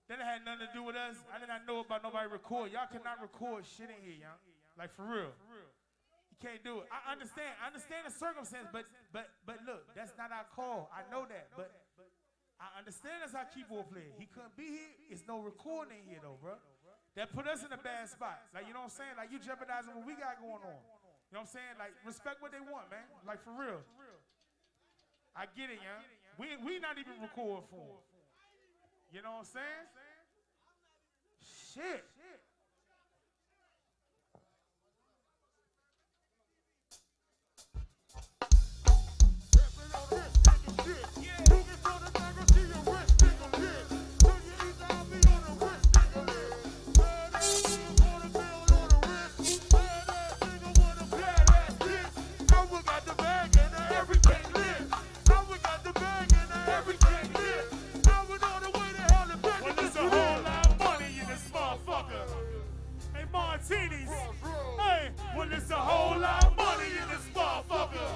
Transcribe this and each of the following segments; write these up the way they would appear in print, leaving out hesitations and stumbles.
That had nothing to do with us. I did not know about nobody record. Y'all cannot record shit in here, y'all. Like, for real. You can't do it. I understand the circumstance, but look, that's not our call. I know that, but I understand that's our keyboard player. He couldn't be here. It's no recording here, though, bro. That put us in a bad spot. Like, you know what I'm saying? Like, you jeopardizing what we got going on. You know what I'm saying? Like, respect what they want, man. Like, for real. I get it, y'all. We not even record for them. You know what I'm saying? Shit. Martinis. Hey, well, there's a whole lot of money in this motherfucker.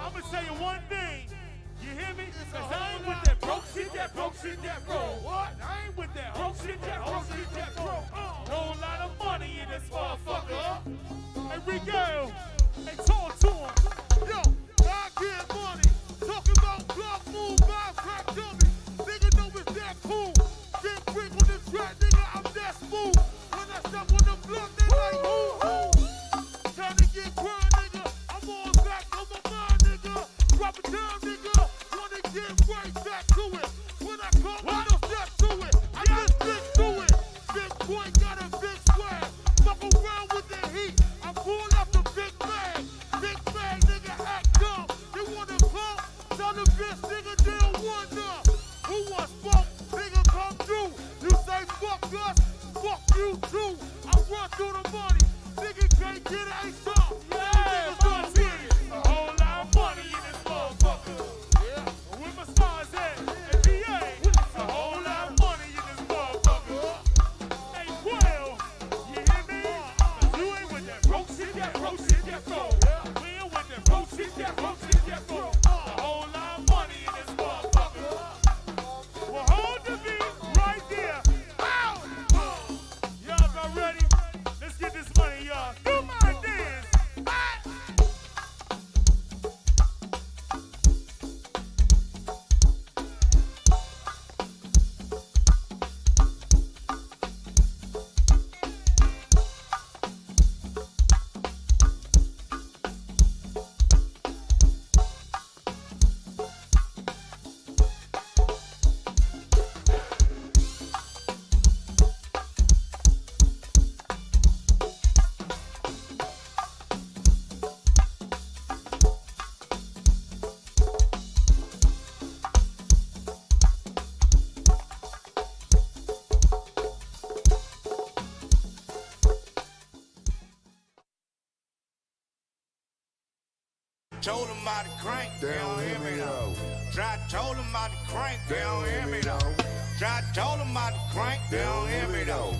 I'm gonna tell you one thing. You hear me? Cause I ain't with that broke shit, that broke. What? I ain't with that broke shit, that broke. Whole lot of money in this motherfucker. Hey, Rico. Hey, talk to him. Yo, I get money. Talking about block move, vibe, crack dummy. Nigga know it's that cool. Get quick on this track, nigga, I'm that smooth. When I step on the block, they like, ooh. Time to get burned, nigga. I'm all back on my mind, nigga. Drop it down, nigga. Wanna get right back to it. When I come, I don't step to it. I just stick to it. Big boy got a big swag. Fuck around with the heat. I pull up the big bag. Big bag, nigga, act dumb. You wanna pump? Tell the bitch, nigga, they don't want none. Who wants smoke? Nigga, come through. You say fuck us? Fuck you too. I run through the money. Nigga can't get it, ain't stop. Yeah, a whole lot of money in this motherfucker. Yeah. Where my stars at? And PA. A whole lot of money in this motherfucker. Hey, Quail, you hear me? Cause you ain't with that broke shit, that broke. We ain't with that broke shit, that broke. A whole lot of money in this motherfucker. Well, hold the beat right there. Y'all got ready? Let's get this money, y'all. Do my dance. Told them about the crank, they don't hear me though. Told them about the crank, they don't hear me though. Told them about the crank, they don't hear me though.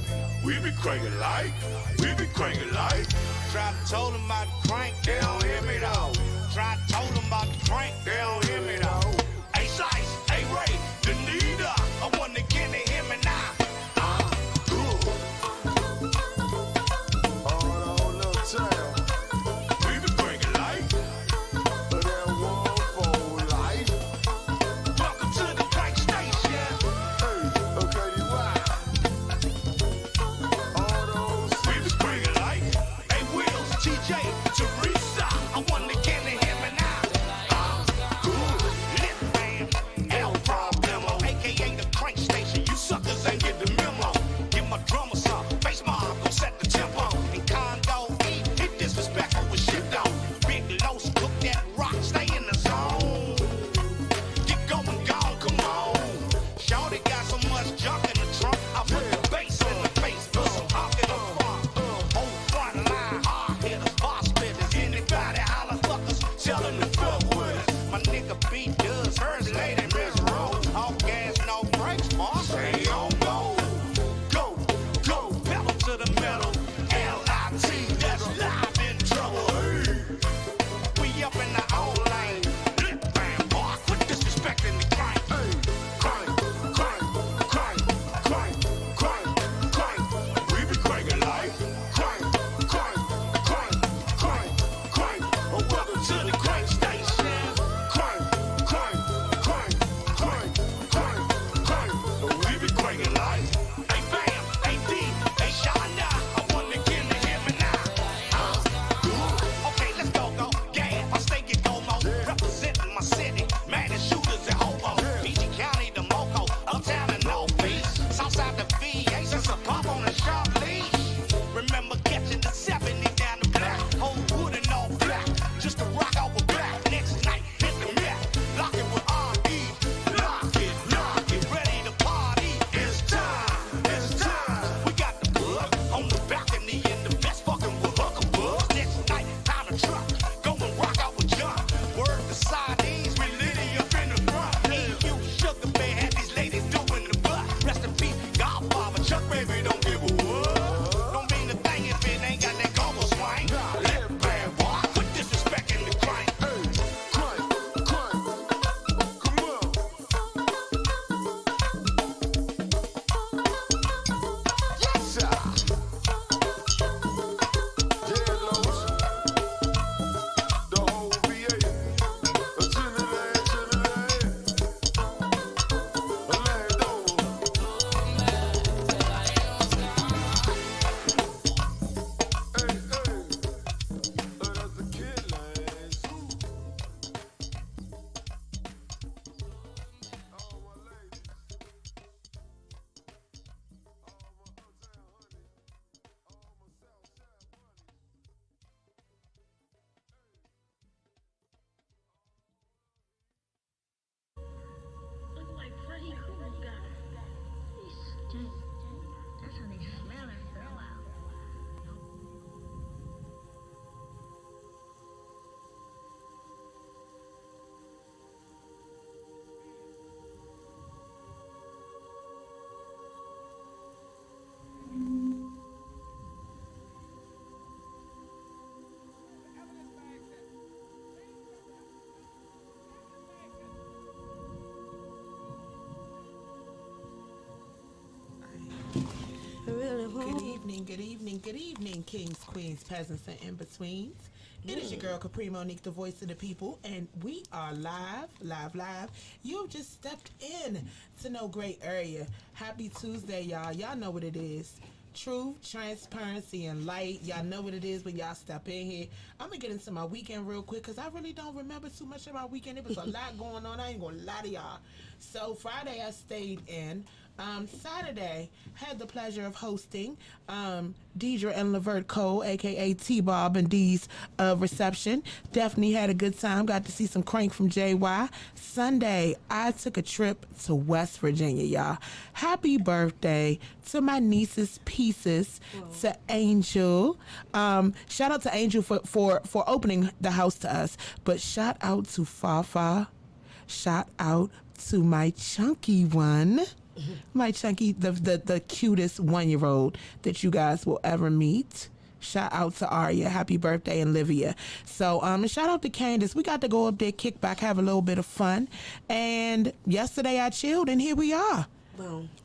We be cranking like, told them about the crank, they don't hear me though. Told them about the crank, they don't hear me though. Hey Sice, hey Ray, DeDe, I want to get to hear me now. Hold on, little child. Teresa, I want to get to hear me now. Good evening, kings, queens, peasants, and in-betweens. It is your girl, Kapri, Monique, the voice of the people, and we are live. You've just stepped in to No Great Area. Happy Tuesday, y'all. Y'all know what it is. Truth, transparency, and light. Y'all know what it is when y'all step in here. I'm going to get into my weekend real quick because I really don't remember too much of my weekend. It was a lot going on. I ain't going to lie to y'all. So Friday, I stayed in. Saturday, had the pleasure of hosting Deidre and Lavert Cole, a.k.a. T-Bob and D's reception. Definitely had a good time. Got to see some crank from JY. Sunday, I took a trip to West Virginia, y'all. Happy birthday to my niece's pieces, to Angel. Shout out to Angel for opening the house to us. But shout out to Fafa. Shout out to my chunky one. My chunky, the cutest 1-year-old that you guys will ever meet. Shout out to Aria. Happy birthday, and Livia. So, and shout out to Candace. We got to go up there, kick back, have a little bit of fun. And yesterday I chilled, and here we are.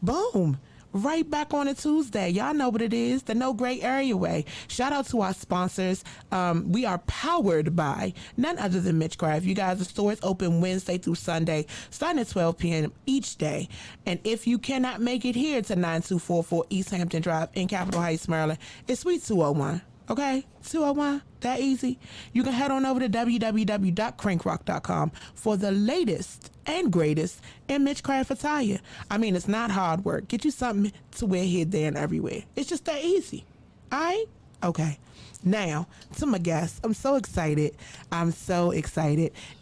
Boom. Right back on a Tuesday. Y'all know what it is, the No Great Area way. Shout out to our sponsors. We are powered by none other than Mitchcraft. You guys, the store is open Wednesday through Sunday, starting at 12 p.m. each day. And if you cannot make it here to 9244 East Hampton Drive in Capitol Heights, Maryland, it's Suite 201. Okay, 201, that easy. You can head on over to www.crankrock.com for the latest and greatest in Mitchcraft attire. I mean, it's not hard work. Get you something to wear here, there, and everywhere. It's just that easy. All right? Okay. Now, to my guests, I'm so excited.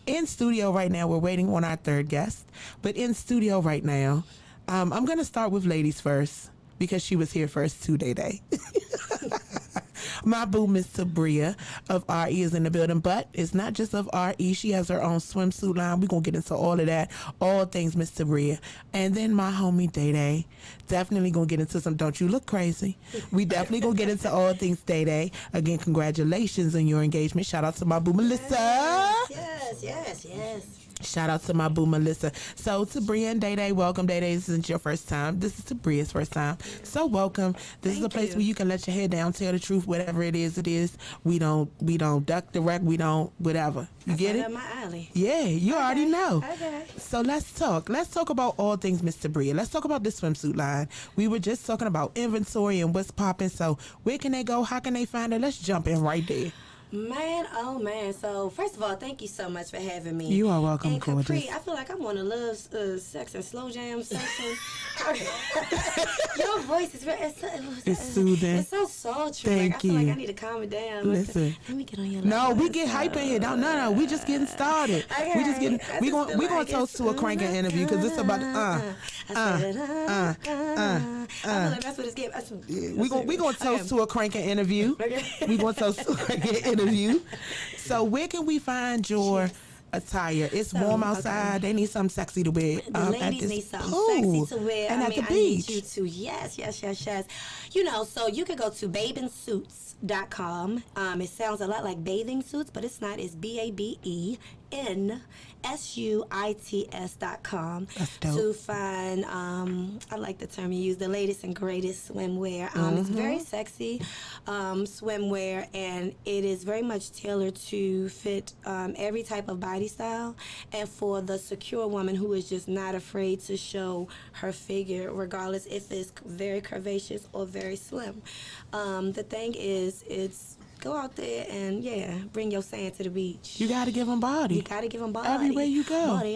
In studio right now, we're waiting on our third guest. But in studio right now, I'm going to start with ladies first because she was here first too, DeDe. My boo, Miss Tabria of RE is in the building, but it's not just of RE. She has her own swimsuit line. We're going to get into all of that, all things Miss Tabria. And then my homie, DeDe, definitely going to get into some Don't You Look Crazy. We definitely going to get into all things DeDe. Again, congratulations on your engagement. Shout out to my boo, Melissa. Yes. Shout out to my boo, Melissa. So, Tabria and DeDe, welcome. DeDe, this isn't your first time. This is Tabria's first time. So, welcome. This is a place where you can let your head down, tell the truth, whatever it is. We don't duck the wreck. We don't, whatever. You get it? Up my alley. Yeah, you already know. Okay. So, let's talk. Let's talk about all things Miss Tabria. Let's talk about this swimsuit line. We were just talking about inventory and what's popping. So, where can they go? How can they find it? Let's jump in right there. Man, oh man. So, first of all, thank you so much for having me. You are welcome, and gorgeous. Kapri, I feel like I'm on a love, sex, and slow jam session. Your voice is very, It's soothing. It's so sultry. Thank I feel like you. I need to calm it down. Listen. Let me get on your No, level. we get hype in here. No, we just getting started. Okay. We just getting. We gonna toast to a cranking interview because it's about I feel like that's what it's getting. we gonna toast to a cranking interview. We gonna toast to a cranking interview. So where can we find your attire? It's warm outside. They need something sexy to wear. The ladies need something sexy to wear. And I at mean, the I need beach. you to. Yes. You know, so you can go to bathingsuits.com. It sounds a lot like bathing suits, but it's not. It's BABENSUITS.com That's dope. to find, I like the term you use, the latest and greatest swimwear. It's very sexy swimwear, and it is very much tailored to fit every type of body style, and for the secure woman who is just not afraid to show her figure, regardless if it's very curvaceous or very slim. The thing is, it's go out there and bring your sand to the beach. You gotta give them body. You gotta give them body. Everywhere you go. Body.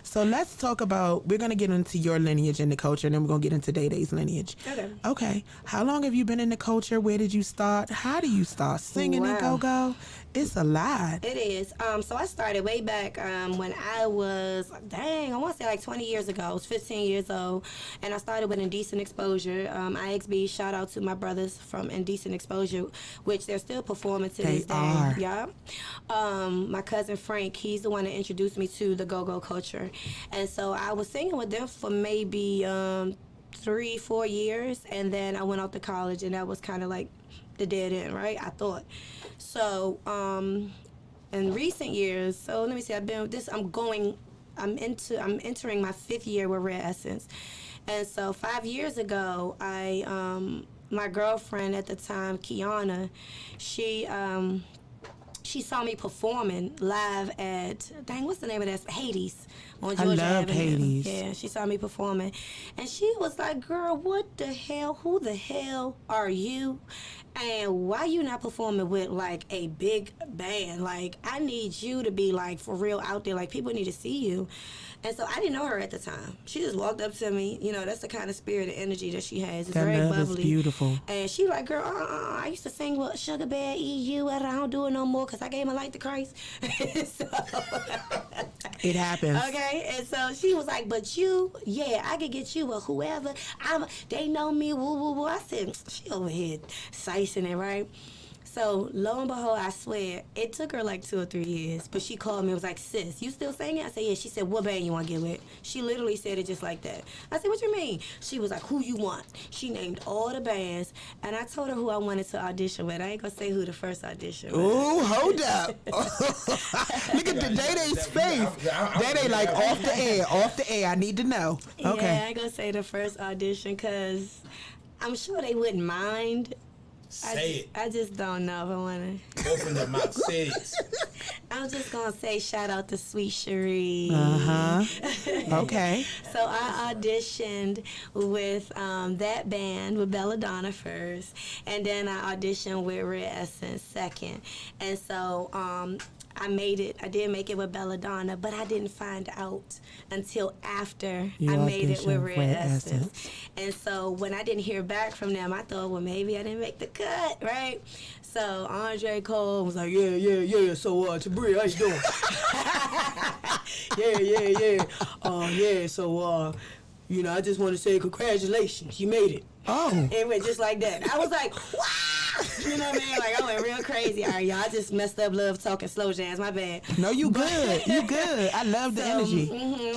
So let's talk about. We're gonna get into your lineage in the culture, and then we're gonna get into DeDe's lineage. Okay. How long have you been in the culture? Where did you start? How do you start singing and go? It's a lot. It is. So I started way back when I was, I want to say like 20 years ago. I was 15 years old, and I started with Indecent Exposure. IXB, shout out to my brothers from Indecent Exposure, which they're still performing to this day. Are. Yeah. My cousin Frank, he's the one that introduced me to the go-go culture. And so I was singing with them for maybe 3-4 years, and then I went off to college, and that was kind of like the dead end, right? I thought. So, in recent years, so let me see, I'm entering my 5th year with Red Essence. And so 5 years ago, my girlfriend at the time, Kiana, she saw me performing live at, what's the name of that? Hades on Georgia loved Avenue. Hades. Yeah, she saw me performing. And she was like, girl, what the hell? Who the hell are you? And why you not performing with, like, a big band? Like, I need you to be, like, for real out there. Like, people need to see you. And so I didn't know her at the time. She just walked up to me. You know, that's the kind of spirit and energy that she has. It's That very love bubbly. is beautiful. And she like, girl, I used to sing with Sugar Bear, EU, and I don't do it no more because I gave my life to Christ. So, It happens. okay, and so she was like, but you, yeah, I could get you or whoever. They know me, woo, woo, woo. I said, she over here sicing it, right? So, lo and behold, I swear, it took her like 2 or 3 years. But she called me and was like, sis, you still singing? I said, yeah. She said, what band you want to get with? She literally said it just like that. I said, what you mean? She was like, who you want? She named all the bands. And I told her who I wanted to audition with. I ain't going to say who the first audition was. Ooh, hold up. Look at the DeDe's face. DeDe like off the air. I need to know. Okay. Yeah, I ain't going to say the first audition because I'm sure they wouldn't mind. Say it. I just don't know if I want to. Open your mouth. Say it. I'm just going to say shout out to Sweet Cherie. Okay. So I auditioned with that band with Belladonna first, and then I auditioned with Red Essence second. And so I made it. I did make it with Belladonna, but I didn't find out until after You I made it with auditioned Red Red Essence. Essence. And so when I didn't hear back from them, I thought, well, maybe I didn't make the cut, right? So Andre Cole was like, yeah. So Tabria, how you doing? yeah. So you know, I just want to say congratulations, you made it. Oh. It went just like that. I was like, wow! You know what I mean? Like, I went real crazy. All right, y'all, I just messed up love talking slow jams. My bad. No, you good. You good. I love the energy.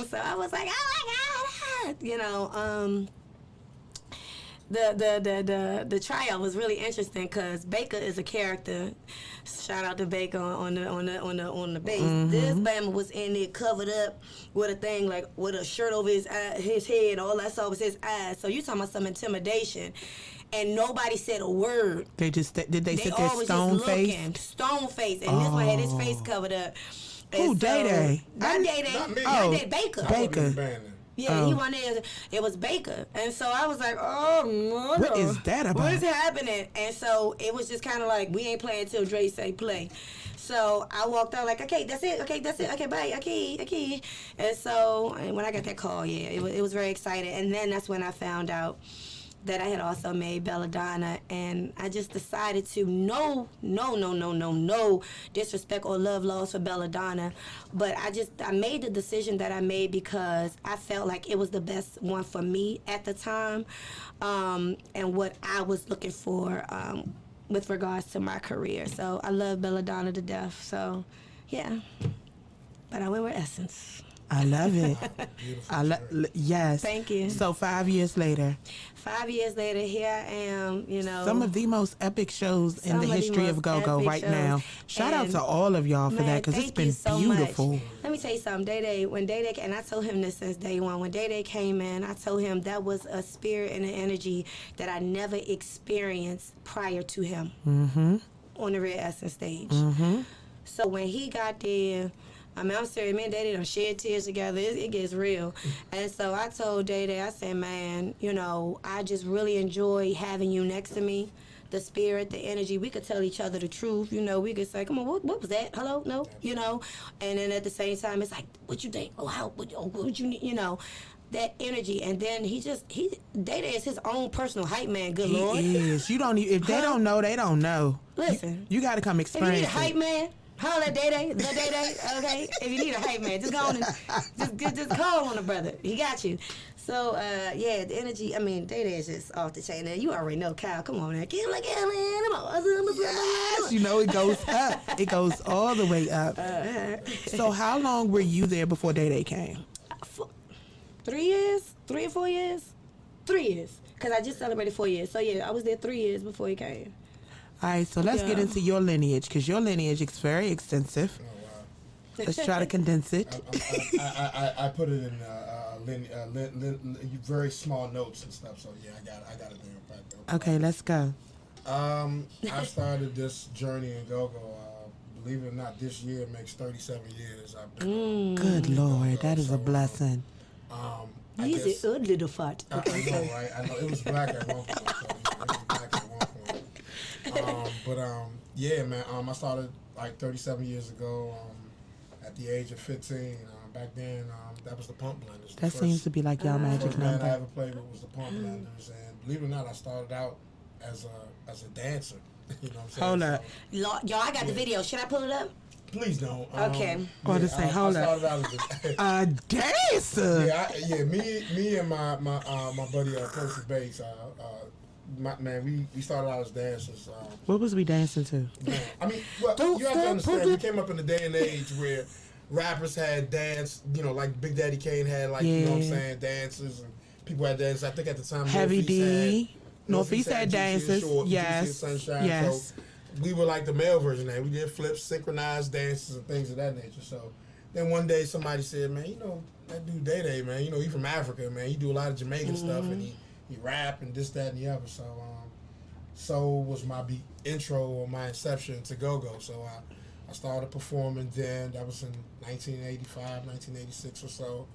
So I was like, oh my God. You know, the tryout was really interesting because Baker is a character. Shout out to Baker on the bass. This Bama was in there covered up with a thing like with a shirt over his head. All I saw was his eyes. So you talking about some intimidation, and nobody said a word. They just did they sit there all was stone just looking, faced? stone face, and this one had his face covered up. Who, And so- DeDe? Not DeDe. Not me. Not Oh, DeDe, Baker. Baker. Yeah, Oh. he wanted it was Baker, and so I was like, oh, mother. What is that about? What is happening? And so it was just kind of like we ain't playing till Dre say play. So I walked out like, okay, that's it, okay, bye, okay. And so when I got that call, yeah, it was very exciting, and then that's when I found out that I had also made Belladonna, and I just decided to no disrespect or love lost for Belladonna, but I made the decision that I made because I felt like it was the best one for me at the time, and what I was looking for with regards to my career. So I love Belladonna to death. So yeah, but I went with Essence. I love it. Yes. Thank you. So 5 years later, 5 years later, here I am, you know. some of the most epic shows in Some the of the history of most go-go epic right shows. now. Shout out And, to all of y'all for man, that, because it's thank been you so beautiful. much. Let me tell you something. When DeDe, and I told him this since day one. When DeDe came in, I told him that was a spirit and an energy that I never experienced prior to him on the Red Essence stage. So when he got there, I mean, I'm serious. Me and DeDe done shed tears together. It gets real. And so I told DeDe, I said, man, you know, I just really enjoy having you next to me. The spirit, the energy, we could tell each other the truth. You know, we could say, come on, what was that? Hello? No? You know? And then at the same time, it's like, what you think? Oh, how? What you need? You know? That energy. And then DeDe is his own personal hype man, good He Lord. is. You don't. If they don't know, they don't know. Listen. You got to come If you need experience a hype it. man, holler at DeDe, the DeDe, okay? If you need a hype man, just go on and just call on the brother. He got you. So, yeah, the energy, I mean, DeDe is just off the chain. Now, you already know Kyle. Come on now. Killa Cal, Yes, you know, it goes up. It goes all the way up. So how long were you there before DeDe came? 3 years? 3 or 4 years? 3 years. Because I just celebrated 4 years. So, yeah, I was there 3 years before he came. All right, so let's get Yeah. into your lineage, because your lineage is very extensive. Let's try to condense it. I put it in very small notes and stuff. So yeah, I got it there. Okay, let's go. I started this journey in go-go. Believe it or not, this year makes 37 years. I've been Good Lord, that is a blessing. He's a good little fart. I know, right? I know it was black at one point. So it was black at one point. Yeah, man. I started like 37 years ago. At the age of 15. Back then, that was the pump blenders. That seems to be like y'all magic band number. I ever played with was the pump blenders, and believe it or not, I started out as a dancer. You know what I'm saying? Hold up. Y'all, I got the video. Should I pull it up? Please don't. Okay. Or to say, hold I up. started out as A dancer. me and my buddy Percy Bates, we started out as dancers. What was we dancing to? Man, I mean, well, you have to understand, we came up in the day and age where rappers had dance, like Big Daddy Kane had, like, you know what I'm saying, dances, and people had dances. I think at the time, Heavy D. Northeast had dances. Short, Yes. Sunshine. Yes. So we were like the male version of that. We did flips, synchronized dances, and things of that nature. So then one day somebody said, man, that dude DeDe, man, he from Africa, man. He do a lot of Jamaican stuff, and he rap and this, that, and the other. So was my intro or my inception to go-go. So I started performing then. That was in 1985, 1986 or so.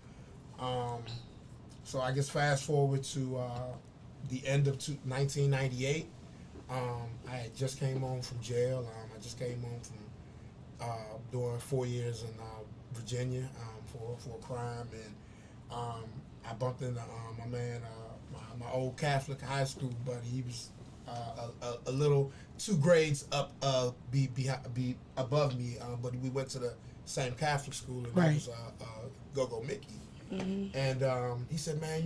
So I guess fast forward to the end of 1998. I had just came home from jail. I just came home from doing 4 years in Virginia for a crime, and I bumped into my man, my old Catholic high school buddy. He was a little 2 grades up, be above me, but we went to the same Catholic school, and that was Go-Go Mickey. Mm-hmm. And he said, man,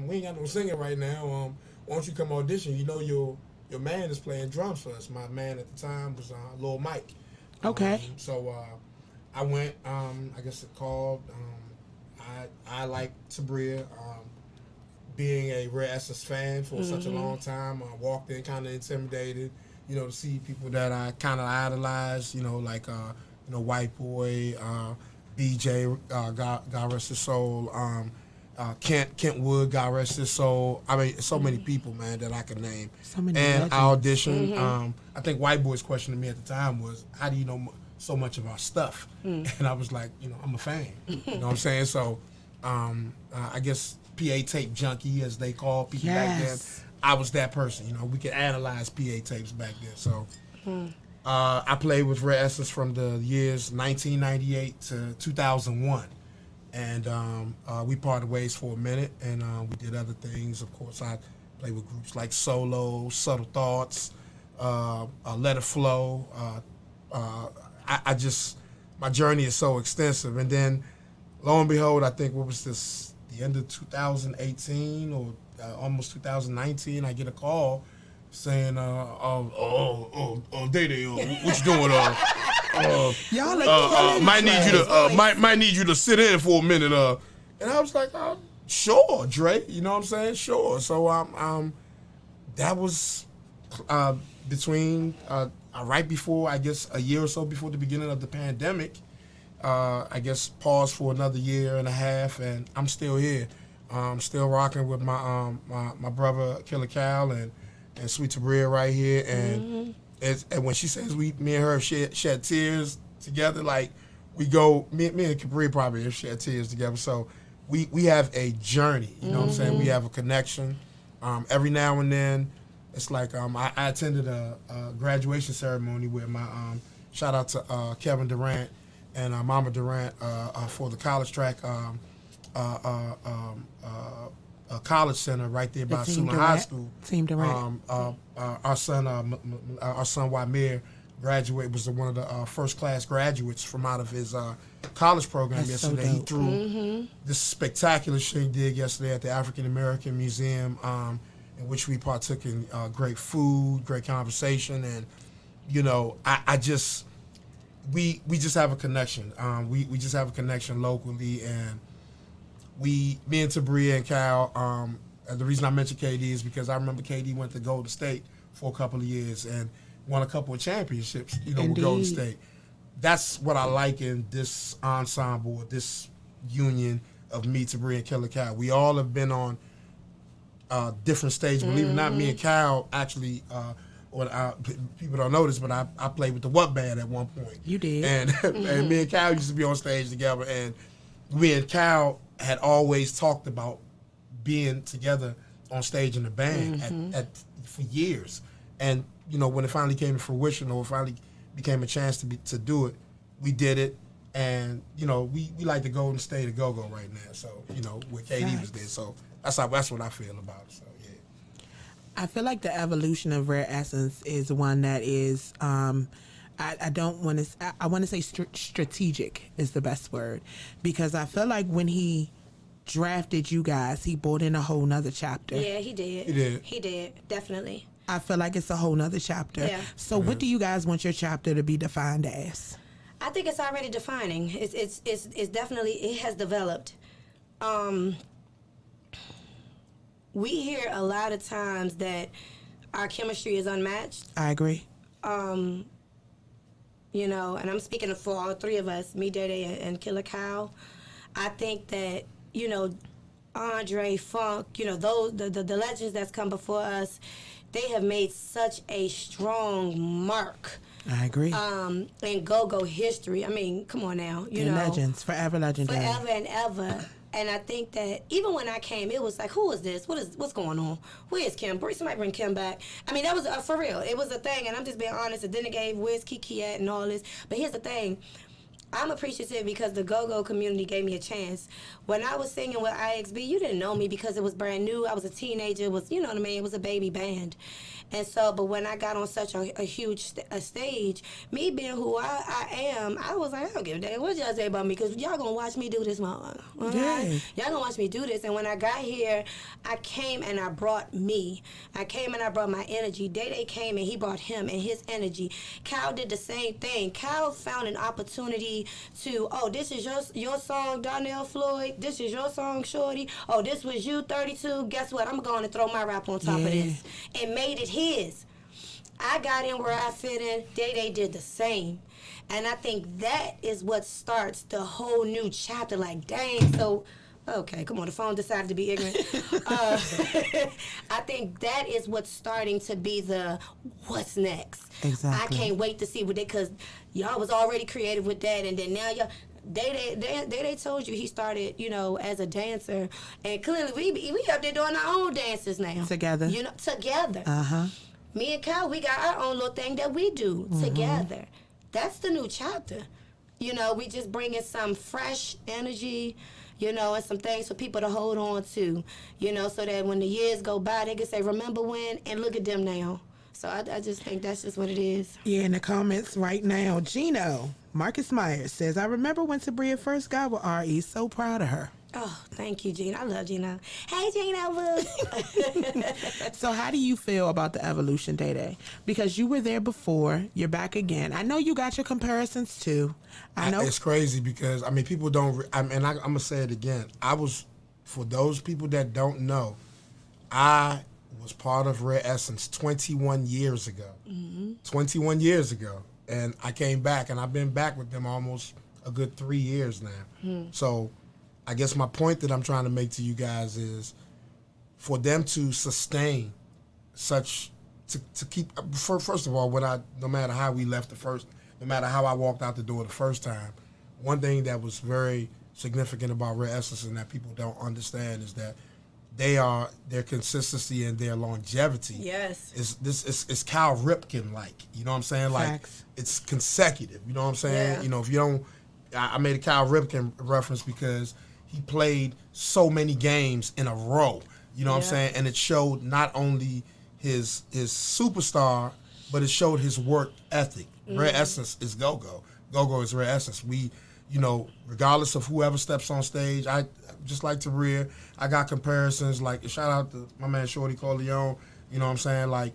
we ain't got no singing right now. Why don't you come audition? Your man is playing drums for us. My man at the time was Lil Mike. Okay. So I went. I guess it called. I like Tabria. Being a Rare Essence fan for such a long time, I walked in kind of intimidated, to see people that I kind of idolized, like, White Boy, BJ, God rest his soul, Kent Wood, God rest his soul. I mean, so many people, man, that I could name. So many and legends. I auditioned. I think White Boy's question to me at the time was, how do you know so much of our stuff? And I was like, I'm a fan. You know what I'm saying? So I guess PA tape junkie, as they call people back then. I was that person. We could analyze PA tapes back then. So I played with Rare Essence from the years 1998 to 2001. And we parted ways for a minute, and we did other things. Of course, I played with groups like Solo, Subtle Thoughts, Let It Flow. My journey is so extensive. And then, lo and behold, I think, the end of 2018 or almost 2019, I get a call saying, DeDe, what you doing? Y'all might need you to sit in for a minute. And I was like, sure, Dre. You know what I'm saying? Sure. So that was between right before, I guess, a year or so before the beginning of the pandemic. I guess paused for another year and a half, and I'm still here. I'm still rocking with my my brother Killa Cal and Sweet Tabria right here. And and when she says me and her have shed tears together, like we go, me and Kapri probably have shed tears together. So we have a journey. You know what I'm saying? We have a connection. Every now and then, it's like I attended a graduation ceremony with my shout out to Kevin Durant and Mama Durant for the college track college center right there by Suland High School. Team Durant. Our son Wymir was one of the first class graduates from out of his college program yesterday. So he threw this spectacular show he did yesterday at the African American Museum, in which we partook in great food, great conversation, and we just have a connection. We just have a connection locally, and me and Tabria and Cal. The reason I mentioned KD is because I remember KD went to Golden State for a couple of years and won a couple of championships. With Golden State. That's what I like in this ensemble, this union. of me, Tabria, and Killa Cal. We all have been on different stages. Believe it or not, me and Cal actually, people don't know this, but I played with the What Band at one point. You did. And, and me and Cal used to be on stage together, and me and Cal had always talked about being together on stage in the band for years. And, you know, when it finally came to fruition, or finally became a chance to do it, we did it. And, you know, we like the Golden State of Go-Go right now. So, you know, where KD was there. So that's what I feel about it. So, yeah. I feel like the evolution of Rare Essence is one that is, I don't want to, I want to say strategic is the best word. Because I feel like when he drafted you guys, he brought in a whole nother chapter. Yeah, he did. He did, definitely. I feel like it's a whole nother chapter. Yeah. So what do you guys want your chapter to be defined as? I think it's already defining. It's definitely, it has developed. We hear a lot of times that our chemistry is unmatched. I agree. You know, and I'm speaking for all three of us, me, DeDe, and Killa Cal. I think that, you know, Andre, Funk, you know, those the legends that's come before us, they have made such a strong mark. I agree. In go-go history. I mean, come on now. You know, legends, forever legendary. Forever and ever. And I think that even when I came, it was like, who is this? What's going on? Where is Kim? Somebody bring Kim back. I mean, that was for real. It was a thing, and I'm just being honest. And then it gave, where's Kiki at and all this. But here's the thing. I'm appreciative because the go-go community gave me a chance. When I was singing with IXB, you didn't know me because it was brand new. I was a teenager. It was, you know what I mean? It was a baby band. And so, but when I got on such a huge stage, me being who I am, I was like, I don't give a damn what y'all say about me, because y'all gonna watch me do this, motherfucker. Okay? Y'all gonna watch me do this. And when I got here, I came and I brought me. I came and I brought my energy. DeDe came and he brought him and his energy. Cal did the same thing. Cal found an opportunity to, oh, this is your song, Donnell Floyd. This is your song, Shorty. Oh, this was you, 32. Guess what? I'm going to throw my rap on top of this. And made it his. I got in where I fit in. DeDe did the same. And I think that is what starts the whole new chapter. Like, dang, so, okay, come on, the phone decided to be ignorant. I think that is what's starting to be the what's next. Exactly. I can't wait to see what because y'all was already creative with that, and then now y'all, DeDe told you he started, you know, as a dancer, and clearly we up there doing our own dances now. Together. You know, together. Uh-huh. Me and Cal, we got our own little thing that we do together. That's the new chapter. You know, we just bringing some fresh energy, you know, and some things for people to hold on to, you know, so that when the years go by, they can say, remember when, and look at them now. So I just think that's just what it is. Yeah, in the comments right now, Gino, Marcus Myers says, I remember when Tabria first got with R.E. So proud of her. Oh, thank you, Gina. I love Gina. Hey, Gina, boo. So how do you feel about the evolution, DeDe? Because you were there before, you're back again. I know you got your comparisons too. I know it's crazy because I mean people don't. I'm gonna say it again. I was, for those people that don't know, I was part of Rare Essence 21 years ago. 21 years ago, and I came back, and I've been back with them almost a good 3 years now. So I guess my point that I'm trying to make to you guys is for them to sustain such, to keep, first of all, no matter how we left no matter how I walked out the door the first time, one thing that was very significant about Rare Essence and that people don't understand is that their consistency and their longevity. Yes. Is Cal Ripken like, you know what I'm saying? Like, Facts. it's consecutive, you know what I'm saying? Yeah. You know, if you don't, I made a Cal Ripken reference because he played so many games in a row, you know what I'm saying? And it showed not only his superstar, but it showed his work ethic. Rare Essence is go-go. Go-go is Rare Essence. We, you know, regardless of whoever steps on stage, I just like Tabria. I got comparisons, like, shout out to my man Shorty Corleone, you know what I'm saying? Like,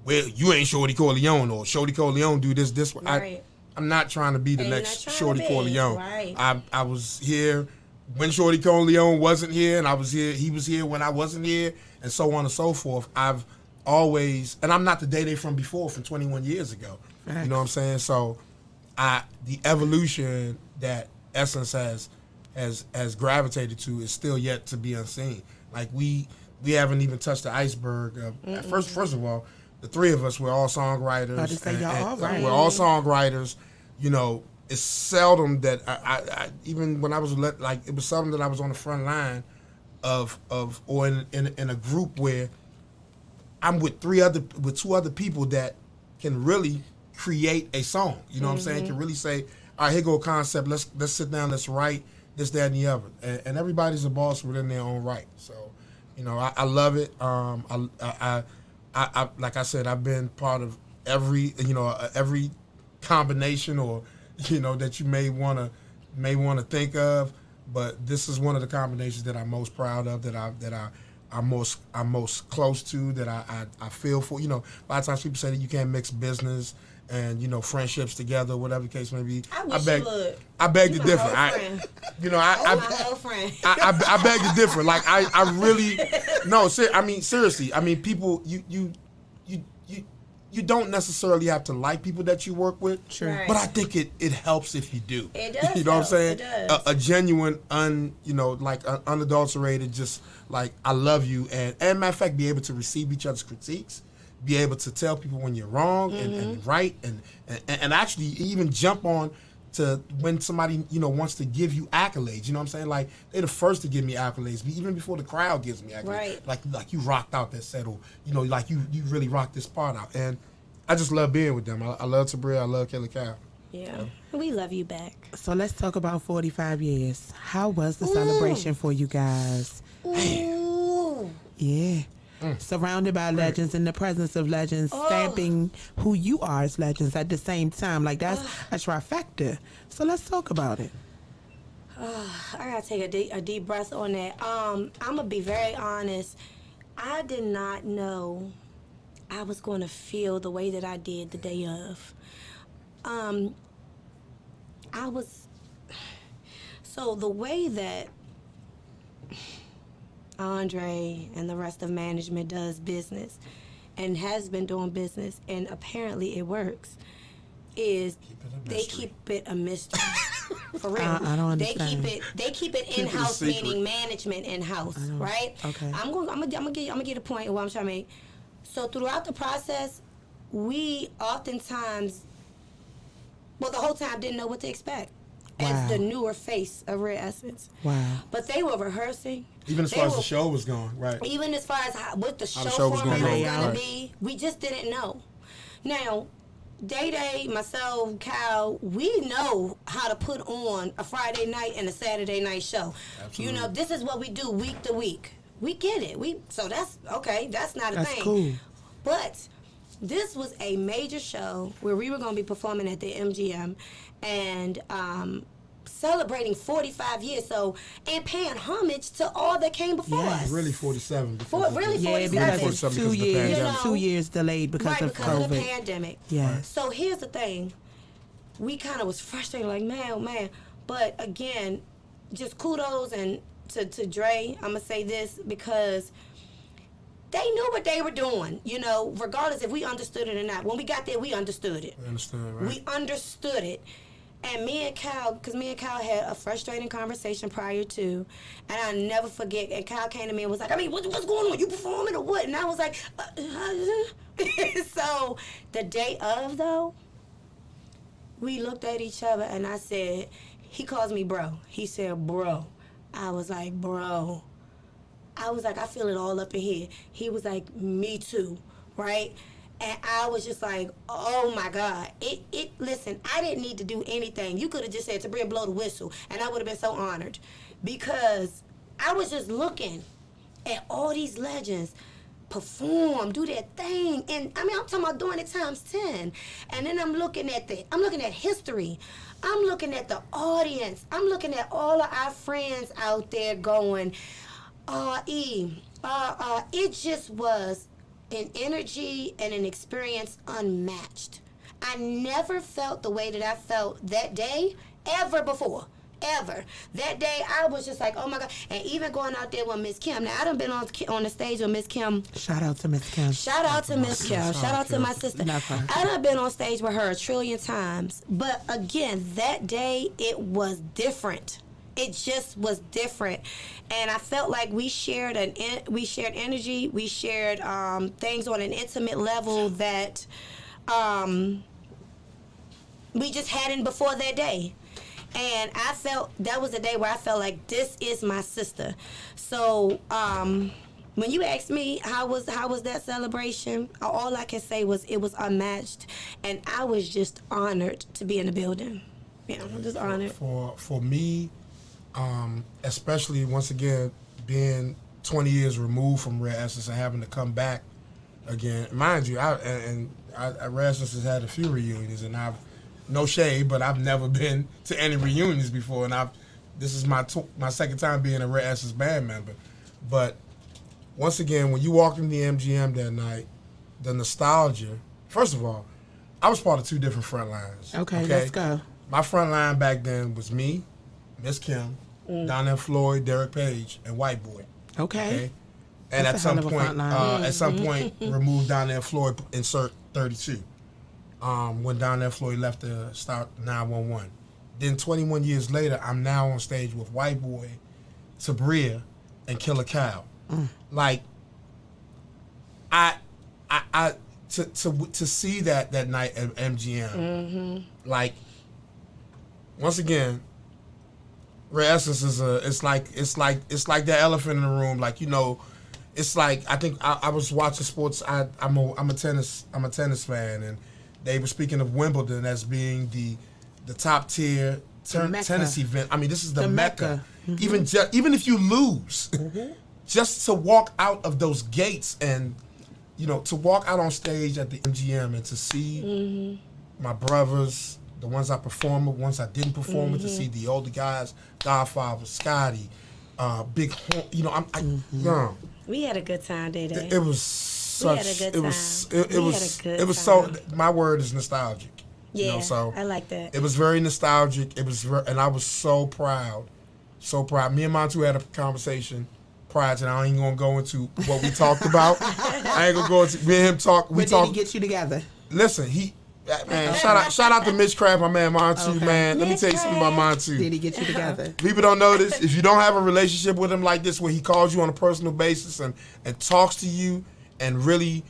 well, you ain't Shorty Corleone, or Shorty Corleone do this. Right. I'm not trying to be the And you're next not trying Shorty to be, Corleone. right. I was here when Shorty Corleone wasn't here, and I was here. He was here when I wasn't here, and so on and so forth. I've always, and I'm not the DeDe from before, from 21 years ago. You know what I'm saying? So, the evolution that Essence has has gravitated to is still yet to be unseen. Like we haven't even touched the iceberg. First of all, the three of us, we're all songwriters. About to say y'all all right. We're all songwriters. You know, it's seldom that I even when I was it was seldom that I was on the front line of or in a group where I'm with two other people that can really create a song. You know what I'm saying? Can really say, all right, here go a concept. Let's sit down. Let's write this, that, and the other. And everybody's a boss within their own right. So, you know, I love it. I like I said, I've been part of every combination or, you know, that you may want to think of. But this is one of the combinations that I'm most proud of, I'm most close to, that I feel for. You know, a lot of times people say that you can't mix business and, you know, friendships together, whatever the case may be. I beg to differ. I beg to differ. Like I really no. I mean, seriously. I mean, people. You don't necessarily have to like people that you work with, sure. Right. But I think it helps if you do. It does. You know what I'm saying? It does. A genuine, unadulterated, just like I love you, and matter of fact, be able to receive each other's critiques, be able to tell people when you're wrong and right, and actually even jump on to when somebody, you know, wants to give you accolades. You know what I'm saying? Like, they're the first to give me accolades, even before the crowd gives me accolades. Right. Like you rocked out that set, or, you know, like you really rocked this part out. And I just love being with them. I love Tabria. I love Killa Cal. Yeah. We love you back. So let's talk about 45 years. How was the celebration for you guys? Ooh. Yeah. Surrounded by legends, in the presence of legends, stamping who you are as legends at the same time. Like, that's a trifecta. So let's talk about it. I gotta take a deep breath on that. I'm gonna be very honest. I did not know I was going to feel the way that I did the day of. So the way that Andre and the rest of management does business and has been doing business, and apparently it works, is they keep it a mystery. For real. I don't understand. They keep it in-house, meaning management in-house, right? Okay. I'm gonna get a point of what I'm trying to make. So throughout the process, we oftentimes, the whole time didn't know what to expect as the newer face of Rare Essence. Wow. But they were rehearsing. Even as far as the show was going, right? Even as far as what the show was format gonna was go, going to right. be, we just didn't know. Now, DeDe, myself, Cal, we know how to put on a Friday night and a Saturday night show. Absolutely. You know, this is what we do week to week. We get it. So that's okay. That's not a thing. That's cool. But this was a major show where we were going to be performing at the MGM and celebrating 45 years. So, and paying homage to all that came before us. Really 47. Really 47. Yeah, because it's 2 years, You know, 2 years delayed because of COVID. Of the pandemic. Yeah. So here's the thing. We kind of was frustrated, like, man. But again, just kudos and to Dre, I'm going to say this because they knew what they were doing, you know, regardless if we understood it or not. When we got there, we understood it. We understood, right? We understood it. And me and Cal had a frustrating conversation prior to, and I'll never forget, and Cal came to me and was like, I mean, what's going on? You performing or what? And I was like, So the day of, though, we looked at each other and I said, he calls me bro. He said, bro. I was like, bro. I was like, I feel it all up in here. He was like, me too, right? And I was just like, oh my God. Listen, I didn't need to do anything. You could have just said, Tabria, blow the whistle, and I would have been so honored. Because I was just looking at all these legends perform, do their thing. And I mean, I'm talking about doing it times 10. And then I'm looking at history. I'm looking at the audience. I'm looking at all of our friends out there going, it just was an energy and an experience unmatched. I never felt the way that I felt that day ever before. Ever. That day, I was just like, oh my God. And even going out there with Miss Kim. Now, I done been on the stage with Miss Kim. Shout out to Miss Kim. Shout out to Miss Kim. Shout out to my sister. Love her. I done been on stage with her a trillion times. But again, that day, it was different. it just was different, and I felt like we shared energy, we shared things on an intimate level that we just hadn't before that day. And I felt that was the day where I felt like this is my sister. So when you asked me how was that celebration, all I can say was it was unmatched, and I was just honored to be in the building. Yeah, I'm just honored. For me, especially once again being 20 years removed from Rare Essence and having to come back again, mind you, Rare Essence has had a few reunions, and I've no shade, but I've never been to any reunions before, and this is my second time being a Rare Essence band member. But once again, when you walked in the MGM that night, the nostalgia. First of all, I was part of two different front lines. Okay, let's go. My front line back then was me, Miss Kim, Donnell Floyd, Derek Page, and White Boy. Okay. And That's at a hell of a some front line. point, remove Donnell Floyd, insert 32. When Donnell Floyd left to start 911. Then 21 years later, I'm now on stage with White Boy, Tabria, and Killa Cal. Like, to see that night at MGM, like, once again, Rare Essence is it's like that elephant in the room. Like, you know, it's like, I think I was watching sports. I'm a tennis fan, and they were speaking of Wimbledon as being the top tier tennis event. I mean, this is the Mecca. Even if you lose, just to walk out of those gates and, you know, to walk out on stage at the MGM and to see my brothers, the ones I performed with, ones I didn't perform with, to see the older guys, Godfather, Scotty, Big Horn, you know, We had a good time, DeDe. it was such. We had a good time. It was so. My word is nostalgic. Yeah, you know, so I like that. It was very nostalgic. And I was so proud, so proud. Me and Montu had a conversation prior to that. I ain't gonna go into what we talked about. I ain't gonna go into. Me and him talk. We But talk. did he get you together? Listen, man, shout out to Mitchcraft, my man Montu, Okay. man. Let me tell you something about Montu. Did he get you together? People don't know this. If you don't have a relationship with him like this, where he calls you on a personal basis and talks to you and really,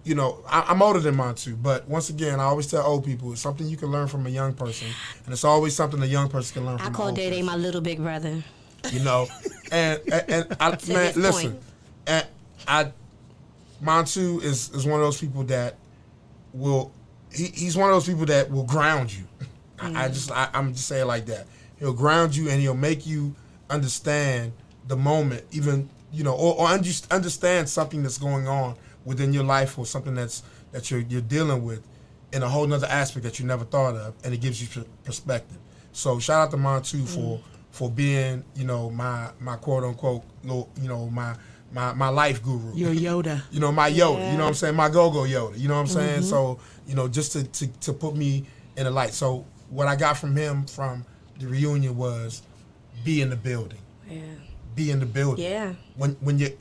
you know, I'm older than Montu, but once again, I always tell old people, it's something you can learn from a young person, and it's always something a young person can learn from I an call old DeDe person. my little big brother. You know, and I, man, his listen, point. and Montu is one of those people that will. He's one of those people that will ground you. I'm just saying it like that. He'll ground you and he'll make you understand the moment, even, you know, or understand something that's going on within your life, or something that you're dealing with in a whole nother aspect that you never thought of, and it gives you perspective. So shout out to Montu for being, you know, my quote unquote, you know, my life guru. Your Yoda. You know, my Yoda. You know what I'm saying? My go-go Yoda. You know what I'm saying? So, you know, just to put me in the light. So what I got from him from the reunion was be in the building. Yeah. Be in the building. Yeah. When you,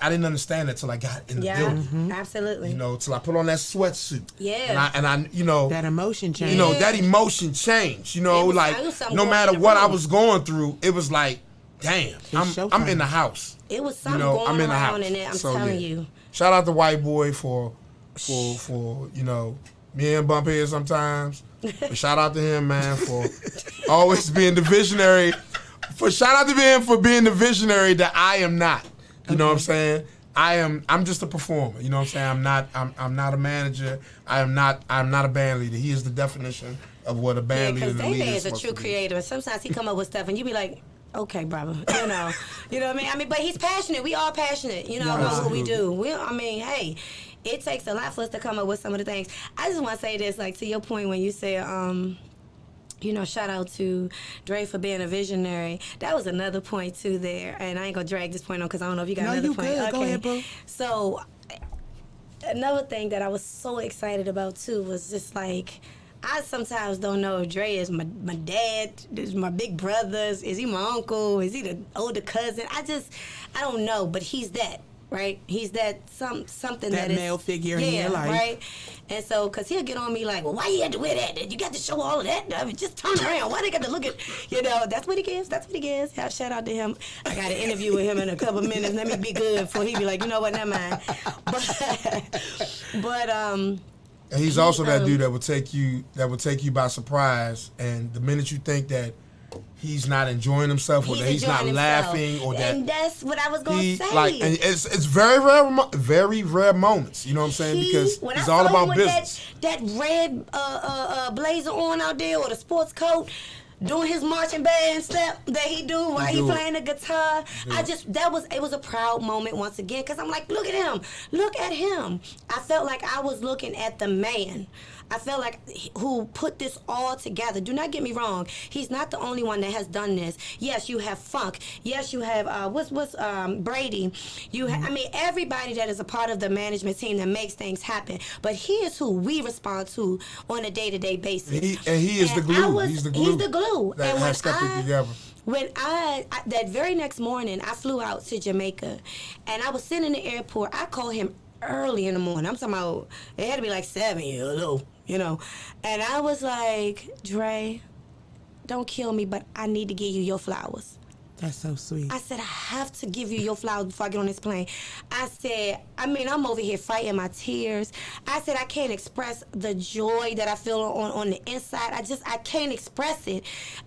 I didn't understand that till I got in the building. Absolutely. You know, till I put on that sweatsuit. Yeah. And I, you know, That emotion change. you know, that emotion changed. You know, It was like something no going matter in the what I room. was going through, it was like, damn, I'm showtime. in the house. It was something You know, going I'm in the around house. in it. I'm So, telling yeah. you. Shout out to White Boy for you know, me and bump heads sometimes. But shout out to him, man, for always being the visionary. Shout out to him for being the visionary that I am not. You know what I'm saying? I'm just a performer. You know what I'm saying? I'm not a manager. I'm not a band leader. He is the definition of what a band leader Because and a leader DeDe is is a supposed true to be. creator, and sometimes he come up with stuff, and you be like, okay, brother, you know what I mean. But he's passionate. We all passionate, you know, Yeah, about what we absolutely. do. Hey, it takes a lot for us to come up with some of the things. I just want to say this, like, to your point when you said, you know, shout out to Dre for being a visionary. That was another point too there, and I ain't gonna drag this point on because I don't know if you got No, another you point. good. Go ahead, boo. So another thing that I was so excited about too was just like, I sometimes don't know if Dre is my dad, is my big brother, is he my uncle, is he the older cousin? I don't know, but he's that. right? He's that something That that male is, figure in your life. right? And so, because he'll get on me like, well, why you had to wear that? You got to show all of that. I mean, just turn around. Why they got to look at, that's what he gives. That's what he gives. Shout out to him. I got an interview with him in a couple minutes. Let me be good before he be like, you know what, never mind. And he's also that dude that would take you by surprise, and the minute you think that he's not enjoying himself or that he's not laughing or that, and that's what I was going to say. Like, and it's very rare moments. You know what I'm saying? Because when it's I all saw about him with business. That red blazer on out there or the sports coat, doing his marching band step that he do while he playing the guitar. It was a proud moment once again, because I'm like, look at him. I felt like I was looking at the man. I felt like who put this all together. Do not get me wrong. He's not the only one that has done this. Yes, you have Funk. Yes, you have Brady. I mean, everybody that is a part of the management team that makes things happen. But he is who we respond to on a day-to-day basis. He is the glue. He's the glue. That And has kept it together. When that very next morning, I flew out to Jamaica, and I was sitting in the airport. I called him early in the morning. I'm talking about, it had to be like 7, hello, And I was like, Dre, don't kill me, but I need to give you your flowers. That's so sweet. I said, I have to give you your flowers before I get on this plane. I said, I'm over here fighting my tears. I said, I can't express the joy that I feel on the inside. I can't express it.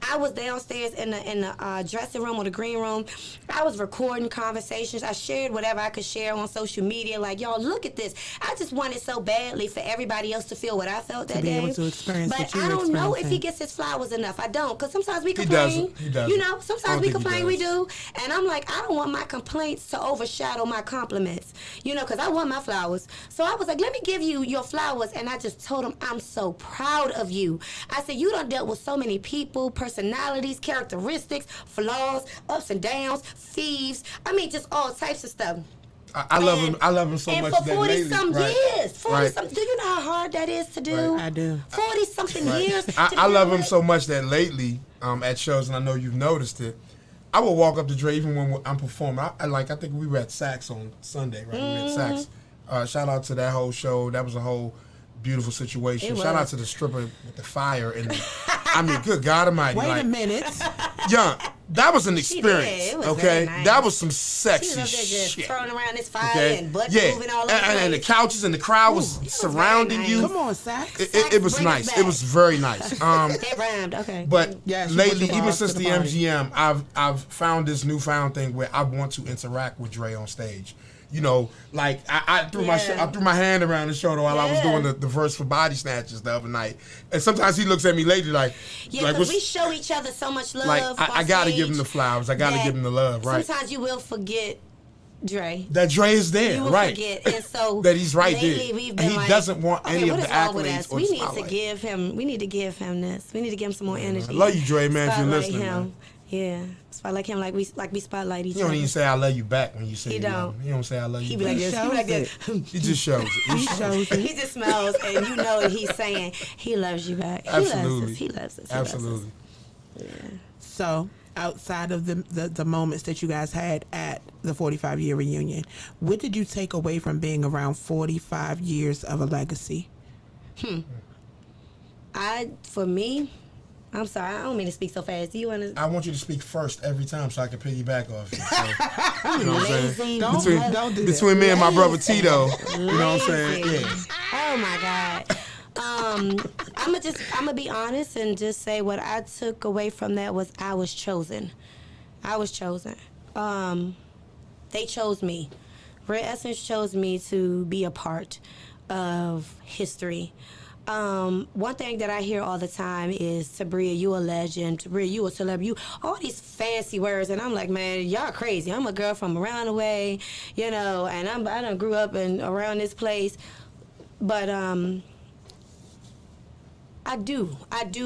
I was downstairs in the dressing room or the green room. I was recording conversations. I shared whatever I could share on social media. Like, y'all, look at this. I just wanted so badly for everybody else to feel what I felt that day. To be able to experience but what you were I don't know if experiencing. he gets his flowers enough. I don't, because sometimes we complain. He doesn't. Sometimes we complain. We do, and I'm like, I don't want my complaints to overshadow my compliments, because I want my flowers. So I was like, let me give you your flowers, and I just told him, I'm so proud of you. I said, you done dealt with so many people, personalities, characteristics, flaws, ups and downs, thieves. I mean, just all types of stuff. I love him. I love him so much. And for 40 that some lately, years, 40 some. Do you know how hard that is to do? Right. I do. 40 something years. I love him so much that lately, at shows, and I know you've noticed it, I will walk up to Dre even when I'm performing. I think we were at Sax on Sunday, right? We were at Sax. Shout out to that whole show. That was a whole beautiful situation. Shout out to the stripper with the fire and I mean, good God Almighty! Wait a minute. Yeah, that was an She did. experience. It was Okay, very nice. that was some She sexy was up there just shit. throwing around this fire Okay, and butt moving all over the place. and the couches and the crowd was surrounding very you. nice. Come on, Sax. It was Bring us nice. back. It was very nice. It rhymed. Okay. But Yeah, she lately, put the even bars since to the the party. MGM, I've found this newfound thing where I want to interact with Dre on stage. Like I threw my hand around his shoulder while I was doing the verse for Body Snatchers the other night, and sometimes he looks at me lately like, because we show each other so much love. like I gotta on give him the stage flowers. I gotta that give him the love, right? Sometimes you will forget Dre. That Dre is there, You will right? forget, and so that he's right lately there, we've and been he like, doesn't want okay, any of what the is wrong with accolades us? or We the need to spotlight. give him. We need to give him this. We need to give him some more energy. I love you, Dre, man. If you're Spotlight listening, him. man. Yeah, spotlight him like we spotlight each You other. don't even say I love you back when you say He you love don't. him. You don't say I love you He be back. like this. He be like this. He just shows it. He shows it. He just smells, and you know he's saying he loves you back. Absolutely. He loves us. Absolutely. So, outside of the moments that you guys had at the 45-year reunion, what did you take away from being around 45 years of a legacy? For me, I'm sorry, I don't mean to speak so fast. Do you want to? I want you to speak first every time so I can piggyback off you. So, you know what I'm saying? Lazy. Don't do that. Between me and my brother Tito, you know what I'm saying? Lazy. Yeah. Oh my God. I'm gonna be honest and just say what I took away from that was I was chosen. I was chosen. They chose me. Red Essence chose me to be a part of history. One thing that I hear all the time is, Tabria, you a legend. Tabria, you a celebrity. You all these fancy words, and I'm like, man, y'all crazy. I'm a girl from around the way, and I done grew up around this place, but I do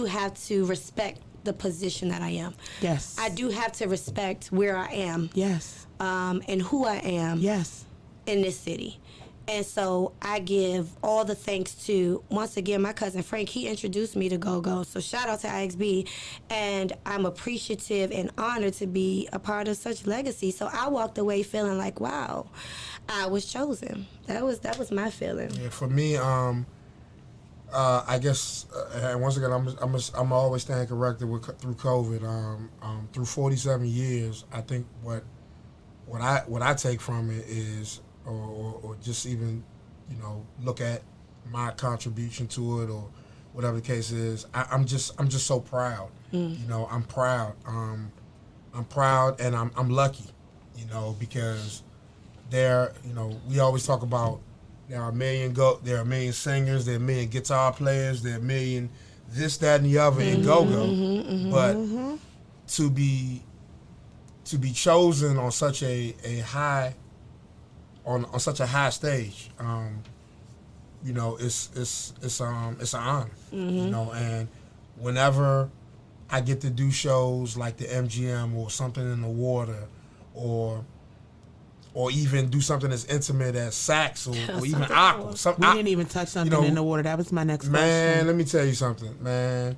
have to respect the position that I am. Yes. I do have to respect where I am. Yes. And who I am. Yes. In this city. And so I give all the thanks to, once again, my cousin Frank. He introduced me to Go-Go. So shout out to IXB. And I'm appreciative and honored to be a part of such legacy. So I walked away feeling like, wow, I was chosen. That was my feeling. Yeah, for me, I guess, and once again, I'm always staying corrected through COVID. Through 47 years, I think what I take from it is, or just even, look at my contribution to it, or whatever the case is. I'm just so proud. I'm proud. I'm proud, and I'm lucky. Because we always talk about there are a million singers, there are a million guitar players, there are a million this, that, and the other in go-go. But to be chosen on such a high on such a high stage, it's an honor. And whenever I get to do shows like the MGM or something in the water, or even do something as intimate as sax or even aqua. We didn't even touch something in the water. That was my next question. Man, let me tell you something, man.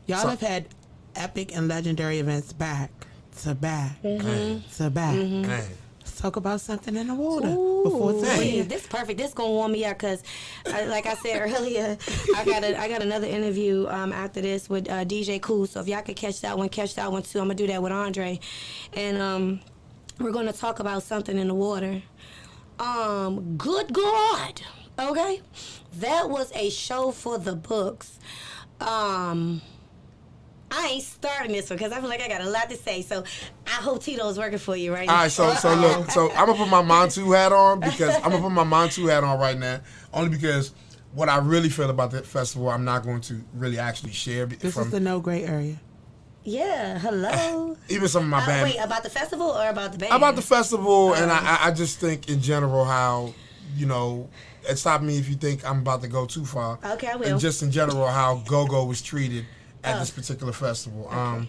Y'all have had epic and legendary events back to back to back. Let's talk about something in the water before today. This is perfect. This gonna warm me up because, like I said earlier, I got another interview after this with DJ Cool. So if y'all could catch that one too. I'm gonna do that with Andre, and we're gonna talk about something in the water. Good God, okay, that was a show for the books. I ain't starting this one because I feel like I got a lot to say. So I hope Tito's working for you right now. All right, so look, so I'm gonna put my Montu hat on right now, only because what I really feel about the festival, I'm not going to really actually share. This is the no gray area. Yeah, hello. Even some of my band. Wait, about the festival or about the band? About the festival, and I just think in general how, it stopped me if you think I'm about to go too far. Okay, I will. And just in general how Go-Go was treated at this particular festival. Okay.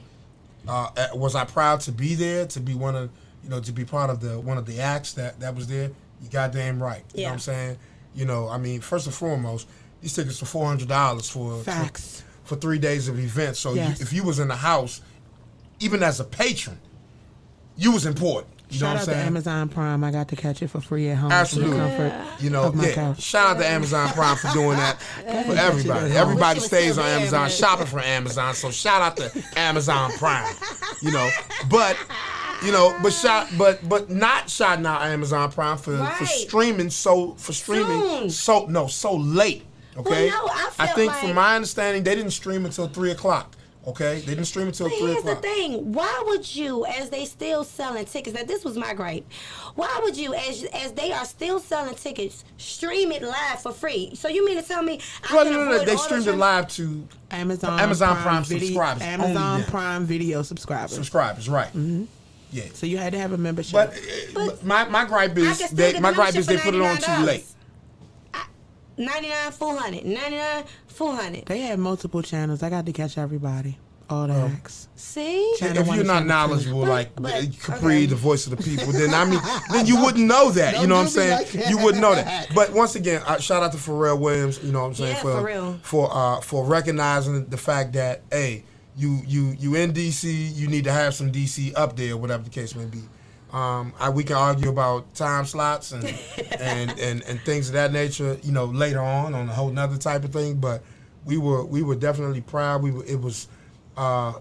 Was I proud to be there, to be to be part of one of the acts that was there? You goddamn right. You know what I'm saying? First and foremost, these tickets are $400 for Facts. For 3 days of events. So if you was in the house, even as a patron, you was important. You know what I'm saying? Shout out to Amazon Prime. I got to catch it for free at home. Absolutely. Of my couch. Shout out to Amazon Prime for doing that for everybody. Everybody stays on Amazon shopping from Amazon. So shout out to Amazon Prime. But not shouting out Amazon Prime for streaming so late. Okay, well, no, I think from my understanding they didn't stream until 3:00. Okay, they didn't stream until 3:00. Here's the thing: why would you, as they still selling tickets? Now this was my gripe. Why would you, as they are still selling tickets, stream it live for free? So you mean to tell me? No, they streamed it live to Amazon Prime video, subscribers. Amazon Prime Video subscribers. Subscribers, right? Mm-hmm. Yeah. So you had to have a membership. But my gripe is they put it on too late. $99, $400. They had multiple channels. I got to catch everybody. All the acts. See? If you're not knowledgeable, Kapri, the voice of the people, then you wouldn't know that. You know what I'm saying? You wouldn't know that. But once again, shout out to Pharrell Williams. You know what I'm saying? For recognizing the fact that you in DC, you need to have some DC up there, whatever the case may be. We can argue about time slots and things of that nature, later on a whole nother type of thing. But we were definitely proud. I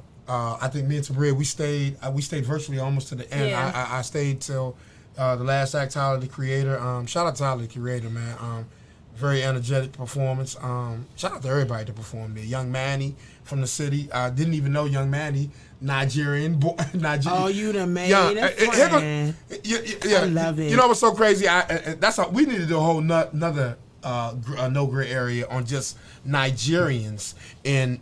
think me and Tabria, we stayed virtually almost to the end. Yeah. I stayed till the last act. Tyler, the Creator. Shout out to Tyler, the Creator, man. Very energetic performance. Shout out to everybody that performed there. Young Manny from the city. I didn't even know Young Manny, Nigerian. Oh, you done made a friend. Yeah, I love it. You know what's so crazy? We need to do a whole another no gray area on just Nigerians in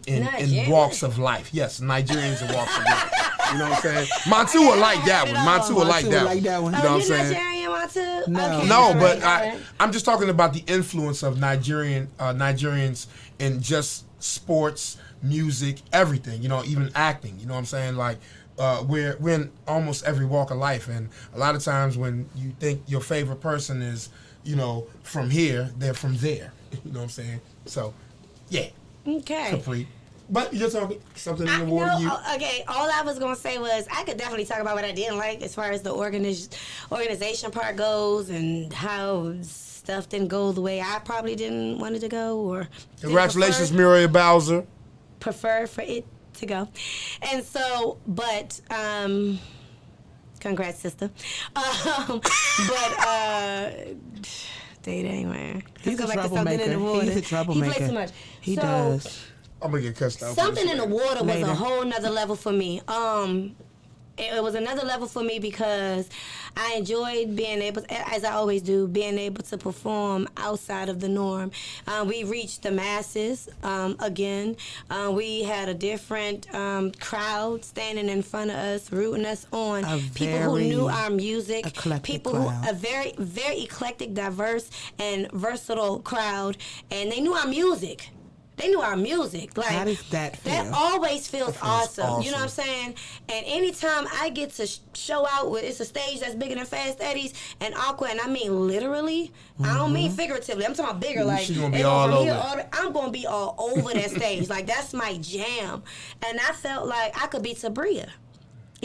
walks of life. Yes, Nigerians in walks of life. You know what I'm saying? Montu will like that one. Montu will like that one. You know what I'm saying? Nigerian, Montu? No. Okay, No, right, but right. I'm just talking about the influence of Nigerians in just sports, music, everything. Even acting. You know what I'm saying? Like we're in almost every walk of life, and a lot of times when you think your favorite person is, from here, they're from there. You know what I'm saying? So, yeah. Okay. Capri. But you're talking something in the water. Okay, all I was going to say was I could definitely talk about what I didn't like as far as the organization part goes and how stuff didn't go the way I probably didn't want it to go. Or congratulations, Muriel Bowser. Prefer for it to go. And so, but, congrats, sister. Date anyway. He's Let's a go back to something in the troublemaker. water. He's a troublemaker. He plays too much. He So, does. I'm gonna get cussed out. Something in the water was Later. a whole nother level for me. It was another level for me because I enjoyed being able, as I always do, being able to perform outside of the norm. We reached the masses again. We had a different crowd standing in front of us, rooting us on. People who knew our music. People crowd. a very, very eclectic, diverse, and versatile crowd, and they knew our music. They knew our music. Like, how does that feel? That always feels awesome. You know what I'm awesome. saying? And anytime I get to show out with, it's a stage that's bigger than Fast Eddie's and Aqua, and I mean literally, I don't mean figuratively. I'm talking about bigger. Like, She's gonna be they go all from over here it. I'm gonna be all over that stage. Like, that's my jam. And I felt like I could be Tabria.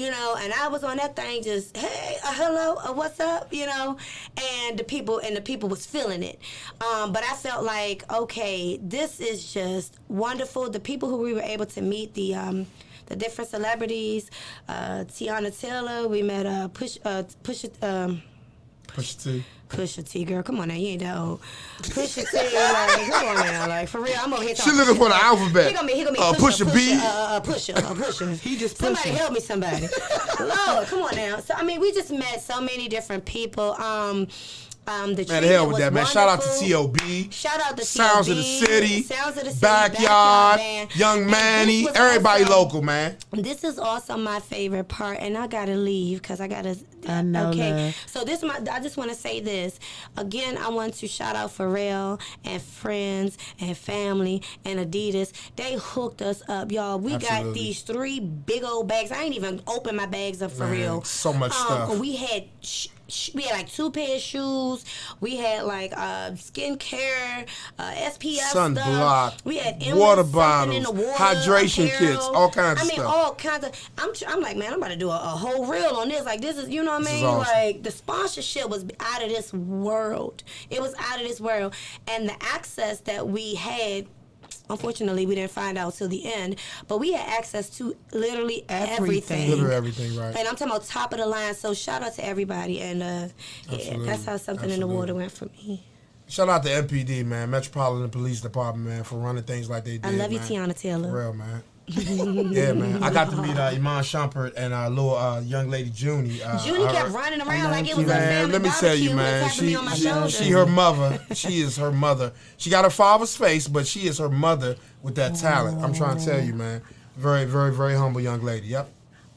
And I was on that thing just, hey, hello, what's up, and the people was feeling it. But I felt like, okay, this is just wonderful. The people who we were able to meet, the different celebrities, Tiana Taylor, we met Pusha T, girl, come on now, you ain't that old. Pusha T, like, come on now, like, for real, I'm over here She talking looking shit, for the like, alphabet. He gonna be Pusha B. Pusha. He just Somebody pushing. help me, somebody. Lord, come on now. So, I mean, we just met so many different people. The Man, hell with was that, man. Shout out to wonderful. T.O.B. Shout out to Sounds of the T.O.B., City. Sounds of the City, Backyard. Band. Young And Manny. this was Everybody also- local, man. This is also my favorite part, and I gotta leave because I gotta. I know, Okay, love. so I just want to say this again. I want to shout out Pharrell and friends and family and Adidas. They hooked us up, y'all. We got Absolutely. these 3 big old bags. I ain't even opened my bags up for Man, real. so much stuff. We had. We had like 2 pair of shoes. We had like skincare, SPF Sunblock, stuff. We had water endless something in the bottles, water, hydration apparel. kits, all kinds of I mean, stuff. all kinds of. I'm like, man, I'm about to do a whole reel on this. Like, this is, you know what I This is mean? awesome. Like, the sponsorship was out of this world. It was out of this world, and the access that we had. Unfortunately, we didn't find out till the end, but we had access to literally everything. Literally everything, right. And I'm talking about top of the line. So shout out to everybody, and yeah, Absolutely. that's how something in the Absolutely. water went for me. Shout out to MPD, man. Metropolitan Police Department, man, for running things like they did. I love you, man. Tiana Taylor. For real, man. Yeah, man. I got to meet Iman Shumpert and little young lady Junie. Junie kept running around like it was a Man, family let me tell you, barbecue and man. tapping me on my shoulder. She her mother. She is her mother. She got her father's face, but she is her mother with that talent. I'm trying to tell you, man. Very, very, very humble young lady. Yep.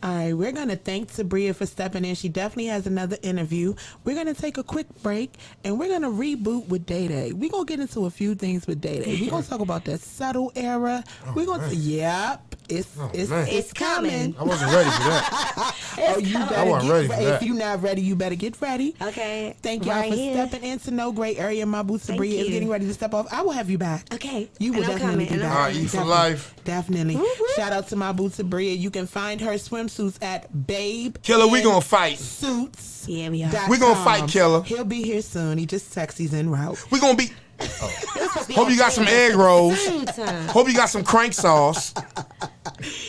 All right, we're going to thank Tabria for stepping in. She definitely has another interview. We're going to take a quick break, and we're going to reboot with DeDe. We're going to get into a few things with DeDe. We're going to talk about that subtle era. We're going to, yep, it's coming. I wasn't ready for that. Oh, you better I wasn't get ready for that. If you're not ready, you better get ready. Okay. Thank y'all Right for here. stepping into No Gray Area. My boo Thank Tabria is you. getting ready to step off. I will have you back. Okay. You will And I'm definitely coming, be and I'm back. All right, eat for Definitely. life. Definitely. Shout out to my boo Tabria. You can find her swimsuits at Babe Killer, we in gonna fight. Suits. Yeah, we are. We gonna fight, Killer. He'll be here soon. He just texts he's en route. We gonna be. Hope you got some egg rolls. Sometime. Hope you got some crank sauce.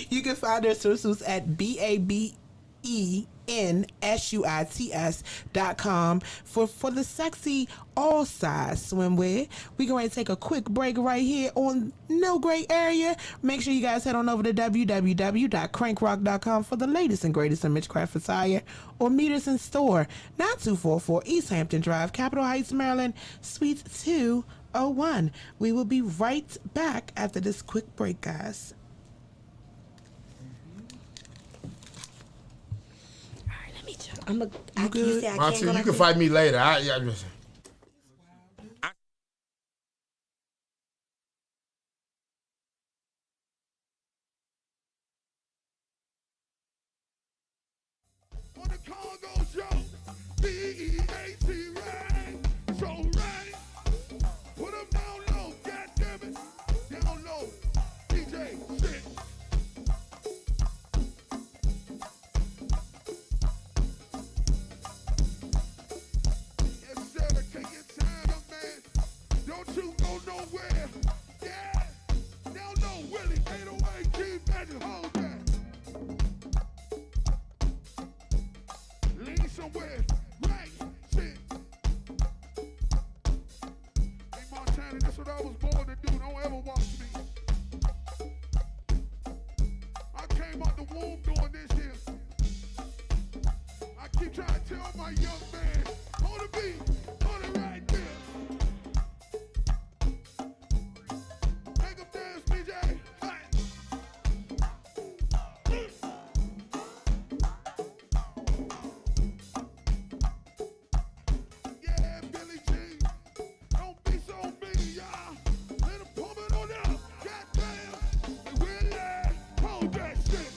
You can find her swimsuits at BABENSUITS.com for the sexy all size swimwear. We're going to take a quick break right here on No Gray Area. Make sure you guys head on over to www.crankrock.com for the latest and greatest in Mitchcraft attire, or meet us in store 9244 East Hampton Drive, Capitol Heights, Maryland, Suite 201. We will be right back after this quick break, guys. I'm a. I good? can't say I can't Monty, go you like can this. fight me later. I somewhere. Right, shit. Hey, Montana, that's what I was born to do. Don't ever watch me. I came out the womb doing this here. I keep trying to tell my young man, hold the beat, hold it right there. Make him dance, BJ. Hey. Yeah, Billy Jean, don't be so mean, y'all. Let him pump it on up. Goddamn, really hold that shit.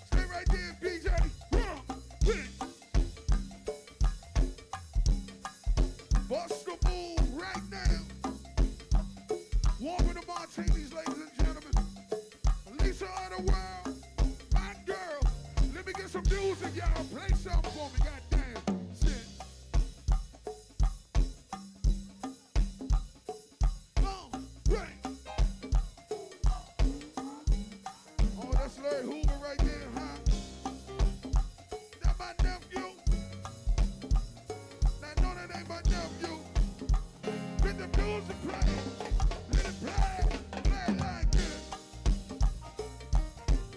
Stay right there, BJ. Bust the move right now. Walking the martinis, ladies and gentlemen. Lisa of the world, my girl. Let me get some music, y'all. Play something for me, goddamn. Shit. Right. Oh, that's Larry Hoover right there, huh? That my nephew? Now, no, that ain't my nephew. Get the music play. Let it play. Play like this.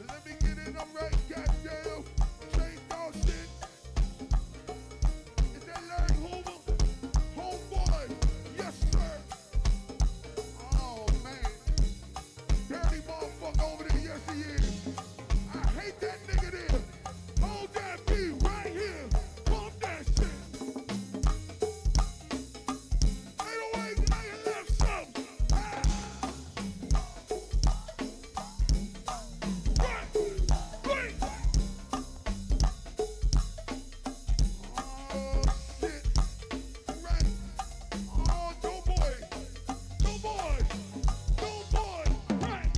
Let me get it up right, goddamn. Chain dog shit. Is that Larry Hoover? Homeboy. Yes, sir. Oh, man. Dirty motherfucker over there. Yes, he is. I hate that nigga there. Hold that beat right here. Pump that shit. 808, now you left something. Ah. Right, right. Oh, shit. Right. Oh, Doughboy. Doughboy. Doughboy. Right.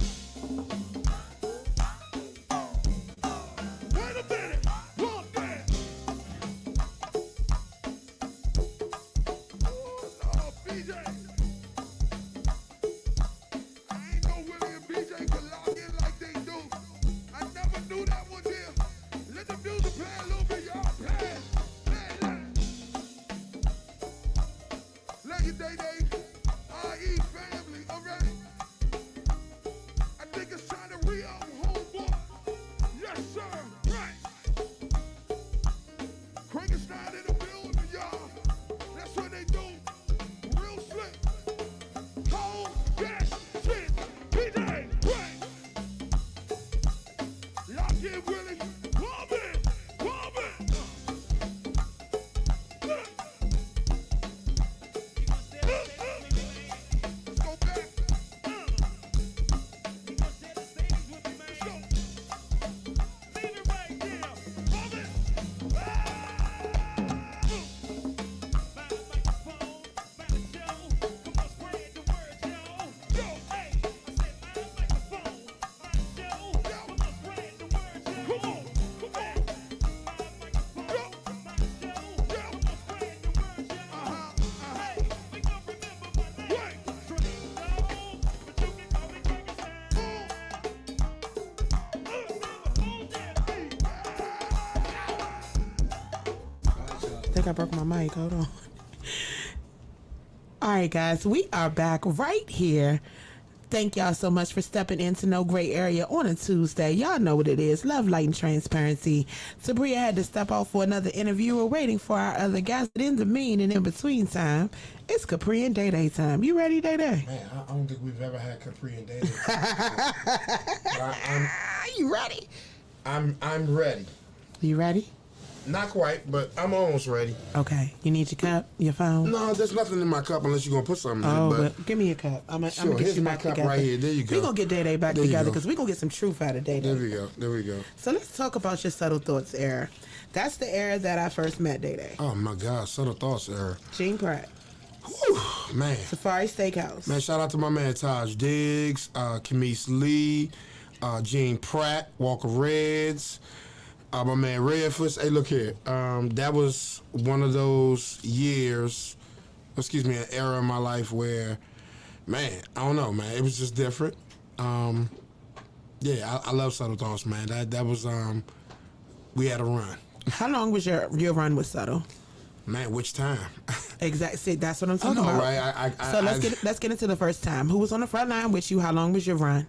Wait a minute. Pump that. Oh, no, BJ. I ain't know Willie and BJ could lock in like they do. I never knew that was here. Let the music play a little bit, y'all. Play it. Play it. Love you, DeDe. IE family, all right? I think it's time to re-up, homeboy. Yes, sir. Right. Frankenstein in the building, y'all. That's what they do. Real slick. Hold that shit. BJ, right. Lock in, Willie. Pump it. Pump it. Let's go back. Let's go. Leave it right there. Pump it. My microphone, my show. Come on, spread the word, y'all. Yo. Hey, I said my microphone, my show. Come on, spread the word, y'all. Come on. Come on. My microphone, my show. Come on, spread the word, y'all. Hey, we gon' remember my name. Right. Straight dog, but you can call me Frankenstein. Hold that beat. I think I broke my mic. Hold on. All right, guys, we are back right here. Thank y'all so much for stepping into No Gray Area on a Tuesday. Y'all know what it is. Love, light, and transparency. Tabria had to step off for another interview. We're waiting for our other guest. In the mean and in between time, it's Kapri and DeDe time. You ready, DeDe? Man, I don't think we've ever had Kapri and DeDe. You ready? I'm ready. You ready? Not quite, but I'm almost ready. Okay. You need your cup, your phone? No, there's nothing in my cup unless you're gonna put something Oh, in it. but give me your cup. I'm Sure, gonna get here's you my back cup together. right here. There you go. We're gonna get DeDe back There you together go. because we're gonna get some truth out of DeDe. There we go. There we go. So let's talk about your Subtle Thoughts era. That's the era that I first met DeDe. Oh my God, Subtle Thoughts era. Gene Pratt, Whew, man. Safari Steakhouse. Man, shout out to my man Taj Diggs, Camise Lee, Gene Pratt, Walker Reds, my man Redfoot. Hey, look here. That was one of those years, an era in my life where, man, I don't know, man. It was just different. Yeah, I love Subtle Thoughts, man. That was we had a run. How long was your run with Subtle? Man, which time? Exactly. That's what I'm talking I know, about. right? So let's get into the first time. Who was on the front line with you? How long was your run?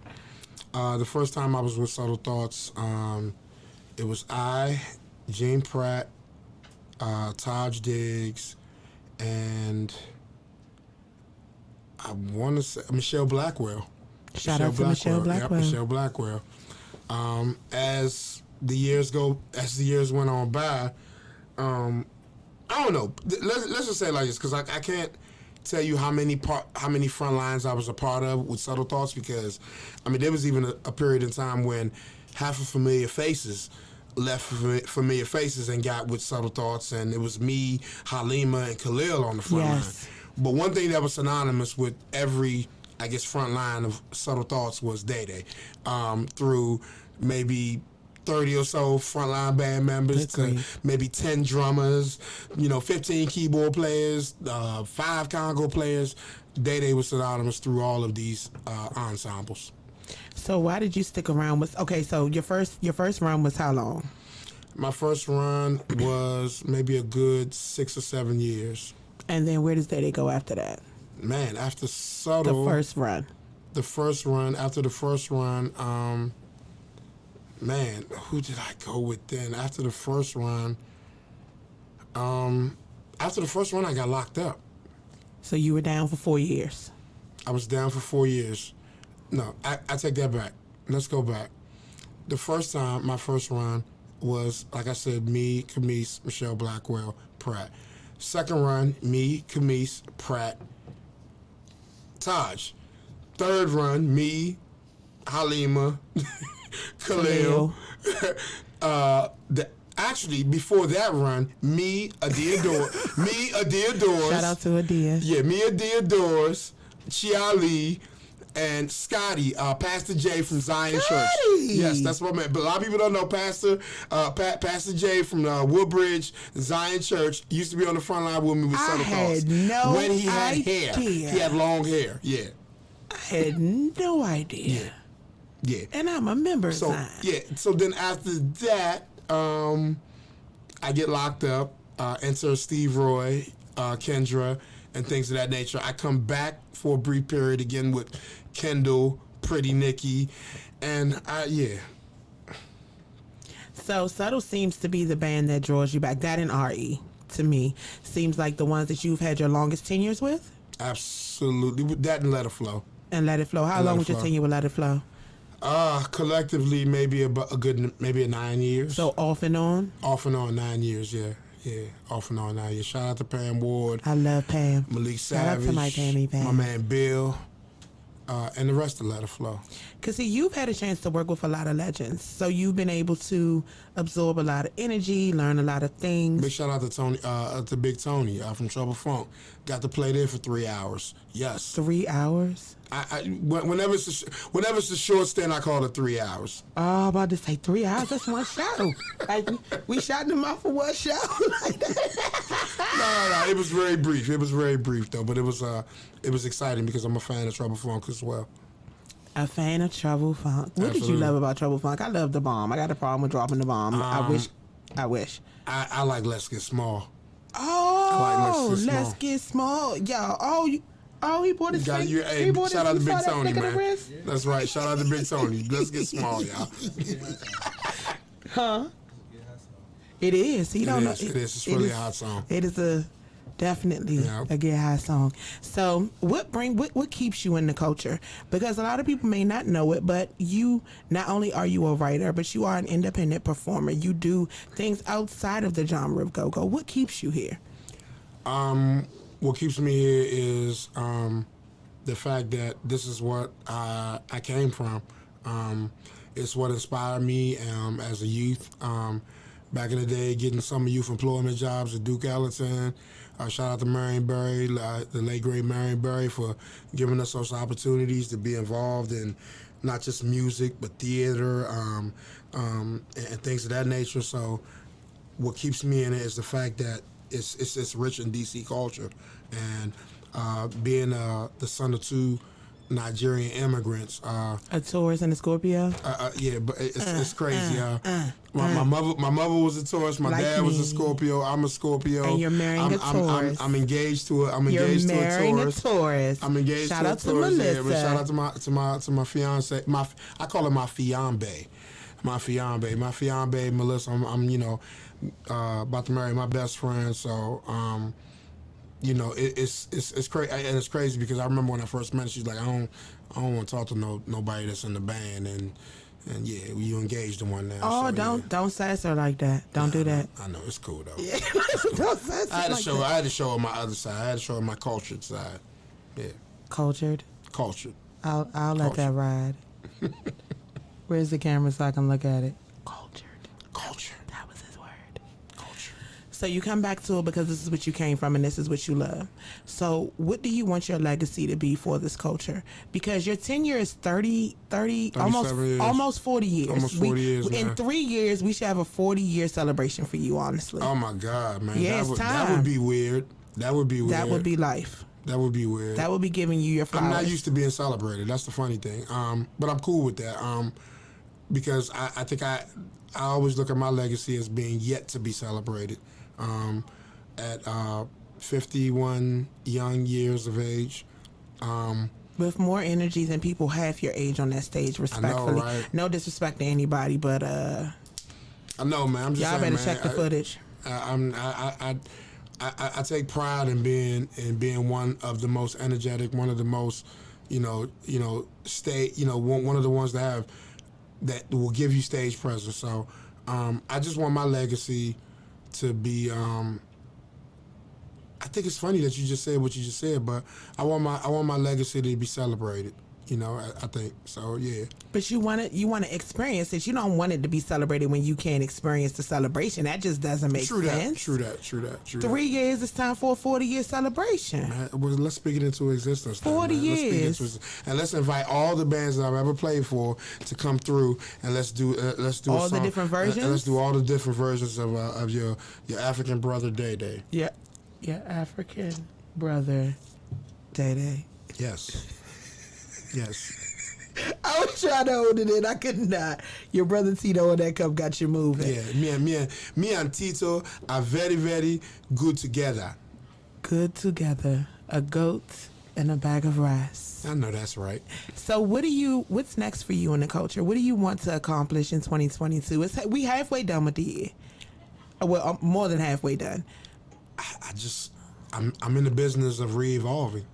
The first time I was with Subtle Thoughts, it was I, Gene Pratt, Taj Diggs, and I want to say Michelle Blackwell. Shout out to Michelle Blackwell. Yep, Michelle Blackwell. As the years went on by, I don't know. Let's just say it like this, because I can't tell you how many front lines I was a part of with Subtle Thoughts, because I mean there was even a period in time when half of Familiar Faces left Familiar Faces and got with Subtle Thoughts, and it was me, Halima, and Khalil on the front line. But one thing that was synonymous with every, I guess, front line of Subtle Thoughts was DeDe. Through maybe 30 or so frontline band members to maybe 10 drummers, 15 keyboard players, 5 Congo players. DeDe was synonymous through all of these ensembles. So why did you stick around with? Okay, so your first run was how long? My first run was maybe a good 6 or 7 years. And then where does DeDe go after that? Man, after Subtle, The first run. After the first run, man, who did I go with then? After the first run, I got locked up. So you were down for 4 years. I was down for 4 years. No, I take that back. Let's go back. The first time, my first run was, like I said, me, Camise, Michelle Blackwell, Pratt. Second run, me, Camise, Pratt, Taj. Third run, me, Halima, Khalil. Actually, before that run, me, Adia Doors. Shout out to Adia. Yeah, me, Adia Doors, Chia Lee, and Scotty, Pastor J from Zion Church. Yes, that's what I meant. But a lot of people don't know Pastor J from Woodbridge, Zion Church, used to be on the front line with me with Subtle Thoughts. When he had hair. He had long hair, yeah. I had no idea. Yeah. And I'm a member of So, Zion. yeah. So then after that, I get locked up, enter Steve Roy, Kendra, and things of that nature. I come back for a brief period again with Kendall, Pretty Nikki, and So Subtle seems to be the band that draws you back. That and RE, to me, seems like the ones that you've had your longest tenures with. Absolutely. That and Let It Flow. And Let It Flow. How long was your tenure with Let It Flow? Collectively, maybe a 9 years. So off and on? Off and on 9 years, yeah. Yeah, off and on 9 years. Shout out to Pam Ward. I love Pam. Malik Shout out Savage. to my Pammy Pam. My man Bill. And the rest of Let It Flow. Because, see, you've had a chance to work with a lot of legends. So you've been able to absorb a lot of energy, learn a lot of things. Big shout out to Tony, to Big Tony from Trouble Funk. Got to play there for 3 hours. Yes. 3 hours? Whenever it's a short stint, I call it 3 hours. Oh, I'm about to say 3 hours. That's one show. Like we shot them out for one show. Like that. No. It was very brief. It was very brief though, but it was exciting because I'm a fan of Trouble Funk as well. A fan of Trouble Funk. What did you love about Trouble Funk? I love the bomb. I got a problem with dropping the bomb. I wish. I like Let's Get Small. Oh, Let's Get Small. Y'all. He bought his shout out to Big Tony, man. That's right. Shout out to Big Tony. Let's get small, y'all. Huh? It is. It is. It's really a hot song. It is definitely a Get High song. So what keeps you in the culture? Because a lot of people may not know it, but you, not only are you a writer, but you are an independent performer. You do things outside of the genre of go-go. What keeps you here? What keeps me here is the fact that this is what I came from. It's what inspired me as a youth. Back in the day, getting some youth employment jobs at Duke Ellington. Shout out to Marion Berry, the late great Marion Berry, for giving us those opportunities to be involved in not just music but theater and things of that nature. So what keeps me in it is the fact that it's rich in DC culture, and being the son of two Nigerian immigrants. A Taurus and a Scorpio. Yeah, but it's crazy. My mother was a Taurus. My Like dad was a me. Scorpio. I'm a Scorpio. And you're marrying a Taurus. I'm engaged to a. You're marrying a Taurus. I'm engaged Shout to out a to Taurus. Yeah, Melissa. but shout out to my fiance. I call her my fiambe. My fiambe Melissa. I'm about to marry my best friend. So it's crazy, and it's crazy because I remember when I first met her, she's like, I don't want to talk to nobody that's in the band, and yeah, you engaged in one now. Oh, so, don't sass her like that. Don't do that. I know it's cool though. Yeah. Don't sass her I had to like show. that. I had to show her my other side. I had to show her my cultured side. Yeah, Cultured. cultured. I'll let that ride. Where's the camera so I can look at it? Cultured. Culture. That was his word. Culture. So you come back to it because this is what you came from and this is what you love. So what do you want your legacy to be for this culture? Because your tenure is 30 years. almost 40 years. Almost 40 years In now. 3 years, we should have a 40-year celebration for you, honestly. Oh my God, man. Yeah, that it's that time. would be weird. That would be weird. That would be life. That would be weird. That would be giving you your flowers. I'm not used to being celebrated. That's the funny thing. But I'm cool with that. Because I think I always look at my legacy as being yet to be celebrated. At 51 young years of age. With more energy than people half your age on that stage, respectfully. right? No disrespect to anybody, but I know, man. I'm just y'all saying, better check the footage. I take pride in being one of the most energetic, one of the most, one of the ones that will give you stage presence. So, I just want my legacy to be. I think it's funny that you just said what you just said, but I want my legacy to be celebrated. I think so. Yeah. But you want to experience it. You don't want it to be celebrated when you can't experience the celebration. That just doesn't make sense. True that. 3 years, it's time for a 40-year celebration. Well, let's speak it into existence. 40 then, man. Let's speak it years. into and let's invite all the bands that I've ever played for to come through, and let's do All a the song. different versions? Let's do all the different versions of your African brother DeDe. Yeah. Your African brother, DeDe. Yes. Yes. I was trying to hold it in. I could not. Your brother Tito and that cup got you moving. Yeah. Me and Tito are very, very good together. Good together. A goat and a bag of rice. I know that's right. So what's next for you in the culture? What do you want to accomplish in 2022? We halfway done with the year. Well, more than halfway done. I'm in the business of re-evolving.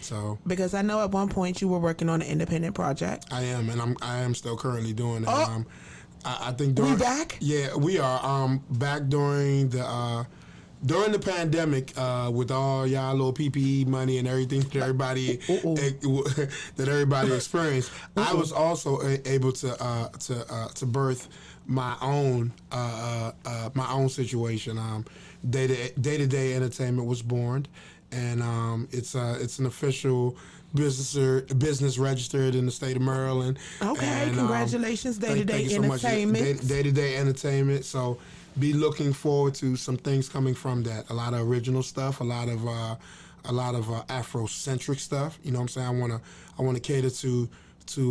So Because I know at one point you were working on an independent project. I am, and I am still currently doing it. Oh. I think We back? Yeah, we are back during the pandemic with all y'all little PPE money and everything that everybody that everybody experienced. I was also able to birth my own situation. DeDe Entertainment was born, and it's an official business registered in the state of Maryland. Okay, and, congratulations, DeDe thank you so much. Entertainment. DeDe Entertainment. So be looking forward to some things coming from that. A lot of original stuff, a lot of Afrocentric stuff. You know what I'm saying? I want to cater to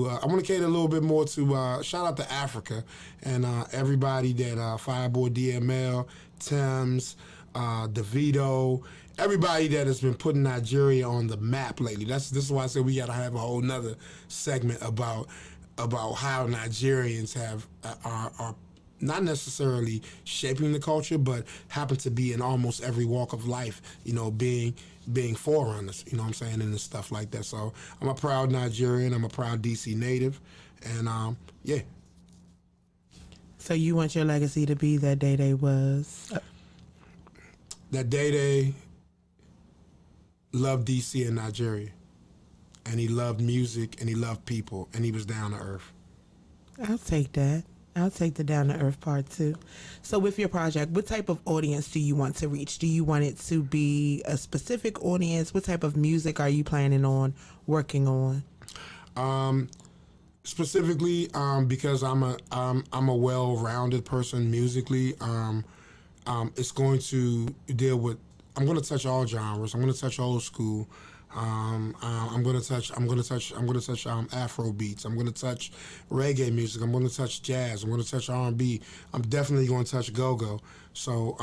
I want to cater a little bit more to shout out to Africa and everybody that Fireboy DML, Thames, DeVito, everybody that has been putting Nigeria on the map lately. This is why I said we got to have a whole nother segment about how Nigerians are not necessarily shaping the culture, but happen to be in almost every walk of life, being forerunners, you know what I'm saying, and stuff like that. So I'm a proud Nigerian, I'm a proud DC native, and yeah. So you want your legacy to be that DeDe was? That DeDe loved DC and Nigeria, and he loved music, and he loved people, and he was down to earth. I'll take that. I'll take the down-to-earth part, too. So with your project, what type of audience do you want to reach? Do you want it to be a specific audience? What type of music are you planning on working on? Specifically, because I'm a well-rounded person musically, it's going to deal with, I'm going to touch all genres. I'm going to touch old school. I'm gonna touch Afro beats. I'm gonna touch reggae music. I'm gonna touch jazz. I'm gonna touch R&B. I'm definitely gonna touch go-go. So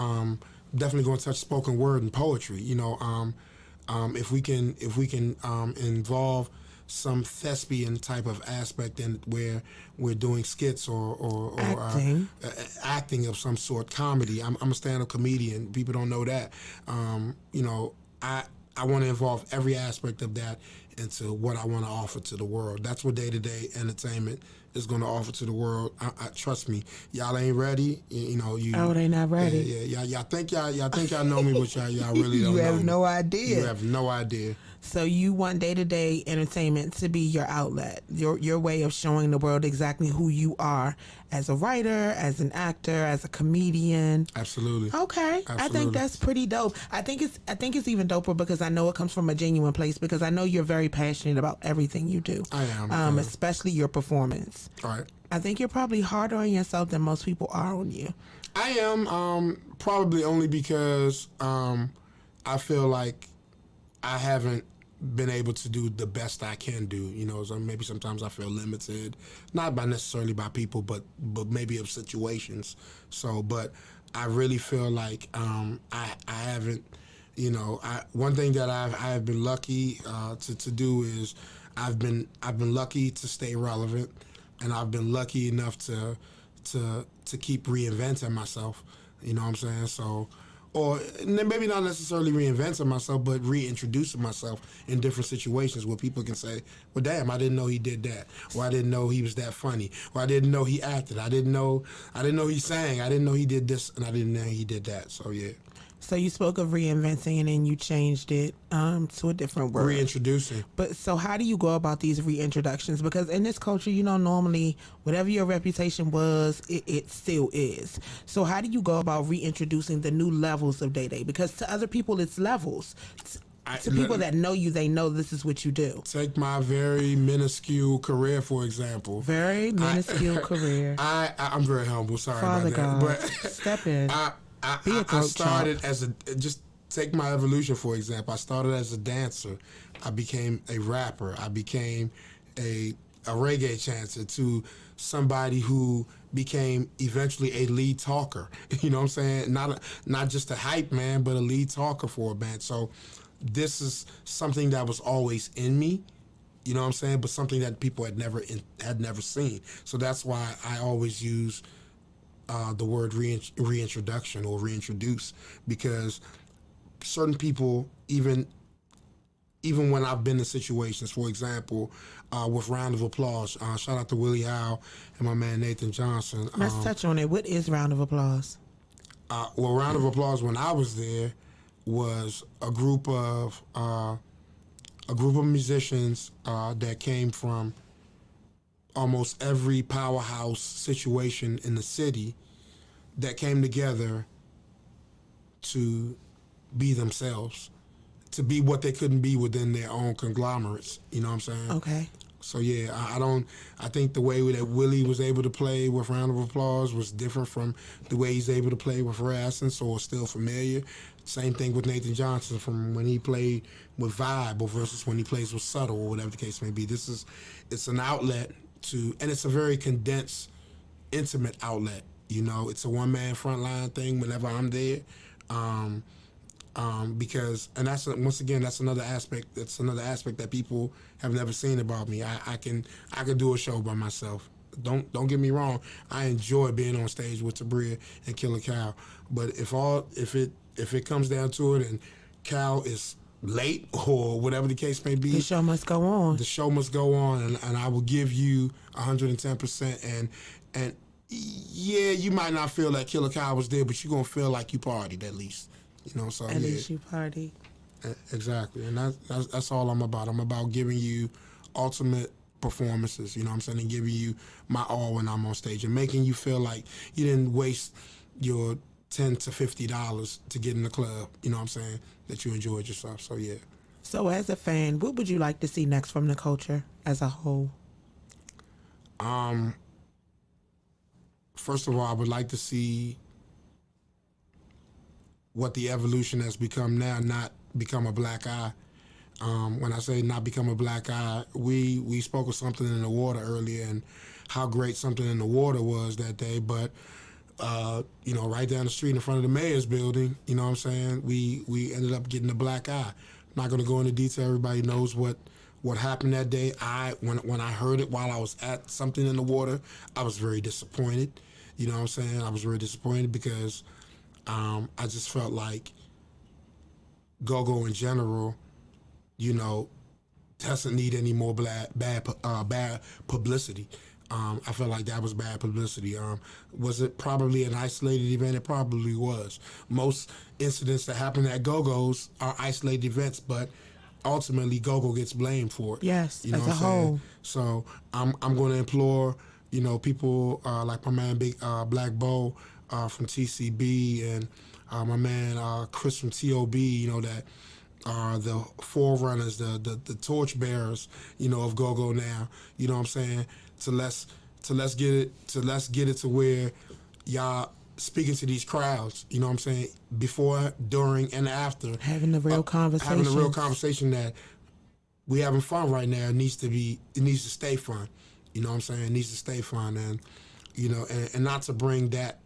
definitely gonna touch spoken word and poetry. You know, if we can involve some thespian type of aspect in where we're doing skits or Acting. Acting of some sort, comedy. I'm a stand-up comedian. People don't know that. You know, I want to involve every aspect of that into what I want to offer to the world. That's what day-to-day entertainment is going to offer to the world. I trust me, y'all ain't ready. You know, Oh, they not ready. Yeah. Y'all think y'all know me, but y'all really don't know. You have me. no idea. You have no idea. So you want day-to-day entertainment to be your outlet, your way of showing the world exactly who you are as a writer, as an actor, as a comedian. Absolutely. Okay. Absolutely. I think that's pretty dope. I think it's even doper because I know it comes from a genuine place, because I know you're very passionate about everything you do. I am. Especially your performance. All right. I think you're probably harder on yourself than most people are on you. I am probably only because I feel like I haven't been able to do the best I can do. You know, so maybe sometimes I feel limited, not by necessarily by people, but maybe of situations. So, but I really feel like I haven't. You know, one thing that I have been lucky to do is I've been lucky to stay relevant, and I've been lucky enough to keep reinventing myself. You know what I'm saying? So, or maybe not necessarily reinventing myself, but reintroducing myself in different situations where people can say, well, damn, I didn't know he did that. Or I didn't know he was that funny. Or I didn't know he acted. I didn't know he sang. I didn't know he did this, and I didn't know he did that. So, yeah. So you spoke of reinventing, and then you changed it to a different word. Reintroducing. But so how do you go about these reintroductions? Because in this culture, you know, normally whatever your reputation was, it still is. So how do you go about reintroducing the new levels of DeDe? Because to other people, it's levels. To people that know you, they know this is what you do. Take my very minuscule career, for example. Very minuscule career. I'm very humble. Sorry Father about God, that. But step in. I started as just take my evolution, for example. I started as a dancer. I became a rapper. I became a reggae chanter to somebody who became eventually a lead talker. You know what I'm saying? Not just a hype man, but a lead talker for a band. So this is something that was always in me. You know what I'm saying? But something that people had never seen. So that's why I always use the word reintroduction or reintroduce, because certain people, even when I've been in situations, for example, with Round of Applause, shout out to Willie Howe and my man Nathan Johnson. Let's touch on it. What is Round of Applause? Well, Round of Applause, when I was there, was a group of musicians that came from almost every powerhouse situation in the city, that came together to be themselves, to be what they couldn't be within their own conglomerates. You know what I'm saying? Okay. So yeah, I think the way that Willie was able to play with Round of Applause was different from the way he's able to play with Rare Essence or Still Familiar. Same thing with Nathan Johnson from when he played with Vibe or versus when he plays with Subtle or whatever the case may be. It's an outlet and it's a very condensed, intimate outlet. You know, it's a one-man frontline thing whenever I'm there. Because that's another aspect. That's another aspect that people have never seen about me. I can do a show by myself. Don't get me wrong. I enjoy being on stage with Tabria and Killa Cal. But if it comes down to it and Cal is late or whatever the case may be, the show must go on. The show must go on, and I will give you 110%. And yeah, you might not feel like Killa Cal was there, but you're gonna feel like you partied at least. You know, so at least you party. Exactly, and that's all I'm about. I'm about giving you ultimate performances. You know what I'm saying, and giving you my all when I'm on stage, and making you feel like you didn't waste your $10 to $50 to get in the club. You know what I'm saying, that you enjoyed yourself. So yeah. So as a fan, what would you like to see next from the culture as a whole? First of all, I would like to see what the evolution has become now, not become a black eye. When I say not become a black eye, we spoke of something in the water earlier and how great something in the water was that day. But right down the street in front of the mayor's building, you know what I'm saying? We ended up getting a black eye. I'm not going to go into detail. Everybody knows what happened that day. When I heard it while I was at something in the water, I was very disappointed. You know what I'm saying? I was very disappointed because I just felt like go-go in general, doesn't need any more bad publicity. I felt like that was bad publicity. Was it probably an isolated event? It probably was. Most incidents that happen at go-go's are isolated events, but ultimately go-go gets blamed for it. Yes, you know as what a I'm saying? whole. So I'm going to implore, people like my man Big Black Bo from TCB and my man Chris from TOB, that are the forerunners, the torch bearers, of go-go now. You know what I'm saying? Let's get it to where y'all speaking to these crowds, you know what I'm saying, before, during, and after. Having the real conversation. Having a real conversation that we having fun right now. It needs to stay fun. You know what I'm saying? It needs to stay fun and and not to bring that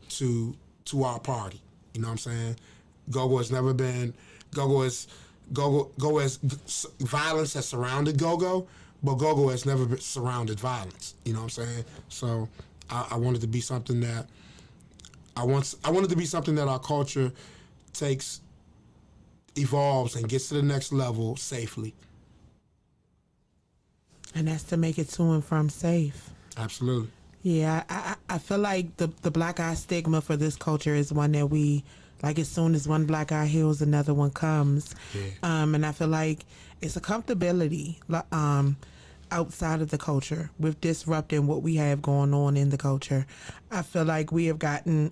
to our party. You know what I'm saying? Go-go has never been go-go has violence has surrounded go-go, but go-go has never surrounded violence. You know what I'm saying? So I wanted to be something that I wanted to be something that our culture evolves and gets to the next level safely. And that's to make it to and from safe. Absolutely. Yeah, I feel like the black eye stigma for this culture is one that we, like, as soon as one black eye heals, another one comes. Yeah. And I feel like it's a comfortability outside of the culture with disrupting what we have going on in the culture. I feel like we have gotten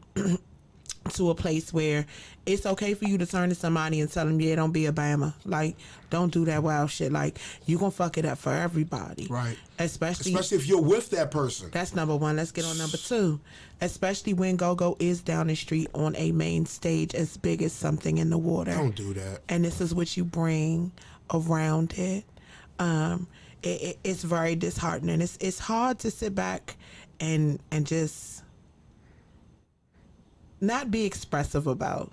to a place where it's okay for you to turn to somebody and tell them, yeah, don't be a Bama. Like, don't do that wild shit. Like, you gonna fuck it up for everybody. Right. Especially if you're with that person. That's number one. Let's get on number two. Especially when go-go is down the street on a main stage as big as something in the water. Don't do that. And this is what you bring around it. It's very disheartening. It's hard to sit back and just not be expressive about.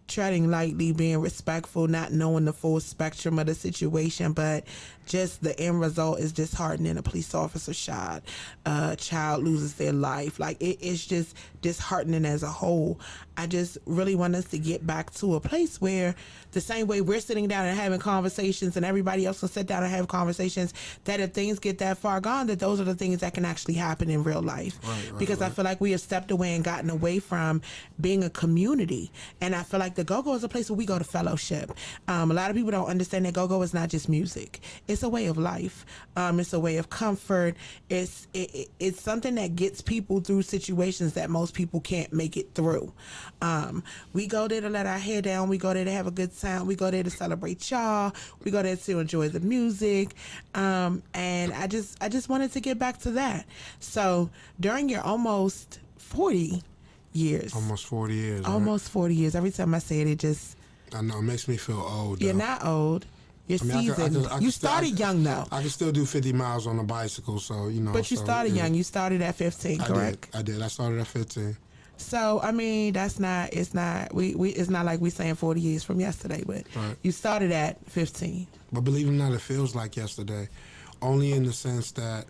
Treading lightly, being respectful, not knowing the full spectrum of the situation, but just the end result is disheartening. A police officer shot, a child loses their life. Like, it's just disheartening as a whole. I just really want us to get back to a place where the same way we're sitting down and having conversations and everybody else can sit down and have conversations, that if things get that far gone, that those are the things that can actually happen in real life. Because I feel like we have stepped away and gotten away from being a community. And I feel like the go-go is a place where we go to fellowship. A lot of people don't understand that go-go is not just music. It's a way of life. It's a way of comfort. It's something that gets people through situations that most people can't make it through. We go there to let our hair down. We go there to have a good time. We go there to celebrate y'all. We go there to enjoy the music. And I just wanted to get back to that. So during your almost 40 years. Almost 40 years. Almost right? 40 years. Every time I say it just... I know, it makes me feel old, though. You're not old. You're seasoned. You started young, though. I can still do 50 miles on a bicycle, so, But you started young. You started at 15, correct? I did. I started at 15. So, I mean, it's not like we saying 40 years from yesterday, but you started at 15. But believe it or not, it feels like yesterday. Only in the sense that,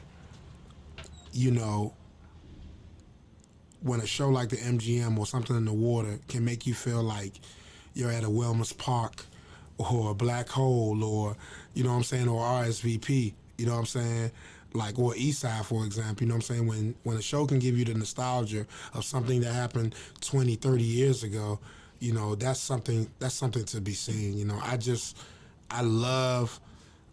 when a show like the MGM or something in the water can make you feel like you're at a Wellness Park or a Black Hole or, or RSVP, you know what I'm saying? Like, or Eastside, for example, you know what I'm saying? When a show can give you the nostalgia of something that happened 20, 30 years ago, that's something to be seen. I love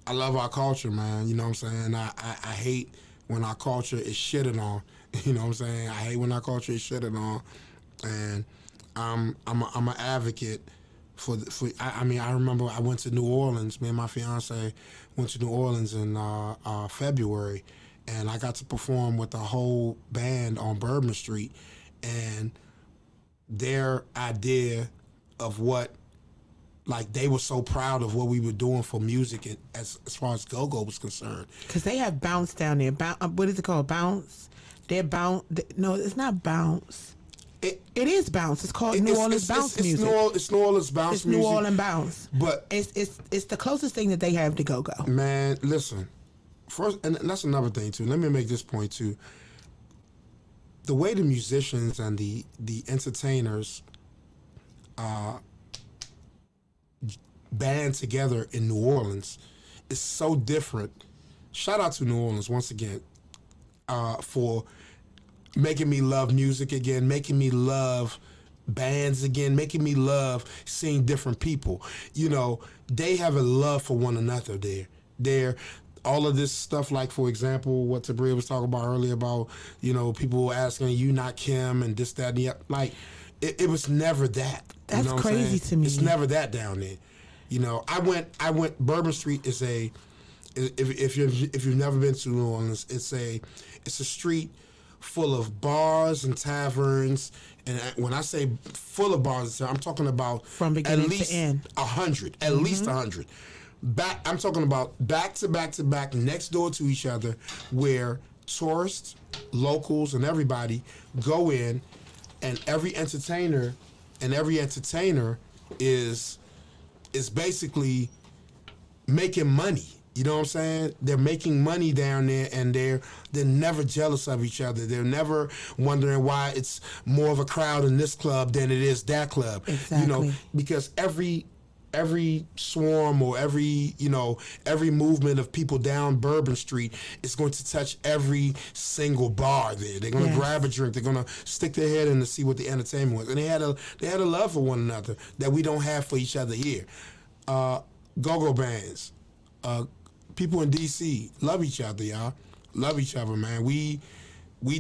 our culture, man, you know what I'm saying? I hate when our culture is shitted on. You know what I'm saying? I hate when our culture is shitted on, and I'm an advocate for. I remember I went to New Orleans. Me and my fiance went to New Orleans in February, and I got to perform with a whole band on Bourbon Street, and their idea of what like they were so proud of what we were doing for music as far as go-go was concerned. Because they have bounce down there. What is it called? Bounce? They're bounce. No, it's not bounce. It is bounce. It's called New Orleans bounce music. It's New Orleans bounce it's music. New Orleans bounce. But it's the closest thing that they have to go-go. Man, listen. First, and that's another thing too. Let me make this point too. The way the musicians and the entertainers band together in New Orleans is so different. Shout out to New Orleans once again for making me love music again, making me love bands again, making me love seeing different people. You know, they have a love for one another there. They're all of this stuff, like, for example, what Tabria was talking about earlier about, you know, people asking, you not Kim and this, that, and the other. Like, it was never that. That's you know what I'm crazy saying? to me. It's never that down there. You know, I went, Bourbon Street is if you've never been to New Orleans, it's a street full of bars and taverns. And when I say full of bars, I'm talking about from beginning at least to end. 100, at least 100. I'm talking about back to back to back, next door to each other, where tourists, locals, and everybody go in, and every entertainer is basically making money. You know what I'm saying? They're making money down there, and they're never jealous of each other. They're never wondering why it's more of a crowd in this club than it is that club. Exactly. You know, because every swarm or every movement of people down Bourbon Street is going to touch every single bar there. They're going to grab a drink. They're going to stick their head in to see what the entertainment was. And they had a love for one another that we don't have for each other here. Go-go bands. People in D.C. love each other, y'all. Love each other, man. We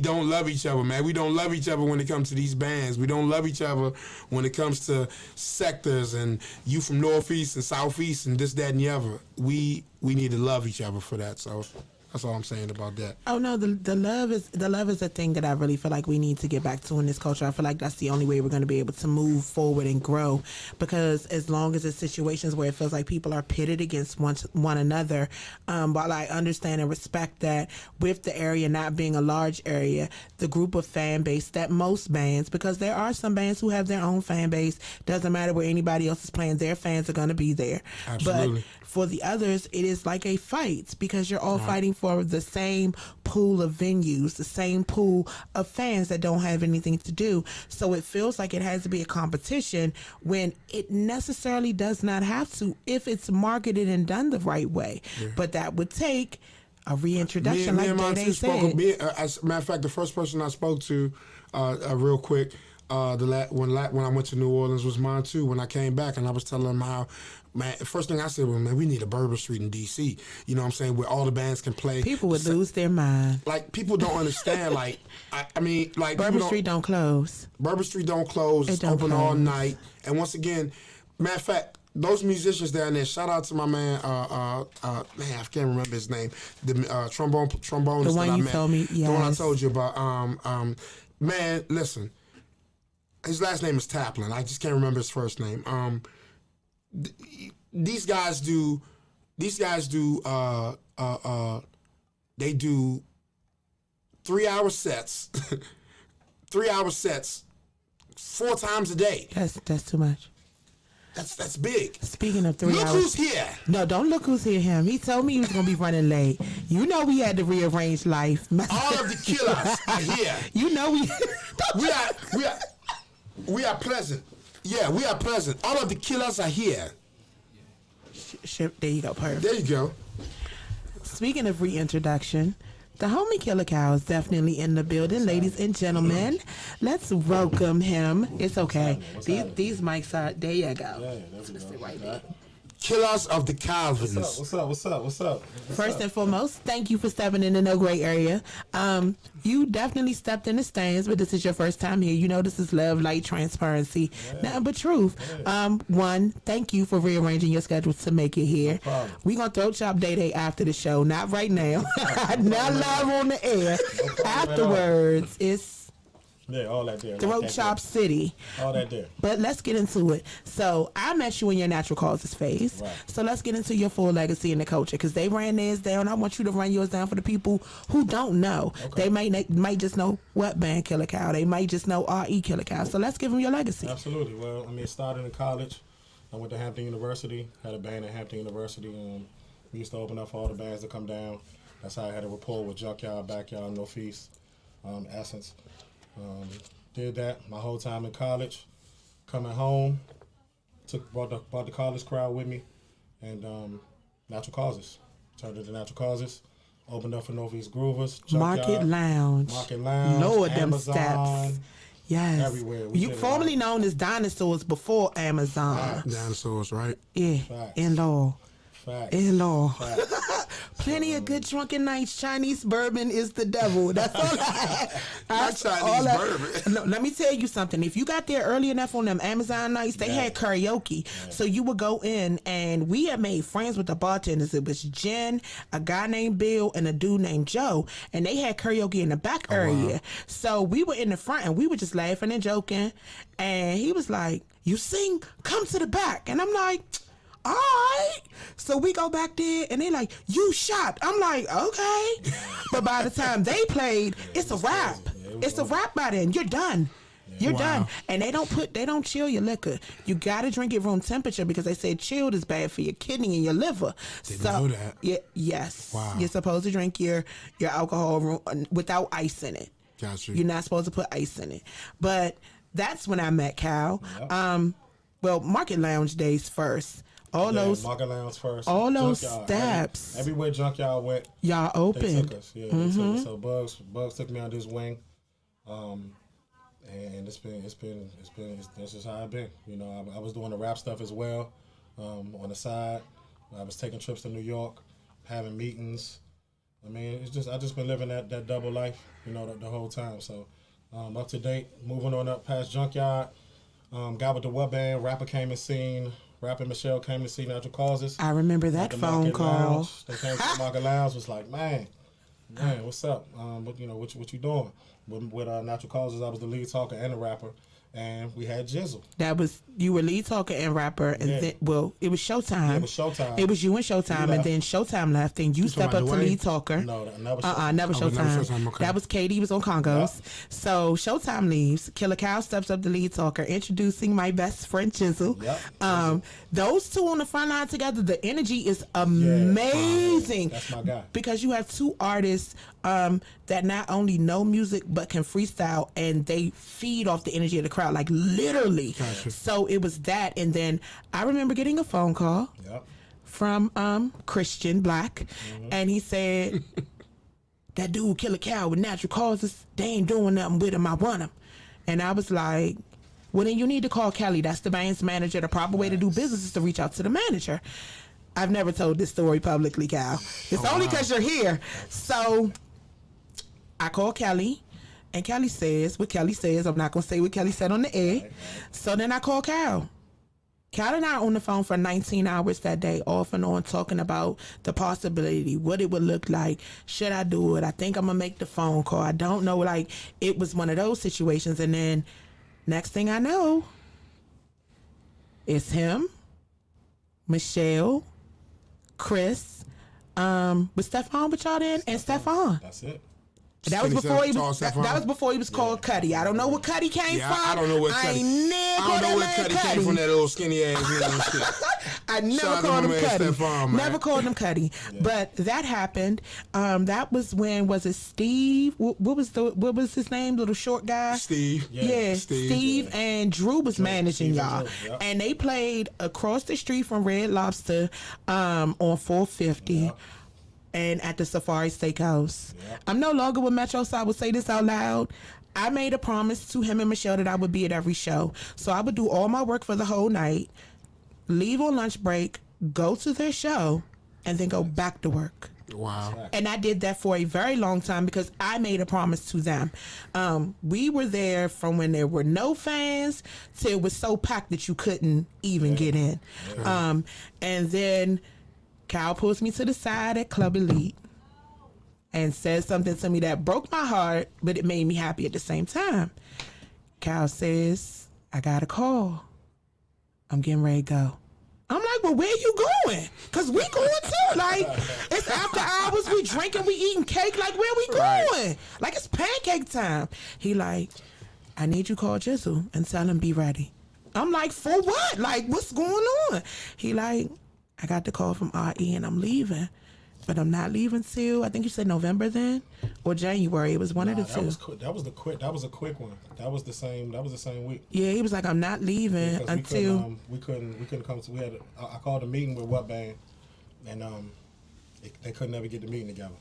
don't love each other, man. We don't love each other when it comes to these bands. We don't love each other when it comes to sectors and you from Northeast and Southeast and this, that, and the other. We need to love each other for that. So that's all I'm saying about that. Oh no, the love is a thing that I really feel like we need to get back to in this culture. I feel like that's the only way we're going to be able to move forward and grow, because as long as it's situations where it feels like people are pitted against one another, while I understand and respect that with the area not being a large area, the group of fan base that most bands, because there are some bands who have their own fan base, doesn't matter where anybody else is playing, their fans are going to be there. Absolutely. But for the others, it is like a fight, because you're all fighting for the same pool of venues, the same pool of fans that don't have anything to do. So it feels like it has to be a competition when it necessarily does not have to, if it's marketed and done the right way. Yeah. But that would take a reintroduction, like DeDe said. As a matter of fact, the first person I spoke to, real quick, when I went to New Orleans was mine too. When I came back, and I was telling them how, man, the first thing I said was, man, we need a Bourbon Street in D.C. You know what I'm saying? Where all the bands can play. People would lose their mind. Like, people don't understand. Like, I mean, like, Bourbon Street don't close. Bourbon Street don't close. It's open all night. And once again, matter of fact, those musicians down there, shout out to my man, man, I can't remember his name, the trombonist the one that I you met. told me, yes. The one I told you about. Man, listen, his last name is Taplin. I just can't remember his first name. These guys do they do 3-hour sets 3-hour sets 4 times a day. That's too much. That's big. Speaking of 3 hours. Look who's here. No, don't look who's here him. He told me he was going to be running late. You know we had to rearrange life. All of the killers are here. You know we are pleasant. Yeah, we are pleasant. All of the killers are here. There you go, perfect. There you go. Speaking of reintroduction, the homie Killa Cal is definitely in the building. Ladies and gentlemen, let's welcome him. It's okay. These mics are, there you go. Yeah, that's right there. Killers of the Calvins. What's up? First and foremost, thank you for stepping in the No Gray area. You definitely stepped in the stands, but this is your first time here. You know this is love, light, transparency, nothing but truth. One, thank you for rearranging your schedule to make it here. No We're going to throat chop DeDe after the show, not right now. Not live on the air. Afterwards, it's Yeah, all that there. Throat Chop City. All that there. But let's get into it. So I met you in your natural causes phase. Right. So let's get into your full legacy in the culture, because they ran theirs down. I want you to run yours down for the people who don't know. Okay. They might just know what band Killa Cal. They might just know R.E. Killa Cal. So let's give them your legacy. Absolutely. Well, I mean, it started in college. I went to Hampton University. Had a band at Hampton University. We used to open up for all the bands that come down. That's how I had a rapport with Junkyard, Backyard, No Feast, Essence. Did that my whole time in college. Coming home, brought the college crowd with me, and Natural Causes. Turned into Natural Causes. Opened up for Northeast Groovers. Market Lounge. Lord, them Amazon, steps. Yes. Everywhere. You formerly known as Dinosaurs before Amazon. Dinosaurs, right? Yeah. Facts. In-law. Facts. In-law. Facts. Plenty of good drunken nights. Chinese bourbon is the devil. That's all I Not Chinese bourbon. No, let me tell you something. If you got there early enough on them Amazon nights, they had karaoke. Yeah. So you would go in, and we had made friends with the bartenders. It was Jen, a guy named Bill, and a dude named Joe. And they had karaoke in the back area. Wow. So we were in the front, and we were just laughing and joking. And he was like, "You sing? Come to the back." And I'm like, all right. So we go back there, and they like, "You shot." I'm like, okay. But by the time they played, it's a wrap. It's a wrap by then. You're done. You're done. And they don't chill your liquor. You gotta drink it room temperature, because they say chilled is bad for your kidney and your liver. Didn't know that. Yeah, yes. Wow. You're supposed to drink your alcohol without ice in it. Gotcha. You're not supposed to put ice in it. But that's when I met Cal. Yep. Well, Market Lounge days first. All those Market Lounge first. All those Junkyard. steps. Everywhere Junkyard went, y'all they opened. took us. Yeah, they took us. So Bugs took me under his wing, and it's been that's just how I've been. You know, I was doing the rap stuff as well, on the side. I was taking trips to New York, having meetings. I mean, I just been living that double life, you know, the whole time. So up to date, moving on up past Junkyard. Got with the What Band, rapper came and seen. Rapper Michelle came to see Natural Causes. I remember that phone call. Lounge. They came to the Market Lounge. Was like, man, what's up? But you know, what you doing? With Natural Causes, I was the lead talker and the rapper, and we had Jizzle. You were lead talker and rapper, and then it was Showtime. Yeah, it was Showtime. It was you and Showtime, and then Showtime left, and you step up to lead talker. No, never Showtime. Never Showtime. Okay. That was Katie, was on Congos. Yep. So Showtime leaves. Killa Cal steps up to lead talker, introducing my best friend Jizzle. Yep. Those two on the front line together, the energy is amazing. That's my guy. Because you have two artists that not only know music but can freestyle, and they feed off the energy of the crowd, like literally. Gotcha. So it was that, and then I remember getting a phone call from Christian Black, and he said, "That dude Killa Cal with Natural Causes, they ain't doing nothing with him. I want him." And I was like, well, then you need to call Kelly. That's the band's manager. The proper way to do business is to reach out to the manager. I've never told this story publicly, Cal. It's only because you're here. So I called Kelly, and Kelly says what Kelly says. I'm not going to say what Kelly said on the air. Right. So then I called Cal. Cal and I on the phone for 19 hours that day, off and on, talking about the possibility, what it would look like. Should I do it? I think I'm going to make the phone call. I don't know. Like, it was one of those situations. And then next thing I know, it's him, Michelle, Chris, was Stefan with y'all then? And Stefan. That's it. That was before he was. That was before he was called Cuddy. I don't know where Cuddy came from. I don't know where Cuddy. I don't know where Cuddy came from. That little skinny ass. You know, shit. I never called him Cuddy. Never called him Cuddy. But that happened. That was when, was it Steve? What was his name? Little short guy. Steve. Yeah. Steve and Drew was managing y'all, and they played across the street from Red Lobster, on 450. And at the Safari Steakhouse. Yep. I'm no longer with Metro, so I would say this out loud. I made a promise to him and Michelle that I would be at every show. So I would do all my work for the whole night, leave on lunch break, go to their show, and then go back to work. Wow. And I did that for a very long time because I made a promise to them. We were there from when there were no fans till it was so packed that you couldn't even get in. And then Cal pulls me to the side at Club Elite, and said something to me that broke my heart, but it made me happy at the same time. Cal says, I got a call. I'm getting ready to go. I'm like, well, where you going? Because we going too. Like, it's after hours, we drinking, we eating cake. Like, where we going? Like, it's pancake time. He like, I need you to call Jizzle and tell him be ready. I'm like, for what? Like, what's going on? He like, I got the call from RE and I'm leaving. But I'm not leaving till, I think you said November then? Or January. It was one of the two. That was a quick one. That was the same week. Yeah, he was like, I'm not leaving until we couldn't come to. I called a meeting with What Band, and they couldn't ever get the meeting together.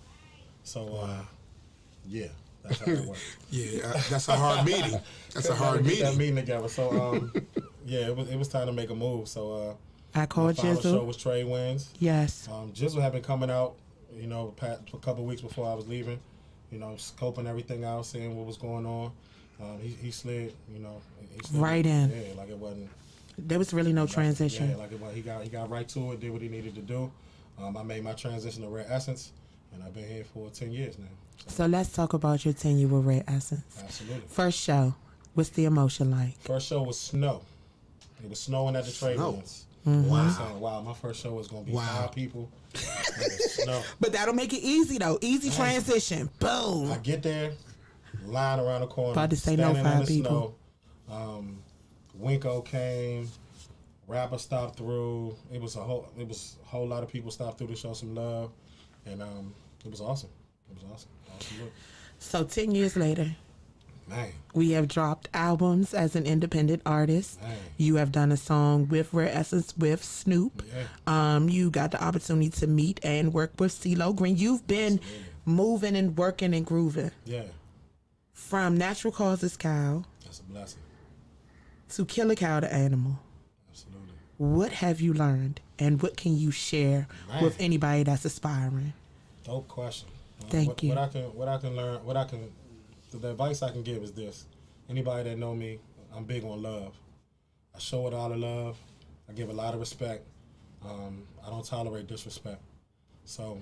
So yeah, that's how it worked. Yeah, that's a hard meeting. That's a hard meeting. Get that meeting together. So yeah, it was time to make a move. So I called the final Jizzle. show was Trade Winds. Yes. Jizzle had been coming out, a couple of weeks before I was leaving. Scoping everything out, seeing what was going on. He slid, he slid right in. Yeah, like it wasn't. There was really no transition. Yeah, like it was. He got right to it, did what he needed to do. I made my transition to Red Essence, and I've been here for 10 years now. So let's talk about your tenure with Red Essence. Absolutely. First show, what's the emotion like? First show was snow. It was snowing at the Trade Winds. Mm-hmm. Wow. Saying, wow, my first show was going to be 5 people. It was snow. But that'll make it easy, though. Easy transition. Boom. I get there, line around the corner. About to say no standing in 5 the people. Snow. Winko came. Rapper stopped through. It was a whole lot of people stopped through to show some love, and it was awesome. It was awesome. Awesome look. So 10 years later, Man. we have dropped albums as an independent artist. Man. You have done a song with Red Essence with Snoop. Yeah. You got the opportunity to meet and work with CeeLo Green. You've been moving and working and grooving. Yeah. From Natural Causes Cow That's a blessing. to Killa Cal the Animal. Absolutely. What have you learned, and what can you share with anybody that's aspiring? Dope question. Thank you. What I can learn, the advice I can give is this. Anybody that know me, I'm big on love. I show it all the love. I give a lot of respect. I don't tolerate disrespect. So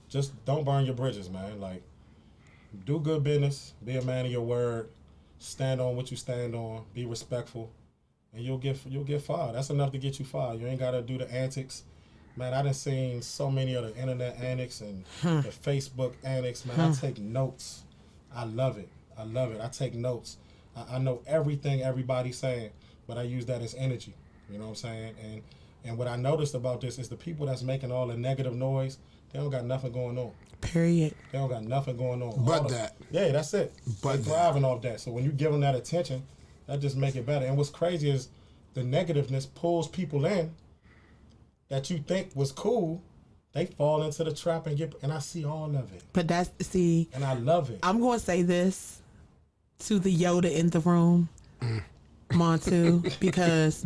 just don't burn your bridges, man. Like, do good business, be a man of your word, stand on what you stand on, be respectful, and you'll get fired. That's enough to get you fired. You ain't gotta do the antics. Man, I done seen so many of the internet antics and the Facebook antics. Man, I take notes. I love it. I take notes. I know everything everybody's saying, but I use that as energy. You know what I'm saying? And what I noticed about this is the people that's making all the negative noise, they don't got nothing going on. Period. They don't got nothing going on. But that. Yeah, that's it. But they're thriving off that. So when you give them that attention, that just make it better. And what's crazy is the negativeness pulls people in that you think was cool. They fall into the trap and I see all of it. But And I love it. I'm going to say this to the Yoda in the room, Montu, because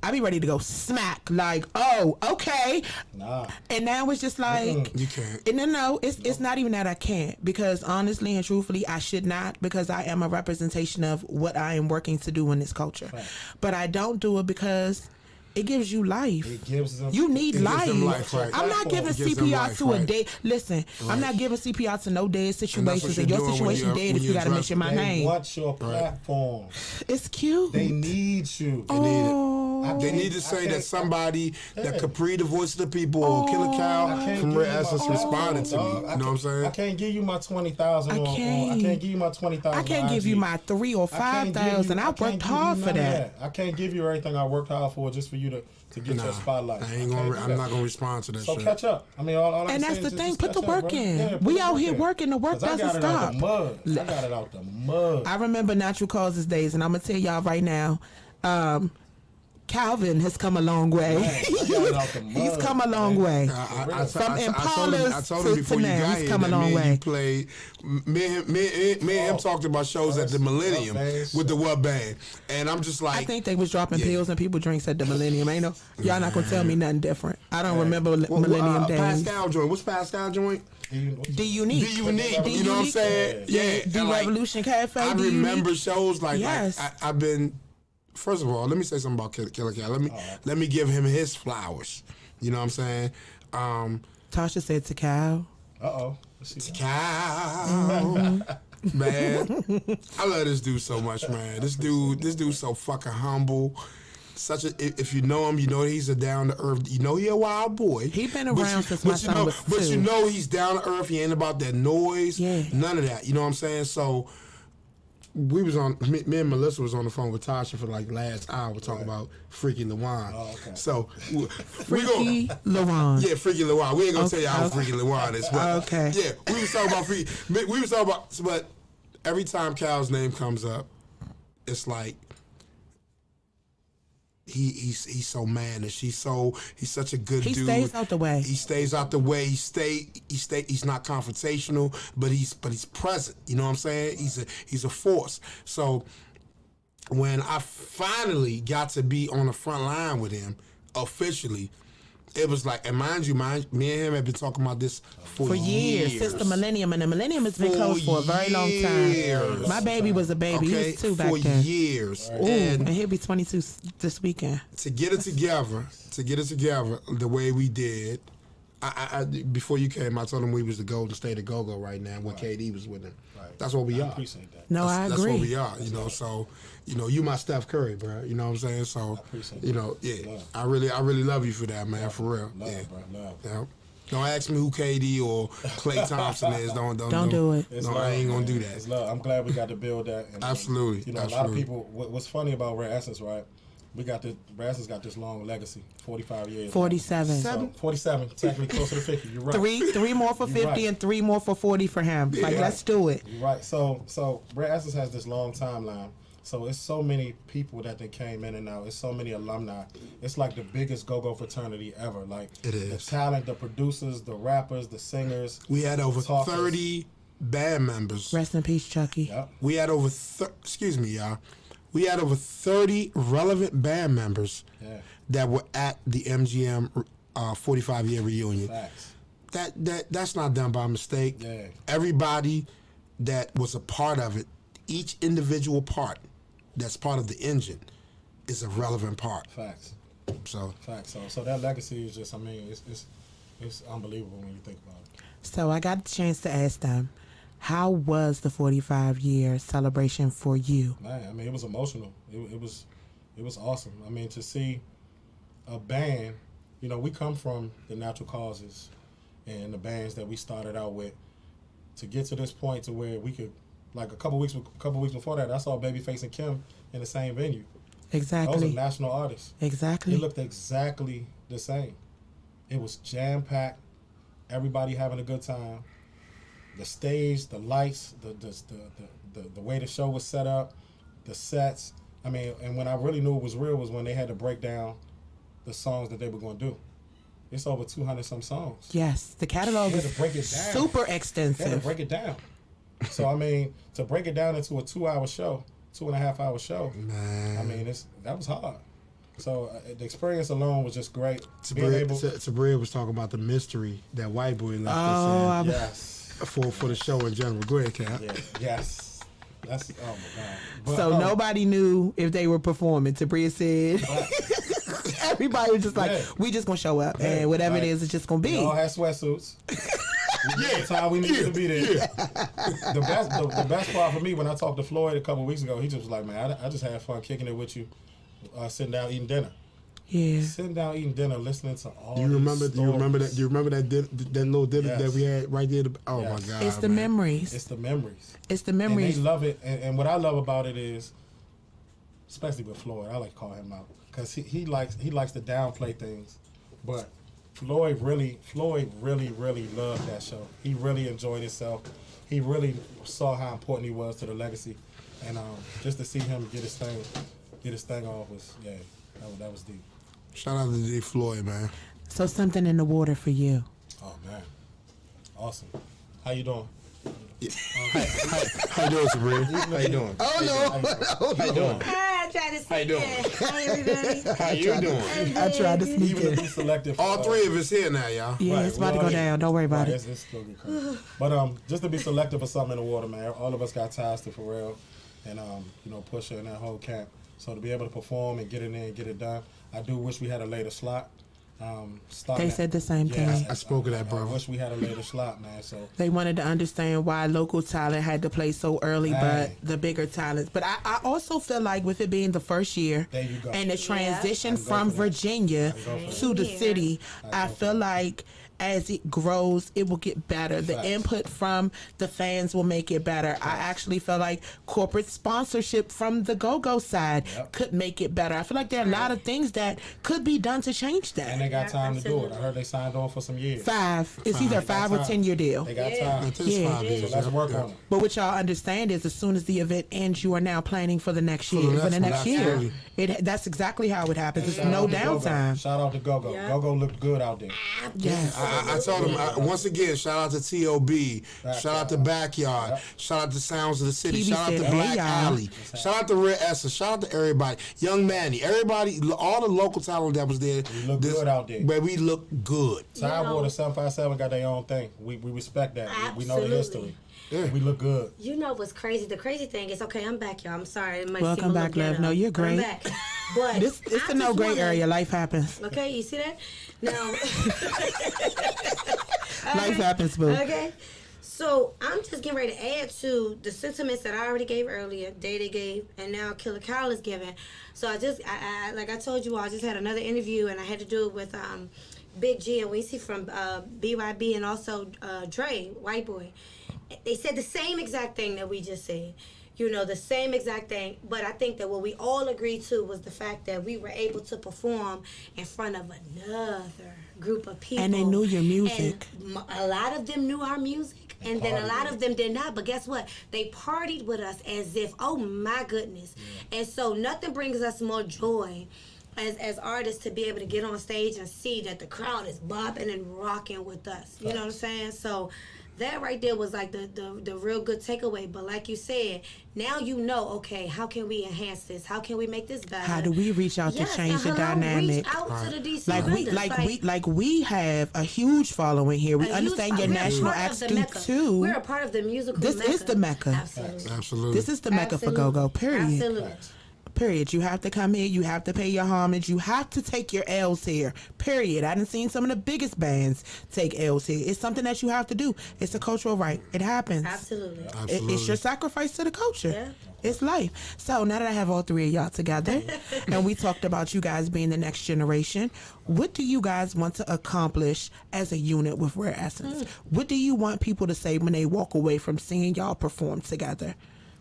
I be ready to go smack, like, oh, okay. Nah. And now it's just like, You can't. No, it's not even that I can't, because honestly and truthfully, I should not, because I am a representation of what I am working to do in this culture. Right. But I don't do it because it gives you life. It gives them. You need It gives life. them life, right. I'm not giving It gives them CPR life, to a right. dead. Listen, I'm not giving CPR to no dead situations. you're And your doing when situation you're- dead when if you you got to address mention my They name. want your platform. It's cute. They need you. They need it. Oh. They need to say can't- that somebody, that Yeah. Kapri, the voice of the people, or Killa I Cal can't from give Red you my Essence platform, responded to me. dog. You know what I'm saying? I can't give you my 20,000. I I can't. can't give you my 20,000. I can't give you my 3,000 or 5,000. I worked hard for that. I can't give you everything I worked hard for just for you to get your spotlight. I'm not gonna respond to that So shit. catch up. I mean, all I'm And that's saying the is thing. just Put the catch up, work bro. in. Yeah, put We the out work here in. working. The work 'Cause I doesn't got it stop. out the mud. I got it out the mud. I remember Natural Causes days, and I'm going to tell y'all right now, Calvin has come a long way. Man, I got it out the mud, He's come a long way. I From told him Impalas before to you now, got he's here come a that long me and way. you played. Me and him talked about shows at the Millennium with the What Band, and I'm just like, I think they was dropping pills and people drinks at the Millennium. Ain't no, y'all not gonna tell me nothing different. I don't remember Millennium days. Pascal joint. What's Pascal joint? D Unique. D Unique. You know what I'm saying? Yeah. The and like, Revolution Cafe. I D Unique. remember shows like, Yes. I've been. First of all, let me say something about Killa Cal. Let me give him his flowers. You know what I'm saying? Tasha said to Cal, Cal. Man, I love this dude so much, man. This dude's so fucking humble. Such a, if you know him, you know he's a down to earth. You know he a wild boy. He been around since my son was 2. But you know he's down to earth. He ain't about that noise. Yeah. None of that. You know what I'm saying? So we was on. Me and Melissa was on the phone with Tasha for like last hour talking about Freaky LaJuan. Oh, okay. So Freaky LaJuan. Yeah, Freaky LaJuan. We ain't gonna tell you how Freaky LaJuan is. But Okay. Yeah, we was talking about Freaky. We was talking about. But every time Cal's name comes up, it's like. He's so mannish. He's such a good dude. He stays out the way. He stays out the way. He's not confrontational, but he's present. You know what I'm saying? He's a force. So when I finally got to be on the front line with him officially, it was like, and mind you, me and him have been talking about this for years. Since the millennium, and the millennium has been closed for a very long time. My baby was a baby. Okay, he was 2 back for then. years. Ooh, and he'll be 22 this weekend. To get it together the way we did. I before you came, I told him we was the Golden State of Go-Go right now when KD was with him. Right. That's what we are. Appreciate that. No, I agree. That's what we are, you know. So, you know, you my Steph Curry, bro. You know what I'm saying? So, appreciate you know, that. I really love you for that, man. For real. Love, yeah. bro. Love. Yeah. Don't ask me who KD or Klay Thompson is. Don't do it. It's No, love, I ain't gonna man. do that. It's love. I'm glad we got to build that. And, Absolutely. You know, a lot of people. What's funny about Rare Essence, right? Rare Essence got this long legacy, 45 years. 47. So 47, technically closer to 50. You're right. Three more for 50 right. and 3 more for 40 for him. Like, Right. let's do it. You're right. So Rare Essence has this long timeline. So it's so many people that they came in and out. It's so many alumni. It's like the biggest go-go fraternity ever. Like It is. The talent, the producers, the rappers, the singers. We had over talkers. 30 band members. Rest in peace, Chucky. Yep. We had over excuse me, y'all. We had over 30 relevant band members that were at the MGM 45-year reunion. Facts. That's not done by mistake. Yeah. Everybody that was a part of it, each individual part that's part of the engine is a relevant part. Facts. So Facts. So that legacy is just, I mean, it's unbelievable when you think about it. So I got the chance to ask them, how was the 45-year celebration for you? Man, I mean, it was emotional. It was awesome. I mean, to see a band, you know, we come from the Natural Causes and the bands that we started out with, to get to this point to where we could, like a couple weeks before that, I saw Babyface and Kim in the same venue. Exactly. Those are national artists. Exactly. It looked exactly the same. It was jam-packed, everybody having a good time. The stage, the lights, the way the show was set up, the sets. I mean, and when I really knew it was real was when they had to break down the songs that they were going to do. It's over 200-some songs. Yes, the catalog They is had to break it down. super They had to extensive. break it down. So, I mean, to break it down into a 2-hour show, 2.5-hour show, man, I mean, that was hard. So the experience alone was just great. Being able, Tabria was talking about the mystery that White Boy left Oh, us in yes. for the show in general. Go ahead, Cap. Yeah, yes. That's, oh my God. But, So nobody knew if they were performing. Tabria said everybody was just like, Yeah. we just gonna show up and whatever it is, it's just gonna We be. all had sweatsuits. Yeah, the time we needed to be there. The best part for me when I talked to Floyd a couple weeks ago, he just was like, man, I just had fun kicking it with you, sitting down eating dinner. Yeah. Sitting down eating dinner, listening to all. Do you remember? these Do you remember that? stories. Do you remember that little dinner Yes. that we had right there? Oh Yes. my God! It's the man. memories. It's the memories. It's the And memories. they love it. And what I love about it is, especially with Floyd, I like to call him out because he likes to downplay things, but Floyd really loved that show. He really enjoyed himself. He really saw how important he was to the legacy, and just to see him get his thing off was that was deep. Shout out to D. Floyd, man. So something in the water for you. Oh man, awesome. How you doing? How you doing, Sabrina? How you doing? Oh no! How you doing? Hi, I tried to How you doing? Hi, everybody. How you doing? I tried to sneak Even to in. be selective. All three of us here now, y'all. Yeah, Right, it's about we to go all- down. Don't worry about Right, it. it's still good crazy. But just to be selective for something in the water, man. All of us got ties to Pharrell and Pusha and that whole camp. So to be able to perform and get in there and get it done, I do wish we had a later slot. They said the same thing. I spoke of that, I bro. wish we had a later slot, man. So They wanted to understand why local talent had to play so early, but the bigger talents. But I also feel like with it being the first year There you go. and the transition I can go from for that. Virginia to the Yeah. city, I go feel for that. like as it grows, it will get better. The Facts. input from the fans will make it better. I actually feel like corporate sponsorship from the go-go side could make it better. I feel like there are a lot of things that could be done to change and that. they got time to do it. I Absolutely. heard they signed on for some years. It's either They got 5 or time. 10-year deal. They got Yeah. time. It is Yeah. 5 years. So let's work yeah. on it. But what y'all understand is as soon as the event ends, you are now planning for the next the year. next For the one, next year. absolutely. That's exactly how it happens. There's Shout no out to Go-Go. downtime. Shout out to Go-Go. Yeah. Go-Go looked good out there. Yes. I told him, once again, shout out to T.O.B., shout out to Backyard, Yep. shout out to Sounds of the City, TV shout out to said, Black "Hey, y'all." Alley, shout out to Red Essence, shout out to everybody, Young Manny, everybody, all the local talent that was there. We look good out there. But we look good. Tidewater 757 got their own thing. We respect that. We know the Absolutely. history. Yeah. We look good. You know what's crazy? The crazy thing is, okay, I'm back, y'all. I'm sorry. It might Welcome seem a back, little love. ghetto, No, you're but I'm great. back. But It's I a no just gray wanna- area. Life happens. Okay, you see that? Now, Life happens, boo. okay. So I'm just getting ready to add to the sentiments that I already gave earlier, DeDe gave, and now Killa Cal is giving. So I like I told you all, I just had another interview, and I had to do it with Big G and Weezy from BYB, and also Dre, White Boy. They said the same exact thing that we just said. You know, the same exact thing. But I think that what we all agreed to was the fact that we were able to perform in front of another group of people. And they knew your music. And a lot of them knew our music. And then a lot of them did not. But guess what? They partied with us as if, oh my goodness. And so nothing brings us more joy as artists to be able to get on stage and see that the crowd is bopping and rocking with us. You know what I'm saying? So that right there was like the real good takeaway. But like you said, now you know, okay, how can we enhance this? How can we make this better? How do we reach out to change the dynamic? Reach out to the DC Like we have a huge following here. We understand your national acts do too. We're a part of the musical This Mecca. is the Mecca. Absolutely. Absolutely. This is the Mecca for Absolutely. go-go, period. Absolutely. Period. You have to come here. You have to pay your homage. You have to take your L's here. Period. I done seen some of the biggest bands take L's here. It's something that you have to do. It's a cultural right. It happens. Absolutely. It's your sacrifice to the culture. Yeah. It's life. So now that I have all three of y'all together, and we talked about you guys being the next generation, what do you guys want to accomplish as a unit with Rare Essence? What do you want people to say when they walk away from seeing y'all perform together?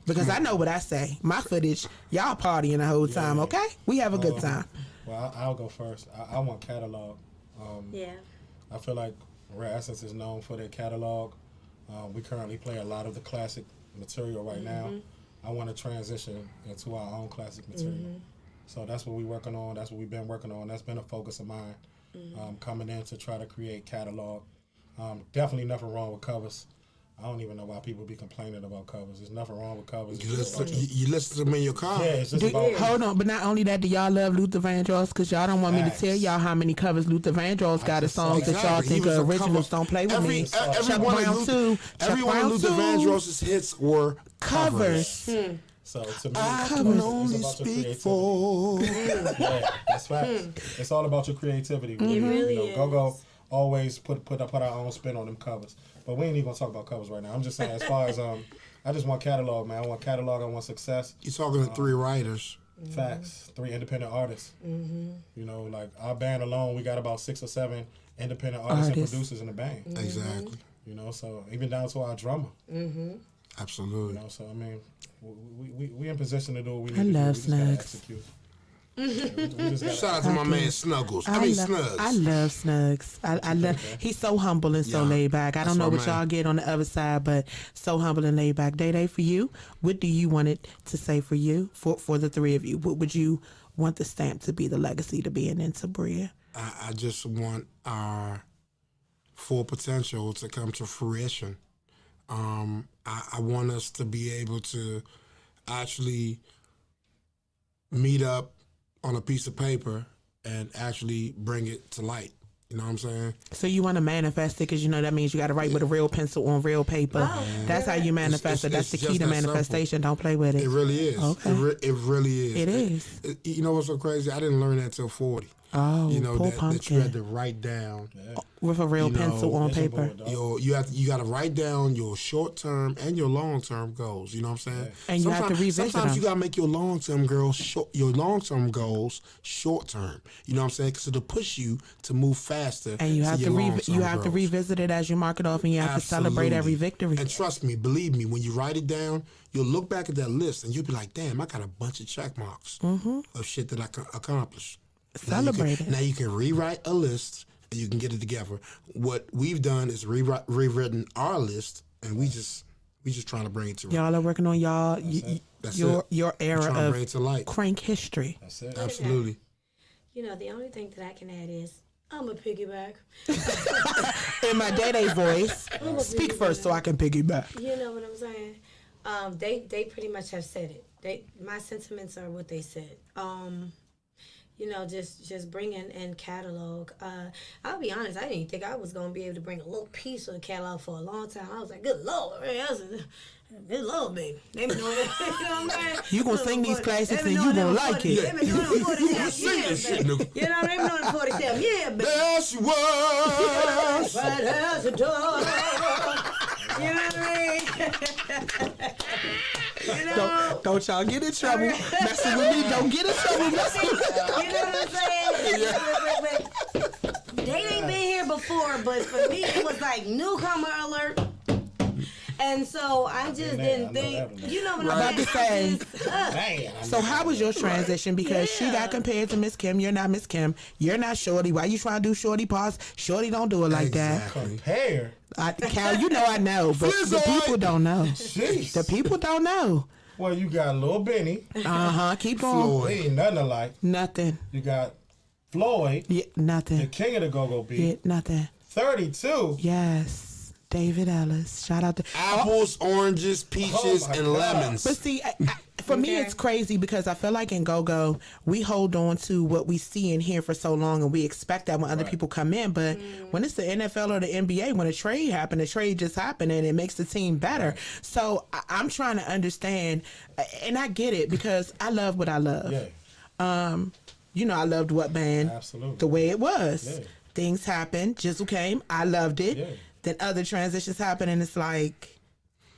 Because I know what I say. My footage, y'all partying the whole time, okay? We have a good time. Well, I'll go first. I want catalog. Yeah. I feel like Rare Essence is known for their catalog. We currently play a lot of the classic material right now. I want to transition into our own classic material. So that's what we're working on. That's what we've been working on. That's been a focus of mine, coming in to try to create catalog. Definitely nothing wrong with covers. I don't even know why people be complaining about covers. There's nothing wrong with covers. You listen to them in your car. Yeah, it's just about... Hold on, but not only that, do y'all love Luther Vandross? Because y'all don't want me to tell y'all how many covers Luther Vandross got of songs that y'all Exactly. He think was are a originals. cover- Don't play with me. Every one of Luther Vandross's hits were covers. So to me, I it's can about only your speak creativity. for. Yeah, that's facts. It's all about your creativity. It really is. Go-Go always put our own spin on them covers. But we ain't even gonna talk about covers right now. I'm just saying, as far as I just want catalog, man. I want catalog. I want success. You're talking to three writers. Facts. 3 independent artists. You know, like our band alone, we got about 6 or 7 independent artists and producers in the band. Exactly. You know, so even down to our drummer. Absolutely. You know, so I mean, we in position to do what we need I to do. love We just gotta Snugs. execute. We just gotta Shout out to my man Snuggles. Snugs. I love Snugs. I love. He's so humble and so Yeah, laid back. I don't that's know my what man. y'all get on the other side, but so humble and laid back. DeDe, for you, what do you want it to say for you, for the three of you? What would you want the stamp to be, the legacy to be in Tabria? I just want our full potential to come to fruition. I want us to be able to actually meet up on a piece of paper and actually bring it to light. You know what I'm saying? So you want to manifest it, because you know that means you got to write with a real pencil on real paper. That's how you manifest it. That's the it's key to just that manifestation. Don't play with it. It really is. Okay. It really is. It is. You know what's so crazy? I didn't learn that till 40. Oh, you know, pull that you pumpkin. had to write down. With a real You know, pencil on Vision paper. board, dog. You got to write down your short term and your long term goals. You know what I'm saying? And you have to revisit Sometimes them. you got to make your long term goals short term. You know what I'm saying? Because it'll push you to move faster. And you have to long-term revisit it as you mark it off, and you have to celebrate every victory. And trust me, believe me, when you write it down, you'll look back at that list and you'll be like, "Damn, I got a bunch of check marks of shit that I can accomplish." Celebrate it. Now you can rewrite a list and you can get it together. What we've done is rewritten our list, and we just trying to bring it to Y'all are working on That's your it. era Trying to of bring it to light. crank history. That's it. Absolutely. You know, the only thing that I can add is I'm a piggyback. In my DeDe voice, speak first so I can piggyback. You know what I'm saying? They pretty much have said it. My sentiments are what they said. You know, just bringing in catalog. I'll be honest, I didn't even think I was gonna be able to bring a little piece of the catalog for a long time. I was like, good Lord, good Lord, baby. They been doing it. You know what I'm saying? You gonna sing these classics and you doing gonna it like for it. They been doing it for You gonna sing this shit, nigga. You know, they been doing it for 47 years, baby. There she was. Right as a door. You know what I mean? You know? Don't y'all get in trouble. Messing with me, don't get in trouble. You know what I'm saying? They ain't been here before, but for me, it was like newcomer alert. And so I just didn't think, you know what I'm About to say. saying? So how was your transition? Because she got compared to Miss Kim. You're not Miss Kim. You're not Shorty. Why you trying to do Shorty parts? Shorty don't do it like Compare. that. Cal, you know I know, but the people don't know. Jeez. The people don't know. Well, you got Lil Benny. Keep going. They ain't nothing alike. Nothing. You got Floyd, Yeah, the nothing. king of the go-go beat. Yeah, nothing. 32. Yes. David Ellis. Shout out to Apples, oranges, peaches, Oh my and God. lemons. But see, for me, it's crazy because I feel like in go-go, we hold on to what we see and hear for so long, and we expect that when other people come in. But when it's the NFL or the NBA, when a trade happened, a trade just happened, and it makes the team better. Right. So I'm trying to understand, and I get it because I love what I love. Yeah. You know, I loved What Band Absolutely. the way it was. Yeah. Things happened. Jizzle came. I loved it. Yeah. Then other transitions happen, and it's like,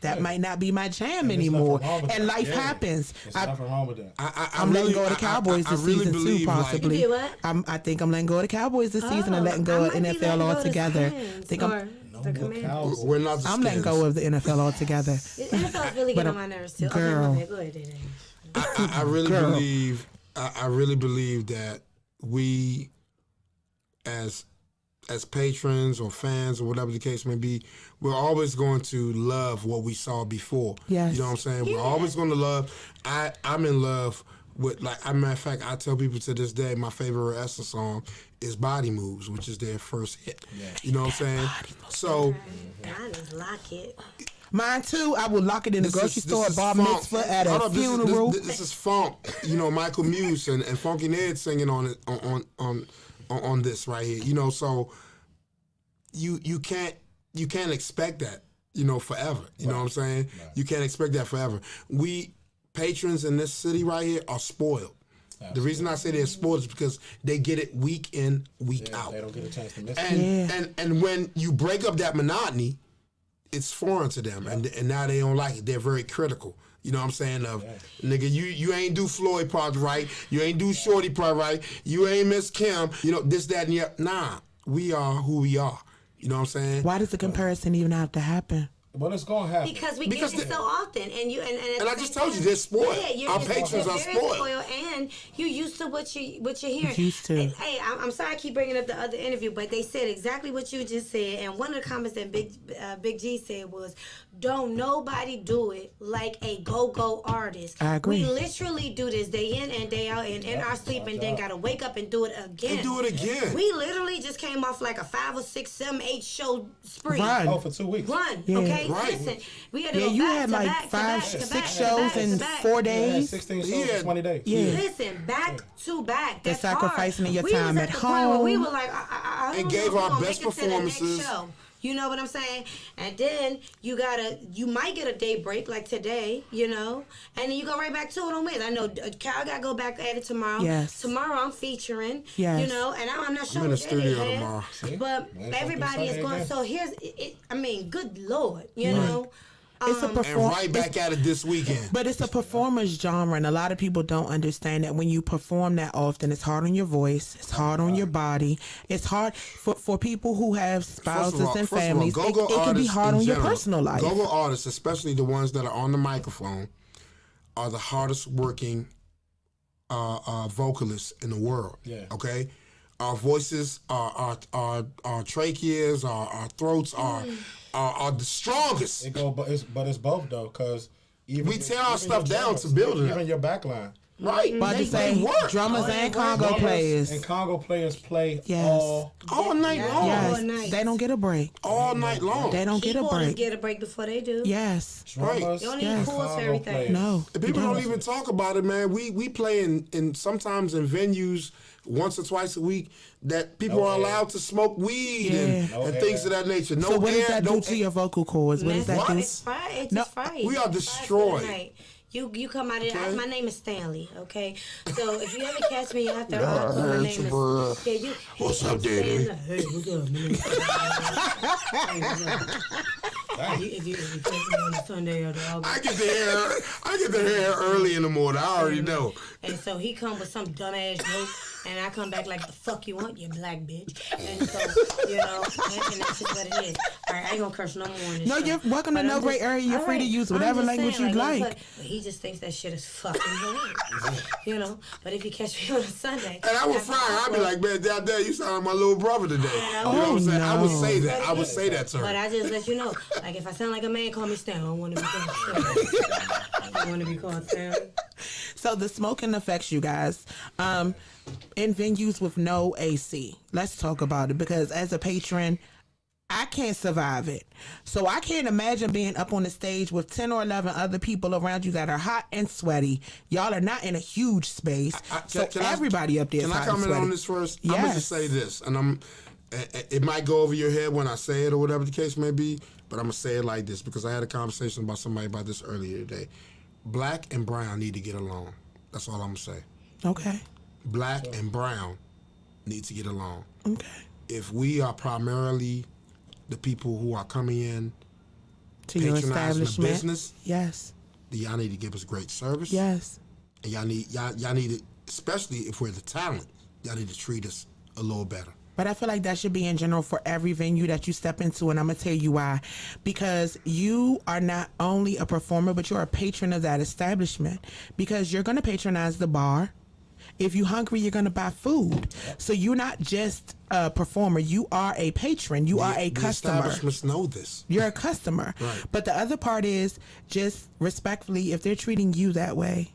that might not be my jam And there's anymore. nothing wrong with And that. life Yeah. happens. There's nothing wrong with that. I'm letting go of the Cowboys this season too, possibly. You did what? I think I'm letting go of the Cowboys this season and letting go of NFL altogether. Think I'm Cowboys. We're not the letting Skins. go of the NFL altogether. NFL's really getting on my nerves too. Girl. Okay, go ahead, DeDe. I really Girl. believe. I really believe that we, as patrons or fans or whatever the case may be, we're always going to love what we saw before. Yes. You know what I'm saying? We're always going to love. I'm in love with, like, as a matter of fact, I tell people to this day, my favorite Essence song is Body Moves, which is their first hit. Yeah. You know what I'm saying? So Mine is Lock It. Mine too. I will lock it in the grocery store, at bar funk. mitzvah, at a Hold up, funeral. This is funk. You know, Michael Muse and Funky Ned singing on it on this right here. You know, so you can't expect that, you know, forever. You know what I'm saying? Right. You can't expect that forever. We patrons in this city right here are spoiled. Absolutely. The reason I say they're spoiled is because they get it week in, week out. They don't get a chance to miss it. And when you break up that monotony, it's foreign to them, and now they don't like it. They're very critical. You know what I'm saying? Nigga, you ain't do Floyd part right. You ain't do Shorty part right. You ain't Miss Kim. You know, this, that, and the other. Nah, we are who we are. You know what I'm saying? Why does the comparison even have to happen? But it's gonna happen because we get it so often, and I just told you they're spoiled. Yeah, our patrons are spoiled, and you're used to what you're hearing. Used to. And, hey, I'm sorry I keep bringing up the other interview, but they said exactly what you just said. And one of the comments that Big G said was, "Don't nobody do it like a go-go artist." I agree. We literally do this day in and day out, and in our sleep, and then gotta wake up and do it again. We literally just came off like a 5 or 6, 7, 8 show spree. Oh, for 2 weeks. Okay. Right. Listen, we had to go you back had to like back to 5, back to 6 back shows to in back. 4 Yeah, days. 16 shows in 20 days. Yeah. Listen, back to back. The That's sacrificing hard. of your We was time at at the point where we home. were like, I And don't gave know if our we're gonna best make it to the next performances. show. You know what I'm saying? And then you might get a day break like today, and then you go right back to it on Wednesday. I know Cal got to go back at it tomorrow. Yes. Tomorrow I'm featuring, Yes. and I'm not sure I'm in the what studio that is, tomorrow. but everybody is going. So here's it. I mean, good Lord, you know. It's a And right back at it this weekend. But it's a performer's genre, and a lot of people don't understand that when you perform that often, it's hard on your voice, it's hard on your body, it's hard for people who have spouses and families. It can be hard on your personal life. Go-go artists, especially the ones that are on the microphone, are the hardest working vocalists in the world. Yeah. Okay? Our voices, our tracheas, our throats are the strongest. But it's both though, because We tear our stuff down to build it. Even your backline. Right. But I just They say work. drummers and congo players. And Congo players play Yes. All night long. Yes, All night. they don't get a break. All night long. They don't get a Keyboarders break. get a break before they do. Yes. drummers. You don't need and chords for Congo everything. players. No. And people don't even talk about it, man. We play in sometimes in venues once or twice a week that people No are air. allowed to smoke weed Yeah. and, No and air. things of that nature. No So what air, does that no do to your vocal cords? What does that do? It's Friday. It's No, just Friday. we are It's destroyed. Friday night. You come out of Okay. my name is Stanley, okay? So if you ever catch me after my name is What's up, DeDe? Hey, what's up, man? Hey, what's up? If you catch me on a Sunday or the August. I get the hair early in the morning. I already know. And so he come with some dumbass joke, and I come back like, the fuck you want, you black bitch. And so, and that's just what it is. All right, I ain't gonna curse no more on this No, show. you're welcome to But No I'm Gray just- Area. You're all free to right, use I'm whatever just language saying, you'd like. But he just thinks that shit is fucking hilarious. But if you catch me on a Sunday. And I would after fry. I'd be like, man, down there, you sound like my little brother today. You know what I'm saying? I would say that. I would say that, sir. But I just let you know, like if I sound like a man, call me Stan. I don't want to be called Stan. I don't want to be called Stan. So the smoking affects you guys. In venues with no AC. Let's talk about it, because as a patron, I can't survive it. So I can't imagine being up on the stage with 10 or 11 other people around you that are hot and sweaty. Y'all are not in a huge space. Everybody up there is Can I hot and comment sweaty. on this first? I'm going to Yes. just say this, and it might go over your head when I say it or whatever the case may be, but I'm going to say it like this because I had a conversation about somebody about this earlier today. Black and brown need to get along. That's all I'm going to say. Okay. Black and brown need to get along. Okay. If we are primarily the people who are coming in To your patronizing the establishment. business, Yes. then y'all need to give us great service. Yes. And y'all need to, especially if we're the talent, y'all need to treat us a little better. But I feel like that should be in general for every venue that you step into, and I'm going to tell you why. Because you are not only a performer, but you're a patron of that establishment. Because you're going to patronize the bar. If you're hungry, you're going to buy food. So you're not just a performer. You are a patron. You are a The customer. establishments know this. You're a customer. Right. But the other part is just respectfully, if they're treating you that way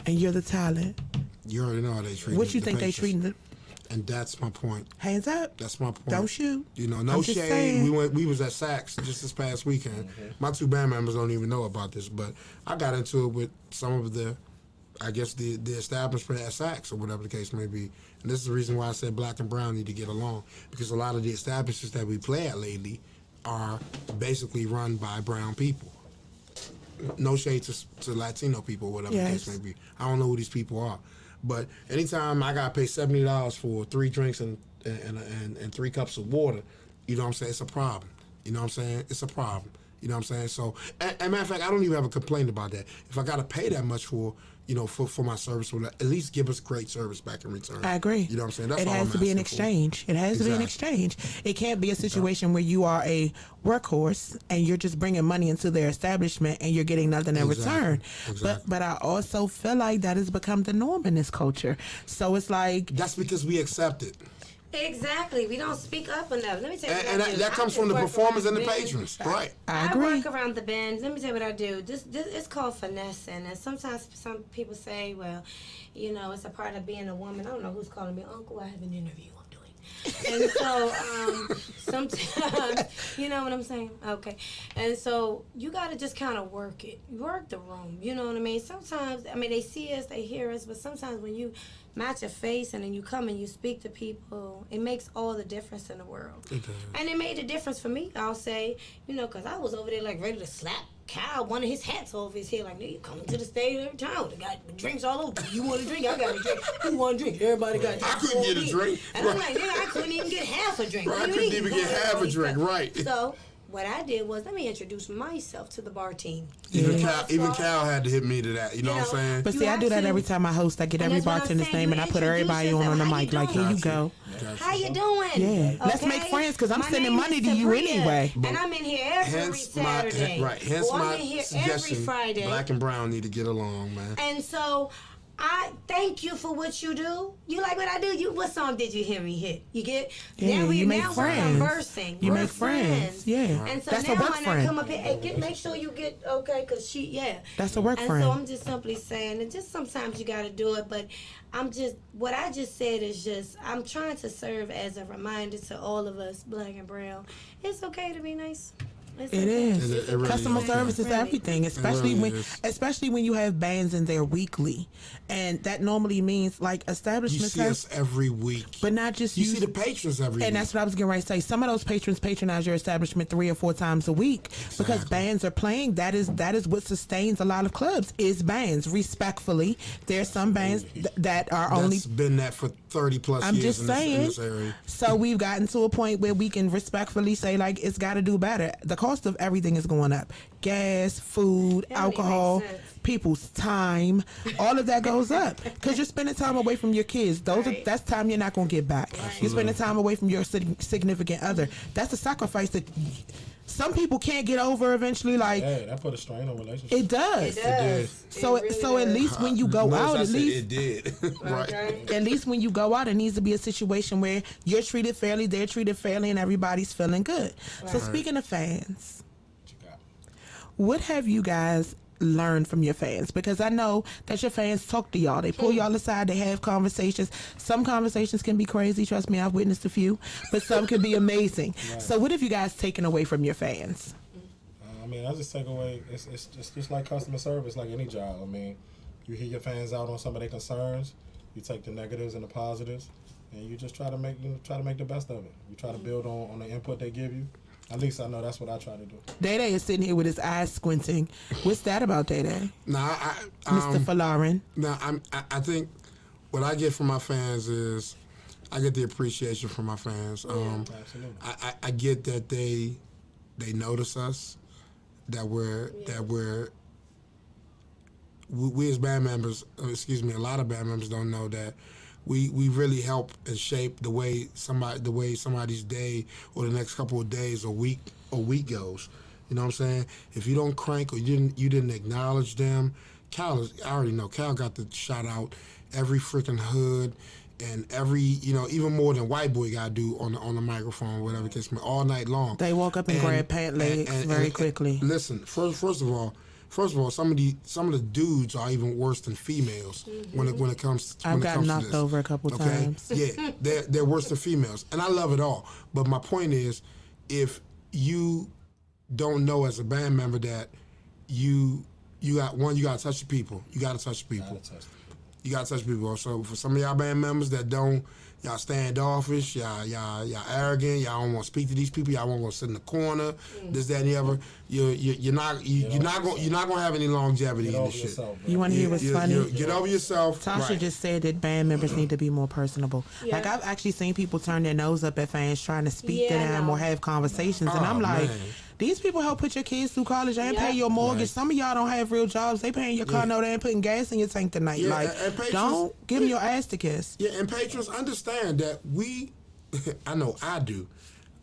and you're the talent, You already know how they treat what you the think they patrons. treating them? And that's my point. Hands up. That's my point. Don't shoot. You know, no I'm just shade. saying. We was at Saks just this past weekend. My two band members don't even know about this, but I got into it with some of the establishment at Saks or whatever the case may be. And this is the reason why I said black and brown need to get along, because a lot of the establishments that we play at lately are basically run by brown people. No shade to Latino people or whatever the case may be. I don't know who these people are. But anytime I gotta pay $70 for 3 drinks and 3 cups of water, you know what I'm saying? It's a problem. You know what I'm saying? It's a problem. You know what I'm saying? So, and matter of fact, I don't even have a complaint about that. If I gotta pay that much for my service, well, at least give us great service back in return. I agree. You know what I'm saying? That's it all has I'm to be an asking for. exchange. It has to be an Exactly. exchange. It can't be a situation where you are a workhorse and you're just bringing money into their establishment and you're getting nothing in Exactly. return. Exactly. But I also feel like that has become the norm in this culture. So it's like, That's because we accept it. Exactly. We don't speak up enough. Let me tell you what And I do. that I comes just from the work performers around and the bends. patrons. Right. I agree. work around the bends. Let me tell you what I do. This it's called finessing. And sometimes some people say, well, it's a part of being a woman. I don't know who's calling me uncle. I have an interview I'm doing. And so sometimes, you know what I'm saying? Okay. And so you got to just kind of work the room. You know what I mean? Sometimes, I mean, they see us, they hear us, but sometimes when you match a face and then you come and you speak to people, it makes all the difference in the world. It does. And it made a difference for me, I'll say, you know, because I was over there like ready to slap Cal, one of his hats over his head, like, nigga, you coming to the stage every time. They got drinks all over. You want a drink? I got a drink. Who want a drink? Everybody got a drink. I couldn't get a drink. And I'm like, nigga, I couldn't even get half a drink. Right, I couldn't even get half a drink, right. So what I did was, let me introduce myself to the bar team. Even Cal had to hit me to that. You know what I'm saying? But see, I do that every time I host. I get every bartender's name and I put everybody on the mic. Like, here you go. How you doing? Yeah. Let's make friends because I'm sending money to you anyway. And I'm in here every Saturday. Hence my I'm in here suggestion, every Friday. Black and brown need to get along, man. And so I thank you for what you do. You like what I do? What song did you hear me hit? You get? Yeah, you make friends. We're conversing. You We're make friends. Yeah. And so That's now a work when friend. I come up here, hey, make sure you get okay, cause That's a work and friend. so I'm just simply saying, and just sometimes you got to do it, but what I just said is just, I'm trying to serve as a reminder to all of us, black and brown. It's okay to be nice. It is. It really Customer is. service is everything, especially when you have bands in there weekly, and that normally means like You establishments. see us every week. But not just you see the patrons every week. And that's what I was getting ready to say. Some of those patrons patronize your establishment 3 or 4 times a week because bands are playing. That is what sustains a lot of clubs is bands. Respectfully, there's some bands that are only. That's been that for 30 plus I'm years just in saying. this area. So we've gotten to a point where we can respectfully say like it's got to do better. The cost of everything is going up. Gas, food, That don't even alcohol, make sense. people's time, all of that goes up because you're spending time away from your kids. That's time you're not going to get back. You're spending time away from your significant other. That's a sacrifice that some people can't get over eventually. Like that put a strain on relationships. it does. It does. So It really so at does. least when you go out, at least it did. Right. at least when you go out, it needs to be a situation where you're treated fairly, they're treated fairly, and everybody's feeling good. So speaking of fans, what have you guys learned from your fans? Because I know that your fans talk to y'all. They pull y'all aside. They have conversations. Some conversations can be crazy. Trust me, I've witnessed a few. But some can be amazing. So what have you guys taken away from your fans? I mean, I just take away, it's just like customer service, like any job. I mean, you hear your fans out on some of their concerns. You take the negatives and the positives, and you just try to make the best of it. You try to build on the input they give you. At least I know that's what I try to do. DeDe is sitting here with his eyes squinting. What's that about, DeDe? Now, Mr. Falarin. Now, I think what I get from my fans is I get the appreciation from my fans. Absolutely. I get that they notice us, that we as band members, a lot of band members don't know that we really help and shape the way somebody's day or the next couple of days or week goes. You know what I'm saying? If you don't crank or you didn't acknowledge them, I already know Cal got the shout out every freaking hood and every, even more than white boy got to do on the microphone, whatever it is, all night long. They walk up and grab pant legs very quickly. Listen, first of all, some of the dudes are even worse than females when it comes to I've gotten to knocked this. over a couple times. Yeah, they're worse than females, and I love it all. But my point is, if you don't know as a band member that you got to touch the people. You got to touch the people. You got to touch people. So for some of y'all band members that don't, y'all standoffish, y'all arrogant, y'all don't want to speak to these people, y'all won't go sit in the corner, this, that, and the other. You're not gonna have any longevity in this shit. You want to hear what's funny? Get over yourself. Tasha just said that band members need to be more personable. Yeah. Like I've actually seen people turn their nose up at fans trying to speak to them or have conversations, and I'm like, man. these people help put your kids through college and pay your mortgage. Right. Some of y'all don't have real jobs. They paying your car note. They ain't putting gas in your tank tonight. Yeah, like, and patrons- don't give them your ass to kiss. Yeah, and patrons understand that I know I do,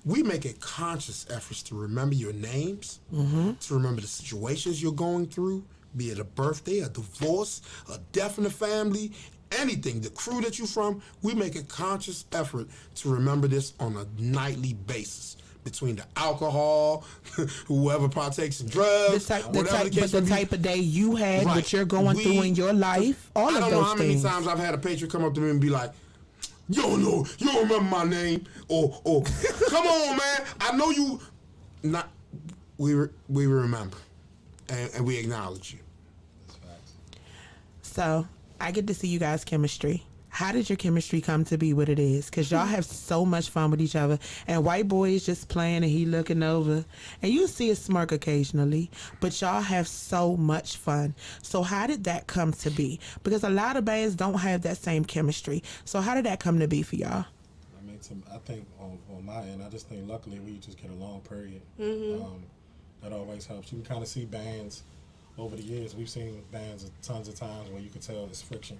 we make a conscious efforts to remember your names, to remember the situations you're going through, be it a birthday, a divorce, a death in the family, anything, the crew that you're from, we make a conscious effort to remember this on a nightly basis. Between the alcohol, whoever partakes in drugs, the type of day you had, what you're going through in your life, all of those things. I don't know how many times I've had a patron come up to me and be like, You don't know. You don't remember my name. Or come on, man. I know you. Not. We remember, and we acknowledge you. So I get to see you guys' chemistry. How did your chemistry come to be what it is? Because y'all have so much fun with each other. And white boy is just playing and he looking over. And you see a smirk occasionally. But y'all have so much fun. So how did that come to be? Because a lot of bands don't have that same chemistry. So how did that come to be for y'all? I think on my end, I just think luckily we just get along, period. That always helps. You can kind of see bands over the years. We've seen bands tons of times where you can tell it's friction.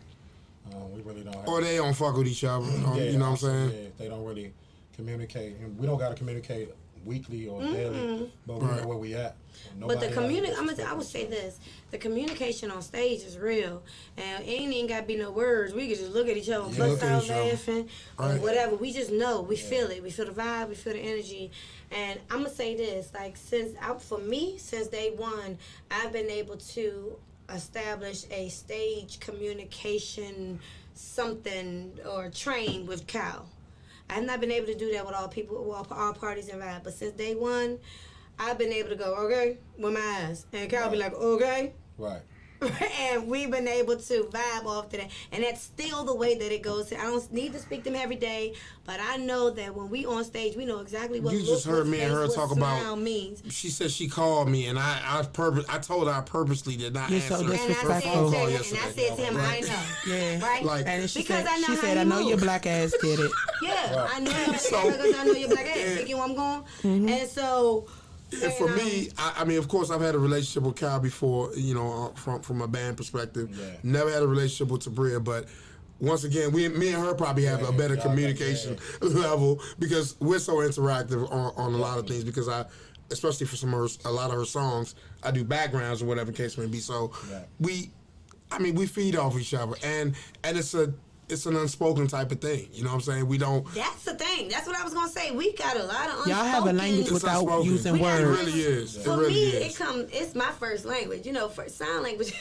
We really don't have... Or they don't fuck with each other. You know what I'm saying? Yeah, they don't really communicate. And we don't got to communicate weekly or daily, but we know where we at. But the I would say this: the communication on stage is real, and it ain't even got to be no words. We can just look at each other, bust out laughing, or whatever. We just know, we feel it. We feel the vibe, we feel the energy. And I'm gonna say this: like since day one, I've been able to establish a stage communication something or train with Cal. I've not been able to do that with all people, all parties involved. But since day one, I've been able to go, okay, with my eyes. And Cal be like, okay. Right. And we've been able to vibe off to that. And that's still the way that it goes. I don't need to speak to them every day, but I know that when we on stage, we know exactly what you just heard me and her talk about. Means. She said she called me, and I told her I purposely did not answer. So and I said to him, right. I know. Yeah. Right? Like, and she because said, I know your black ass did it. Yeah, right. I know because I know your black ass. You get where I'm going? Mm-hmm. And so... And for me, I mean, of course, I've had a relationship with Cal before, you know, from a band perspective. Yeah. Never had a relationship with Tabria, but once again, me and her probably have a better communication level because we're so interactive on a lot of things. Because especially for a lot of her songs, I do backgrounds or whatever the case may be. So we feed off each other, and it's an unspoken type of thing. You know what I'm saying? We don't... That's the thing. That's what I was going to say. We got a lot of unspoken... Y'all have a language without using words. It really is. For me, it's my first language. You know, for sign language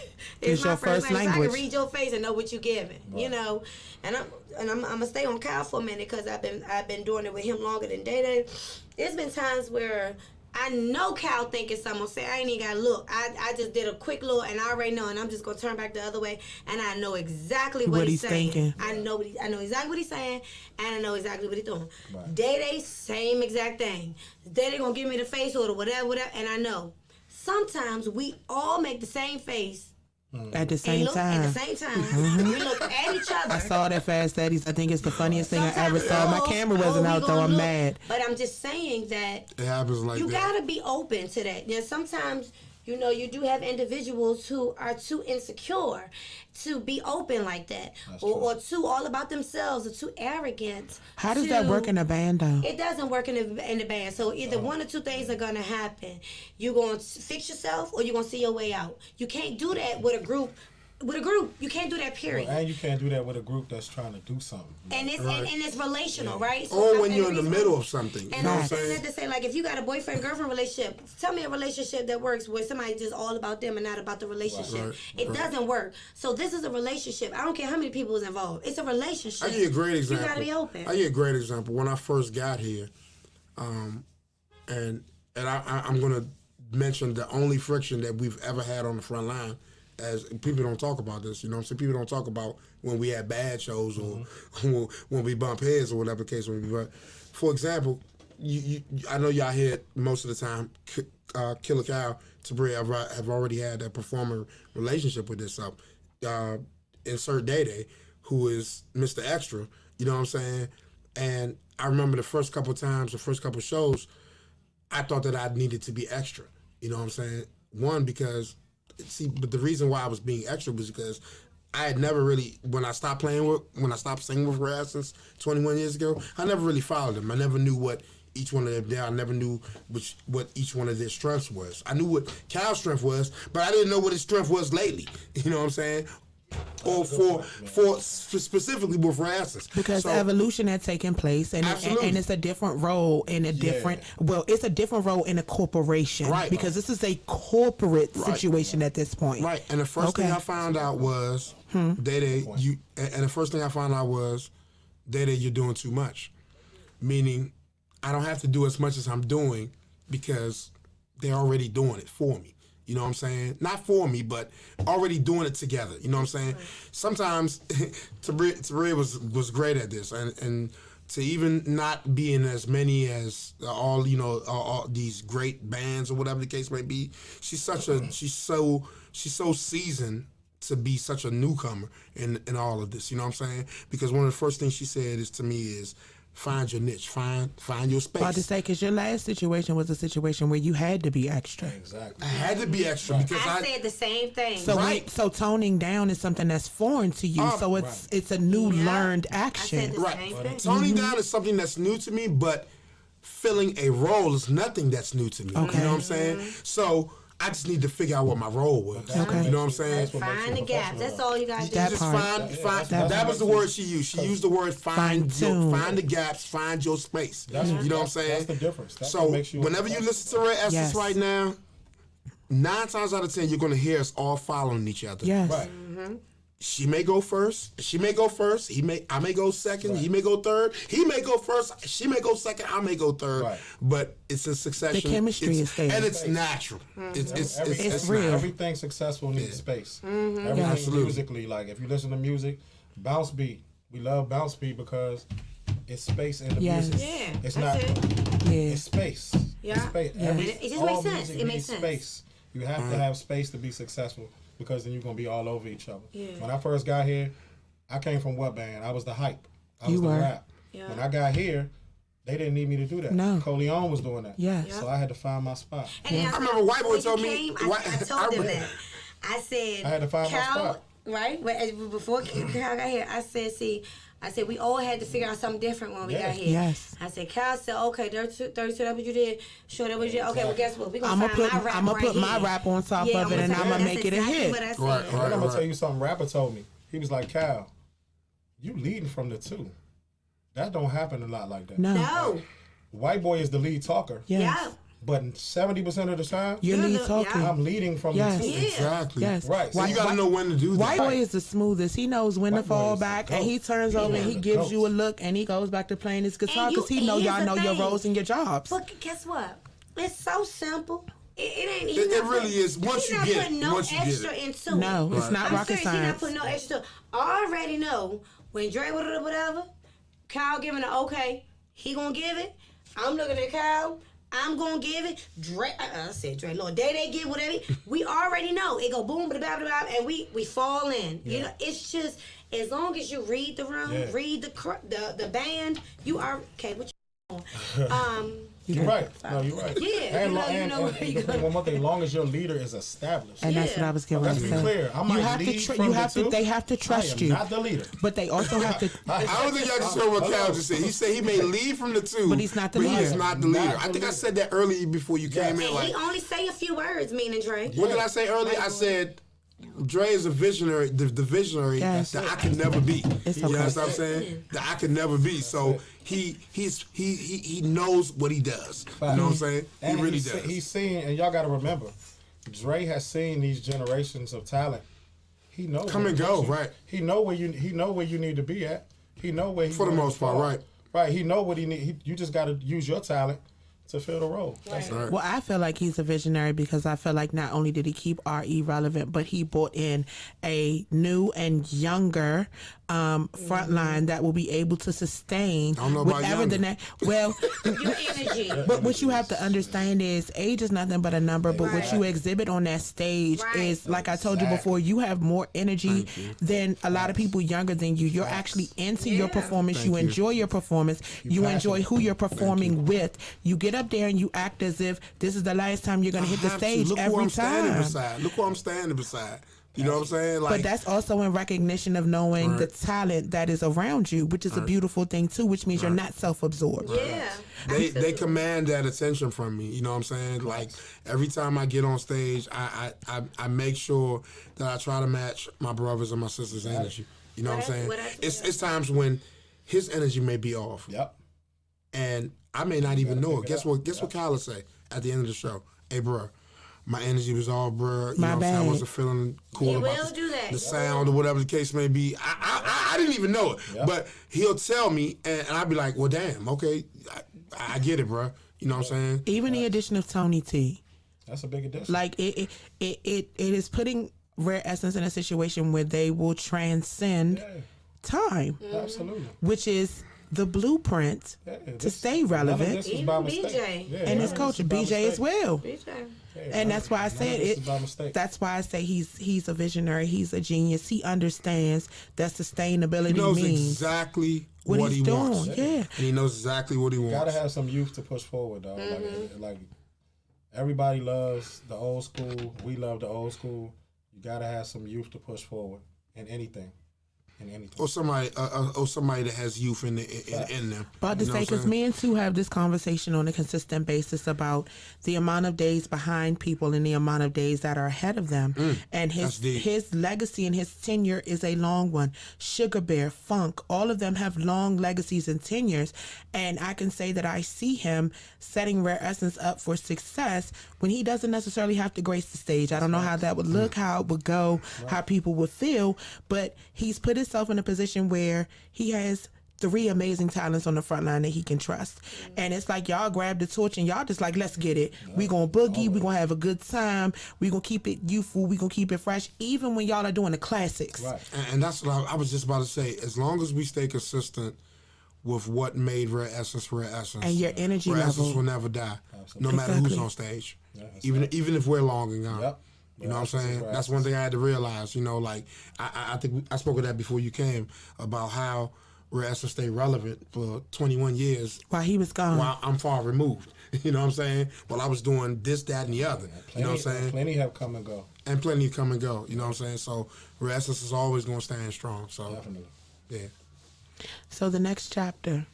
is my your first language. I can read your face and know what you're giving. Right. You know, and I'm gonna stay on Kyle for a minute because I've been doing it with him longer than DeDe. There's been times where I know Cal thinking something. Say I ain't even gotta look. I just did a quick look and I already know, and I'm just gonna turn back the other way, and I know exactly what he's saying. Thinking. I know exactly what he's saying, and I know exactly what he's doing. Right. DeDe, same exact thing. DeDe gonna give me the face or whatever, and I know. Sometimes we all make the same face. At the same time. At the same time. Mm-hmm. We look at each other. I saw that Fast Eddie's. I think it's the funniest thing I ever saw. My camera wasn't out though. I'm mad. But I'm just saying that it happens like you gotta be open to that. Now sometimes, you know, you do have individuals who are too insecure to be open like that, or too all about themselves, or too arrogant. How does that work in a band, though? It doesn't work in the band. So either one or two things are gonna happen. You're gonna fix yourself, or you're gonna see your way out. You can't do that with a group. You can't do that, period. Well, and you can't do that with a group that's trying to do something. And it's and it's relational, right? So or when you're in the middle of something. And I'm saying that to say, like, if you got a boyfriend-girlfriend relationship, tell me a relationship that works where somebody's just all about them and not about the relationship. It doesn't work. So this is a relationship. I don't care how many people is involved. It's a relationship. I give you a great example. You got to be open. I give you a great example. When I first got here, and I'm going to mention the only friction that we've ever had on the front line. As people don't talk about this, you know what I'm saying? People don't talk about when we have bad shows or when we bump heads or whatever the case may be. But for example, I know y'all hear most of the time, Killa Cal, Tabria have already had a performer relationship with this. Insert DeDe, who is Mr. Extra, you know what I'm saying? And I remember the first couple shows, I thought that I needed to be extra, you know what I'm saying? One, because... but the reason why I was being extra was because I had never really, when I stopped singing with Raz since 21 years ago, I never really followed them. I never knew what each one of them did. I never knew what each one of their strengths was. I knew what Cal's strength was, but I didn't know what his strength was lately. You know what I'm saying? Or for specifically with Raz's. Because evolution had taken place, and it's a different role in a different. Well, it's a different role in a corporation, right? Because this is a corporate situation at this point, right? And the first thing I found out was DeDe. And the first thing I found out was DeDe, you're doing too much. Meaning, I don't have to do as much as I'm doing because they're already doing it for me. You know what I'm saying? Not for me, but already doing it together. You know what I'm saying? Right. Sometimes Tabria was great at this, and to even not be in as many as all these great bands or whatever the case may be, she's so seasoned to be such a newcomer in all of this. You know what I'm saying? Because one of the first things she said to me is, find your niche, find your space. About to say, because your last situation was a situation where you had to be extra. Exactly. I had to be extra because I said the same thing. So so toning down is something that's foreign to you. So it's a new learned action. I said the same thing. Toning down is something that's new to me, but filling a role is nothing that's new to me. Okay. You know what I'm saying? So I just need to figure out what my role was. Okay. You know what I'm saying? Find the gaps. That's all you got to do. That just part. That was the word she used. She used the word find the gaps, find your space. You know what I'm saying? That's the difference. That's so whenever you listen to her essence right now, 9 times out of 10, you're going to hear us all following each other. Yes. Right. She may go first. She may go first. I may go second. Right. He may go third. He may go first. She may go second. I may go third. Right. But it's a succession. The chemistry is there, and it's natural. It's real. Everything successful needs space. Everything musically, like if you listen to music, bounce beat. We love bounce beat because it's space in the music. Yeah, it's not. It's space. Yeah. It's space. Yeah. It just makes sense. It makes sense. Space. You have to have space to be successful. Because then you're going to be all over each other. Yeah. When I first got here, I came from what band? I was the hype. I was the rap. Yeah. When I got here, they didn't need me to do that. No. Coleon was doing that. Yes. So I had to find my spot. And I remember White Boy told me. I told them that. I said, I had to find my spot. Right? Before Cal got here, I said, we all had to figure out something different when we got here. Yes. I said, Cal said, okay, 32, that's what you did. Sure, that what you did. Okay, well, guess what? We're going to find my rap I'm going to put my rap on top of it, and I'm going to make it a hit. Right. I'm going to tell you something Rapper told me. He was like, Cal, you leading from the 2. That don't happen a lot like that. No. White Boy is the lead talker. Yes. Yeah. But 70% of the time, you're lead talking. I'm leading from the 2. Yeah. Exactly. Yes. Right. So you got to know when to do that. White Boy is the smoothest. He knows when to fall back, and he turns over and he gives you a look, and he goes back to playing his guitar because he know y'all know your roles and your jobs. But guess what? It's so simple. It ain't. It really is. Once you get it, once you get it. Into no, it's not rocket science. science. He's not putting no extra. I already know when Dre whatever, Kyle giving the okay, he gonna give it. I'm looking at Kyle. I'm gonna give it. Dre, I said Dre, Lord, they give whatever. We already know it go boom, blah, blah, blah, and we fall in. Yeah. You know, it's just as long as you read the room, read the band, you are okay. What you You're right. No, you're right. Yeah, and one more thing, long as your leader is established. And that's what I was getting ready to say. Let's be clear. I might lead from the 2. They have to trust you. Not the leader. But they also have to. I don't think y'all just heard what Cal just said. He said he may lead from the 2, but he's not the leader. He's not the leader. I think I said that earlier before you came in. Like, he only say a few words, meaning Dre. What did I say earlier? I said Dre is a visionary, the visionary that I can never be. It's you know what I'm saying? That I can never be. So he knows what he does. You know what I'm saying? And he really does. He's seen, and y'all got to remember, Dre has seen these generations of talent. He knows. Come and go, right? He know where you need to be at. He know where he for the most part, right? Right. He know what he need. You just got to use your talent to fill the role. Right. Right. Well, I feel like he's a visionary because I feel like not only did he keep RE relevant, but he brought in a new and younger front line that will be able to sustain whatever the next. Well, your energy. But what you have to understand is age is nothing but a number. But what you exhibit on that stage is, like I told you before, you have more energy than a lot of people younger than you. You're actually into your performance. You enjoy your performance. You enjoy who you're performing with. You get up there and you act as if this is the last time you're going to hit the stage every time. Look who I'm standing beside. You know what I'm saying? But that's also in recognition of knowing the talent that is around you, which is a beautiful thing too, which means you're not self-absorbed. Yeah. They command that attention from me. You know what I'm saying? Like every time I get on stage, I make sure that I try to match my brothers and my sisters' energy. You know what I'm saying? It's times when his energy may be off. Yep. And I may not even know it. Guess what Kyla say at the end of the show? Hey, bro, my energy was all, bro. You know what I'm saying? I wasn't feeling cool about the sound or whatever the case may be. I I didn't even know it. Yeah. But he'll tell me, and I'd be like, well, damn, okay, I get it, bro. You know what I'm saying? Even the addition of Tony T. That's a big addition. Like it is putting Rare Essence in a situation where they will transcend time, Absolutely. which is the blueprint to stay relevant. This was Even by BJ. mistake. Yeah, And his culture, BJ as well. BJ. And that's why I said this it. is by mistake. That's why I say he's a visionary. He's a genius. He understands that sustainability He knows means exactly what what he's he doing. wants. Yeah. And he knows exactly what he wants. Gotta have some youth to push forward, dog. Like everybody loves the old school. We love the old school. You gotta have some youth to push forward in anything. Or somebody that has youth in them. About to You know say, what I'm because saying? me and Sue have this conversation on a consistent basis about the amount of days behind people and the amount of days that are ahead of them. And that's deep. his legacy and his tenure is a long one. Sugar Bear, Funk, all of them have long legacies and tenures. And I can say that I see him setting Rare Essence up for success when he doesn't necessarily have to grace the stage. I don't know how that would look, how it would go, how people would feel, but he's put himself in a position where he has 3 amazing talents on the front line that he can trust. And it's like y'all grab the torch and y'all just like, let's get it. We gonna boogie, we gonna have a good time, we gonna keep it youthful, we gonna keep it fresh, even when y'all are doing the classics. Right. And that's what I was just about to say. As long as we stay consistent with what made Rare Essence, And your energy Rare level. Essence will never die, no matter Exactly. who's on stage. that's even right. even if we're long and gone. Yep. You know what I'm Essence is saying? Rare That's one thing I had to realize. You know, like I think I spoke of that before you came about how Rare Essence stayed relevant for 21 years While he was gone. while I'm far removed. You know what I'm saying? While I was doing this, that, and the other. You know what I'm saying? Plenty have come and go. And plenty come and go. You know what I'm saying? So Rare Essence is always going to stand strong. So Definitely. yeah. So the next chapter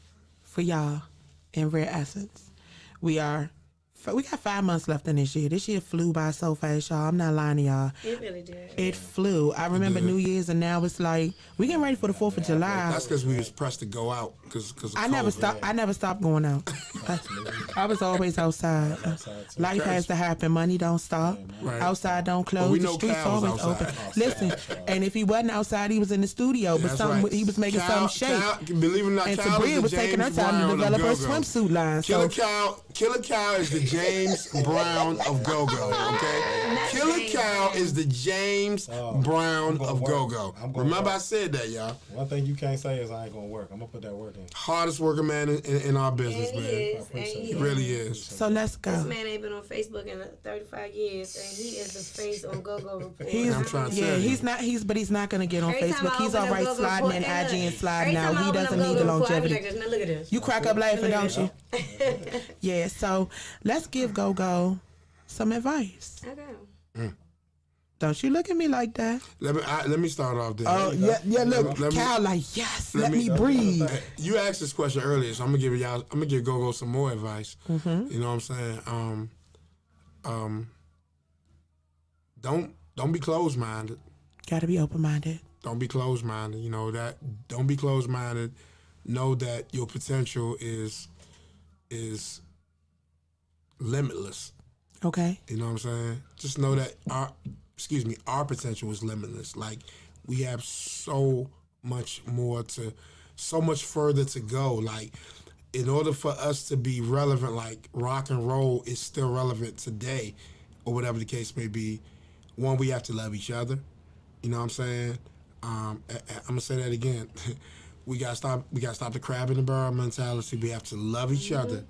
for y'all in Rare Essence, we got 5 months left in this year. This year flew by so fast, y'all. I'm not lying to y'all. It really did. It flew. I remember New Year's, and now it's like we getting ready for the 4th of July. That's because we was pressed to go out because I never stopped. I never stopped going out. I was always outside. Life has to happen. Money don't stop. Right. Outside don't close. Well, we the know streets Cal's always outside. open. Listen, and if he wasn't outside, he was in the studio. But That's something right. he was making Cal- something shake. believe it or not, And Cal is Tabria the was taking her James time to Brown of develop her go-go. swimsuit line. Killa Cal is the James Brown of go-go, okay? Killa Cal is the James Brown gonna of work. go-go. I'm gonna Remember work. I said that, y'all. One thing you can't say is I ain't gonna work. I'm gonna put that work in. Hardest working man in our business, And he man. is. And appreciate he He is. really is. So let's This go. man ain't been on Facebook in 35 years, and he is the face on Go-Go Report. I'm trying to tell you. He's not gonna get on Every time Facebook. I He's open all up right Go-Go sliding Report, in IG and sliding every time out. I He open up doesn't need the Go-Go Report, I be longevity. like this. Now look at this. You crack up laughing, Look don't at you? Yeah, so let's give Go-Go some advice. Okay. Don't you look at me like that. Let me start off there. Oh, yeah, look, Let me- Cal, like, yes, let let me- me breathe. You asked this question earlier, so I'm gonna give Go-Go some more advice. Mm-hmm. You know what I'm saying? Don't be closed-minded. Gotta be open-minded. Don't be closed-minded. You know that. Don't be closed-minded. Know that your potential is limitless. Okay? You know what I'm saying? Just know that our potential is limitless. Like we have so much further to go. Like in order for us to be relevant, like rock and roll is still relevant today, or whatever the case may be. One, we have to love each other. You know what I'm saying? I'm gonna say that again. We gotta stop the crab in the barrel mentality. We have to love each other.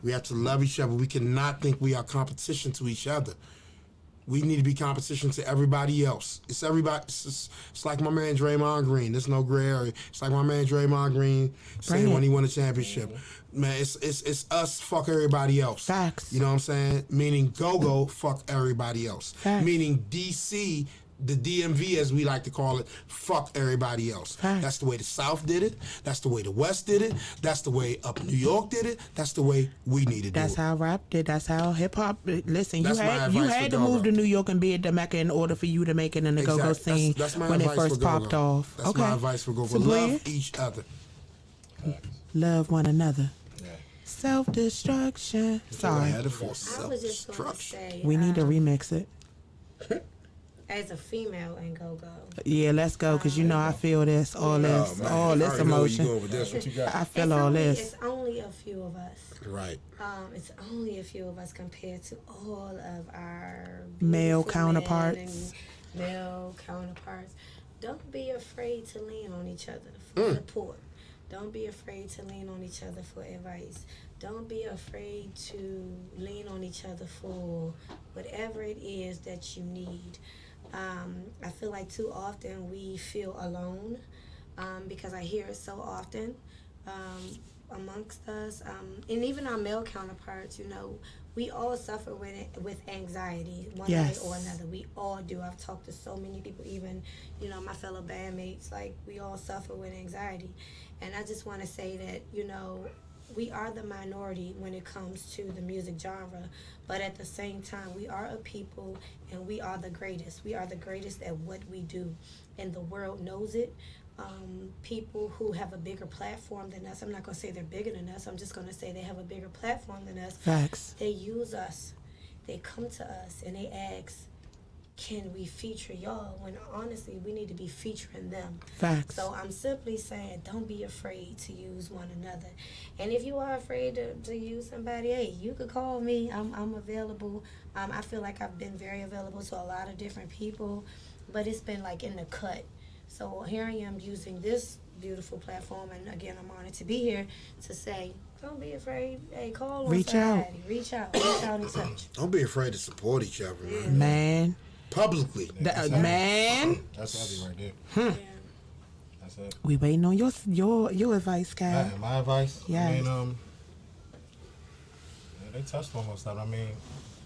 We have to love each other. We cannot think we are competition to each other. We need to be competition to everybody else. It's everybody. It's like my man Draymond Green. There's no gray area. It's like my man Draymond Green saying when he won a championship. Man, it's us, fuck everybody else. Facts. You know what I'm saying? Meaning go-go, fuck everybody else. Facts. Meaning DC, the DMV as we like to call it, fuck everybody else. Facts. That's the way the South did it. That's the way the West did it. That's the way up New York did it. That's the way we need to do That's it. how rap did. That's how hip hop. Listen, That's my you advice had for to Go-Go. move to New York and be at the Mecca in order for you to make it in the go-go Exactly. scene That's my when it advice first for Go-Go. popped off. That's okay. my advice for Go-Go. Tabria, Love each other. love one another. Self-destruction. Sorry. Headed for I was just going to self-destruction. say, We need to remix it. as a female in go-go. Yeah, let's go, because you know I feel this, all this, all this emotion. I feel all this. It's only a few of us. Right. It's only a few of us compared to all of our Male beautiful counterparts. men and male counterparts. Don't be afraid to lean on each other for support. Don't be afraid to lean on each other for advice. Don't be afraid to lean on each other for whatever it is that you need. I feel like too often we feel alone because I hear it so often amongst us. And even our male counterparts, you know, we all suffer with anxiety one way or another. We all do. I've talked to so many people, even, you know, my fellow bandmates, like we all suffer with anxiety. And I just want to say that, you know, we are the minority when it comes to the music genre, but at the same time, we are a people and we are the greatest. We are the greatest at what we do, and the world knows it. People who have a bigger platform than us, I'm not going to say they're bigger than us, I'm just going to say they have a bigger platform than us. Facts. They use us. They come to us and they ask, can we feature y'all? When honestly, we need to be featuring them. Facts. So I'm simply saying, don't be afraid to use one another. And if you are afraid to use somebody, hey, you could call me. I'm available. I feel like I've been very available to a lot of different people, but it's been like in the cut. So here I am using this beautiful platform, and again, I'm honored to be here to say, don't be afraid. Hey, call on Reach somebody. out. Reach out and touch. Don't be afraid to support each other, man. Man. Publicly. Man. That's heavy right there. Yeah. That's it. We waiting on your advice, Cal. My advice? Yes. I mean, they touched on most of it. I mean,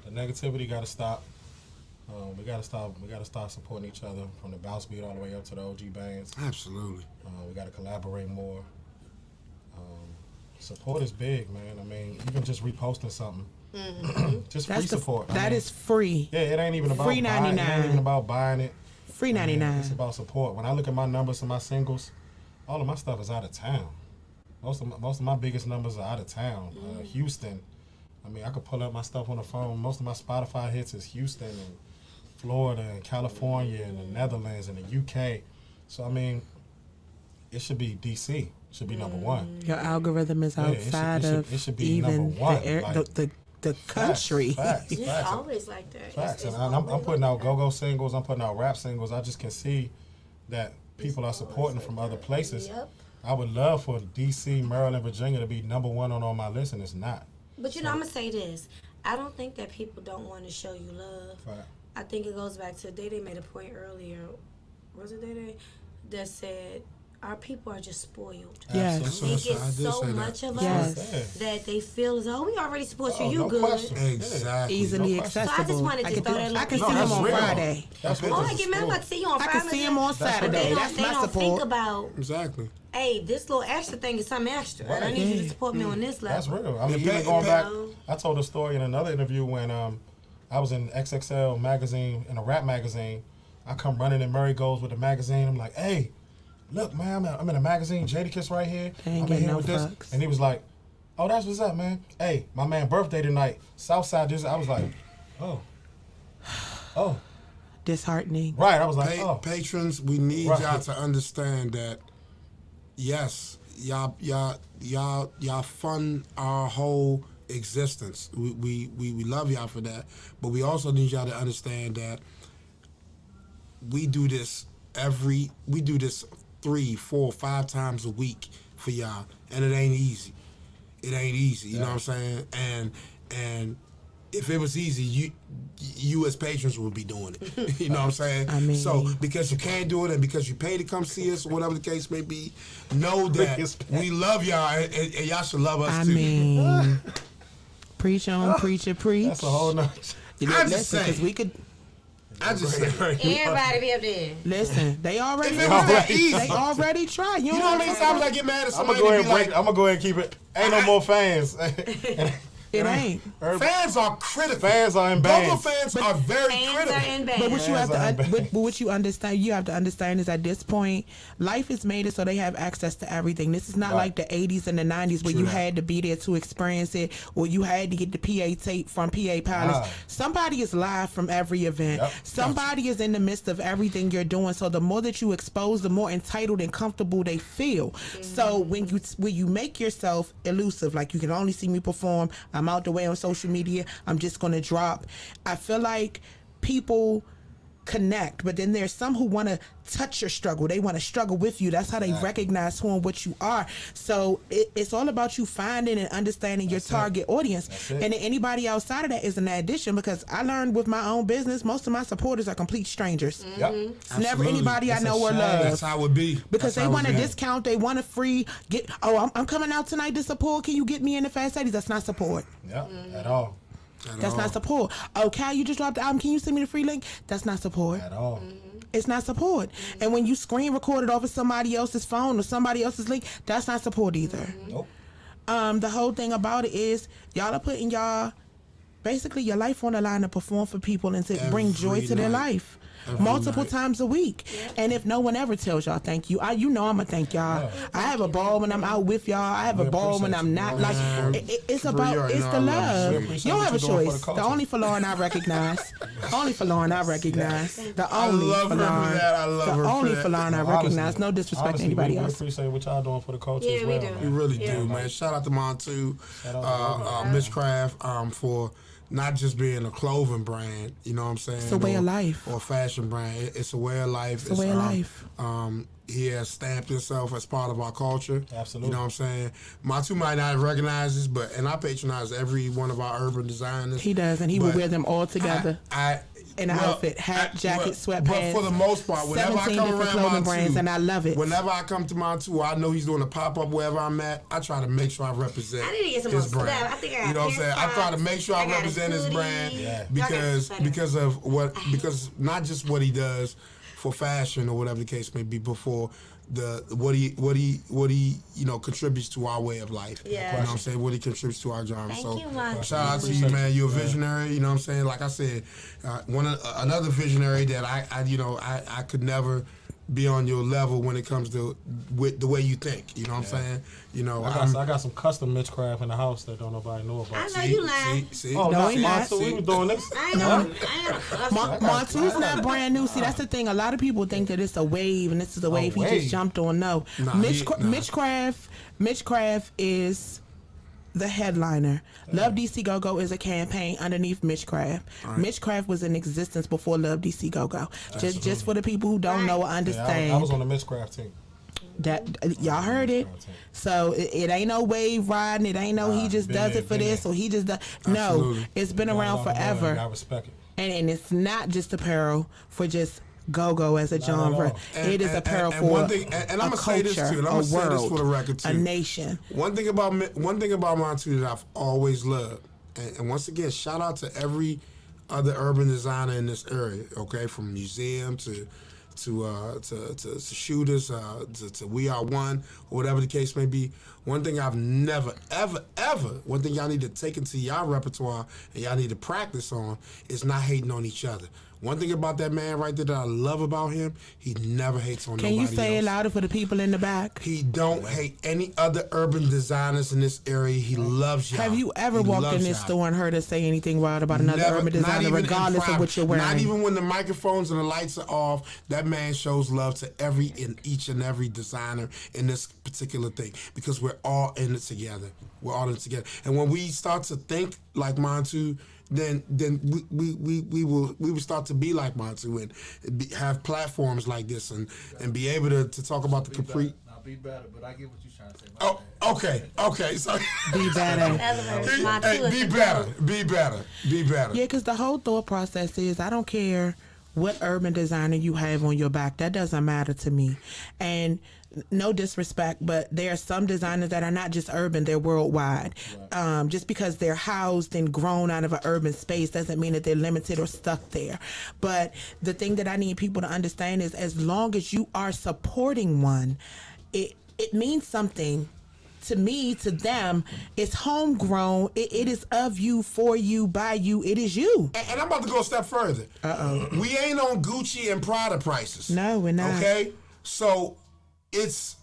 the negativity got to stop. We got to start supporting each other from the bounce beat all the way up to the OG bands. Absolutely. We got to collaborate more. Support is big, man. I mean, even just reposting something. Just free support. That is free. Yeah, it ain't even about free 99. It ain't even about buying it. Free 99. It's about support. When I look at my numbers and my singles, all of my stuff is out of town. Most of my biggest numbers are out of town. Houston. I mean, I could pull up my stuff on the phone. Most of my Spotify hits is Houston and Florida and California and the Netherlands and the UK. So I mean, it should be DC. It should be number one. Your algorithm is outside it should be even number one. The country. Facts. It's always like that. Facts. It's And I'm always putting like out that. go-go singles. I'm putting out rap singles. I just can see that people are supporting from other places. Yep. I would love for DC, Maryland, Virginia to be number one on all my list, and it's not. But you know, I'm gonna say this. I don't think that people don't want to show you love. Right. I think it goes back to DeDe made a point earlier. Was it DeDe that said our people are just spoiled. Yes. They get I did so say that. much of Yes. us that they feel as though we already support you. You no good. question. Exactly. Easily No question. accessible. So I just wanted to throw that I can little see piece him out on there. Friday. That's what Oh, this I is get mad for. about to see you on I Friday. can see him on Saturday. They That's my don't support. think about, Exactly. hey, this little extra thing is something extra. And I Right. need you to support me on this level. That's real. I mean, And even pay- going back, pay- I told a story in another interview when I was in XXL magazine, in a rap magazine. I come running in Murray Goes with the magazine. I'm like, hey, look, man, I'm in a magazine. Jadakiss right here. They ain't I'm in getting here no with this. fucks. And he was like, oh, that's what's up, man. Hey, my man birthday tonight. Southside. I was like, oh. Disheartening. Right. I was like, oh. Patrons, we need Right. y'all to understand that. Yes, y'all fund our whole existence. We love y'all for that, but we also need y'all to understand that we do this 3, 4, 5 times a week for y'all, and it ain't easy. It ain't easy. You know what I'm saying? And if it was easy, you as patrons would be doing it. You know what I'm saying? I mean- so because you can't do it and because you pay to come see us or whatever the case may be, know that we love y'all and y'all should love us I too. mean, preach on, preacher, preach. That's a whole nother. I'm just Listen, because saying. we could. I just say, Everybody be up there. Listen, they already If it was that tried. easy. They already tried. You you know how many times I get mad at I'm gonna somebody go ahead and and be break. like, I'm gonna go ahead and keep it. Ain't no more fans. It ain't. Fans are critical. Fans are in Go-go bands. fans are very Fans critical. are in bands. But what you have Fans are to, in but what you understand, you have to understand is at this point, life is made it so they have access to everything. This is not Right. like the 80s and the 90s where you had to be there to experience it, or you had to get the PA tape from PA Palace. Wow. Somebody is live from every event. Yep. Somebody is in the midst of everything you're doing. So the more that you expose, the more entitled and comfortable they feel. So when you make yourself elusive, like you can only see me perform, I'm out the way on social media, I'm just gonna drop. I feel like people connect, but then there's some who want to touch your struggle. They want to struggle with you. That's how they recognize who and what you are. So it's all about you finding and understanding your target audience. And then anybody outside of that is an addition, because I learned with my own business, most of my supporters are complete strangers. Yep. It's never Absolutely. anybody I It's a know or shame. love. That's how it be. Because That's they how it want a be. discount, they want a free I'm coming out tonight to support. Can you get me in the Fast 80s? That's not support. Yep. At all. That's not support. Oh, Cal, you just dropped the album. Can you send me the free link? That's not support. At all. It's not support. And when you screen record it off of somebody else's phone or somebody else's link, that's not support either. Nope. The whole thing about it is y'all are putting basically your life on the line to perform for people and to bring joy Every to their night. life. Every Multiple night. times a week. And if no one ever tells y'all thank you, I'm gonna thank y'all. I have a ball when I'm out with y'all. I have a We ball when appreciate I'm you. not. Yeah. Like it's Capri, about you already it's know the I love you. love. We You appreciate don't what have a you're doing for choice. the The culture. only Falon I recognize. Only Falon I recognize. The only love her for Falon. that. I love The her for only that. Falon I Honestly, recognize. No disrespect honestly, to anybody we else. appreciate what y'all doing for the culture Yeah, as we well. do. We Man. really Yeah. do, man. Shout out to Montu, Shout out to Mitchcraft, for not just being a clothing brand, you know what I'm saying? It's a way of life. Or a fashion brand. It's a way of life. It's a way of life. He has stamped himself as part of our culture. Absolutely. You know what I'm saying? Montu might not recognize this, and I patronize every one of our urban designers. He does, and he will But wear them all together. In an outfit, hat, jacket, sweatpants. But for the most part, whenever I 17 come different around clothing Montu, brands, and I love it. Whenever I come to Montu, I know he's doing a pop up wherever I'm at. I try to make sure I represent I need to get some his more brand. stuff. I think I got you know what I'm saying? I try to make sure I I got a represent his hoodie. brand Yeah. because not just what he does for fashion or whatever the case may be, but for what he contributes to our way of life. Yeah. You know what I'm saying? What he contributes to our genre. Thank So you, Montu. shout out to you, man. You're a visionary. You know what I'm saying? Like I said, another visionary that I could never be on your level when it comes to with the way you think. You know what I'm saying? You know, I got some custom Mitchcraft in the house that don't nobody know about. I know you lying. See? Oh, No, no, he not. So we were doing this. I know. Montu's not brand new. See, that's the thing. A lot of people think that it's a wave, and this is a wave he wave. just jumped on. No, Nah, Mitchcraft is the headliner. Love DC Go Go is a campaign underneath Mitchcraft. Mitchcraft was in existence before Love DC Go Go. Just for the people who don't know or Yeah, understand. I was on the Mitchcraft team. That y'all heard it. So it ain't no wave riding. It ain't no he just been does there, it for been this there. or he just does. No, Absolutely. it's been Got it around off the board, forever. I respect it. And it's not just apparel for just go-go as a Not at genre. all. It is apparel and for one thing, and I'm a gonna say this culture, too, and I'm a gonna say this world, for the record too. a nation. One thing about Montu that I've always loved, and once again, shout out to every other urban designer in this area. Okay, from museum to shooters to We Are One or whatever the case may be. One thing I've never ever one thing y'all need to take into y'all repertoire and y'all need to practice on is not hating on each other. One thing about that man right there that I love about him, he never hates on Can nobody you else. say it louder for the people in the back? He don't hate any other urban designers in this area. He loves y'all. Have you ever He walked in loves this y'all. store and heard us say anything wild about another Never, urban not designer, even in regardless of private. what you're wearing? Not even when the microphones and the lights are off. That man shows love to each and every designer in this particular thing because we're all in it together. We're all in it together. And when we start to think like Montu, then we will start to be like Montu and have platforms like this and be able to talk about the Capri. I'll be better, but I get what you're trying to say. Oh, okay. So Be better. be better. Yeah, because the whole thought process is I don't care what urban designer you have on your back. That doesn't matter to me. And no disrespect, but there are some designers that are not just urban, they're worldwide. Right. Just because they're housed and grown out of an urban space doesn't mean that they're limited or stuck there. But the thing that I need people to understand is as long as you are supporting one, it means something to me, to them, it's homegrown. It is of you, for you, by you. It is you. And I'm about to go a step further. We ain't on Gucci and Prada prices. No, we're not. Okay? So it's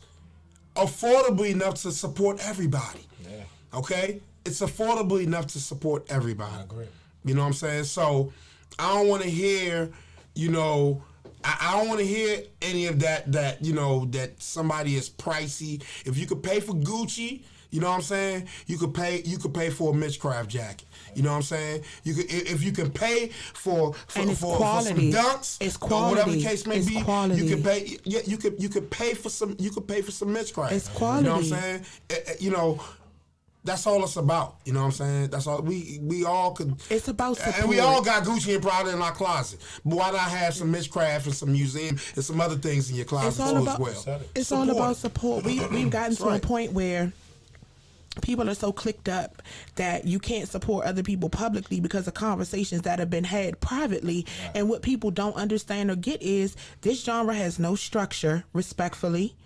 affordable enough to support everybody. Yeah. Okay? It's affordable enough to support everybody. I agree. You know what I'm saying? So I don't want to hear, you know, I don't want to hear any of that, you know, that somebody is pricey. If you could pay for Gucci, you know what I'm saying? You could pay for a Mitchcraft jacket. You know what I'm saying? You could, if you can pay for some dunks, it's or whatever the quality. case may It's be, quality. you could pay. Yeah, you could pay for some Mitchcraft. It's quality. You know what I'm saying? You know. That's all it's about. You know what I'm saying? That's all we all could. It's about support. And we all got Gucci and Prada in our closet. But why not have some Mitchcraft and some museum and some other things in your closet too as well? It's all about support. We've gotten to a right. point where people are so clicked up that you can't support other people publicly because of conversations that have been had privately. Right. And what people don't understand or get is this genre has no structure, respectfully.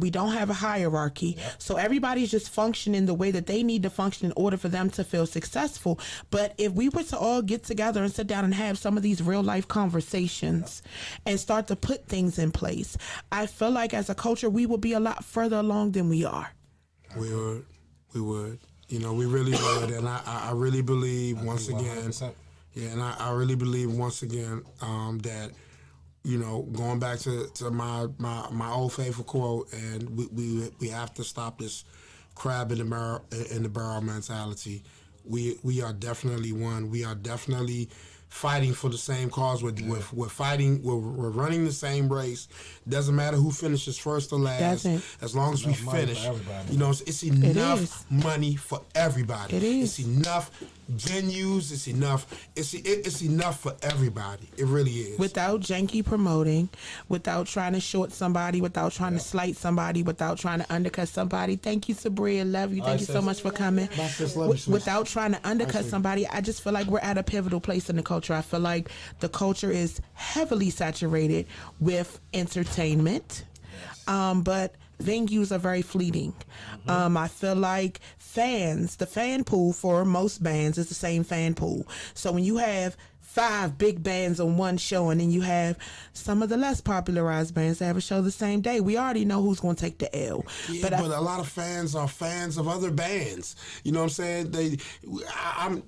We don't have a hierarchy. Yep. So everybody's just functioning the way that they need to function in order for them to feel successful. But if we were to all get together and sit down and have some of these real life conversations and start to put things in place, I feel like as a culture, we would be a lot further along than we are. We would. You know, we really would. And I really believe once again, I really believe once again that, you know, going back to my old faithful quote, and we have to stop this crab in the barrel mentality. We are definitely one. We are definitely fighting for the same cause. We're fighting. We're running the same race. Doesn't matter who finishes first or last. As long as we finish, you know, it's enough money for everybody. It is. It's enough venues. It's enough. It's enough for everybody. It really is. Without janky promoting, without trying to short somebody, without trying to slight somebody, without trying to undercut somebody. Thank you, Tabria. Love you. Thank you so much for coming. Without trying to undercut somebody, I just feel like we're at a pivotal place in the culture. I feel like the culture is heavily saturated with entertainment, but venues are very fleeting. I feel like the fan pool for most bands is the same fan pool. So when you have 5 big bands on one show, and then you have some of the less popularized bands that have a show the same day, we already know who's going to take the L. Yeah, but a lot of fans are fans of other bands. You know what I'm saying? I'm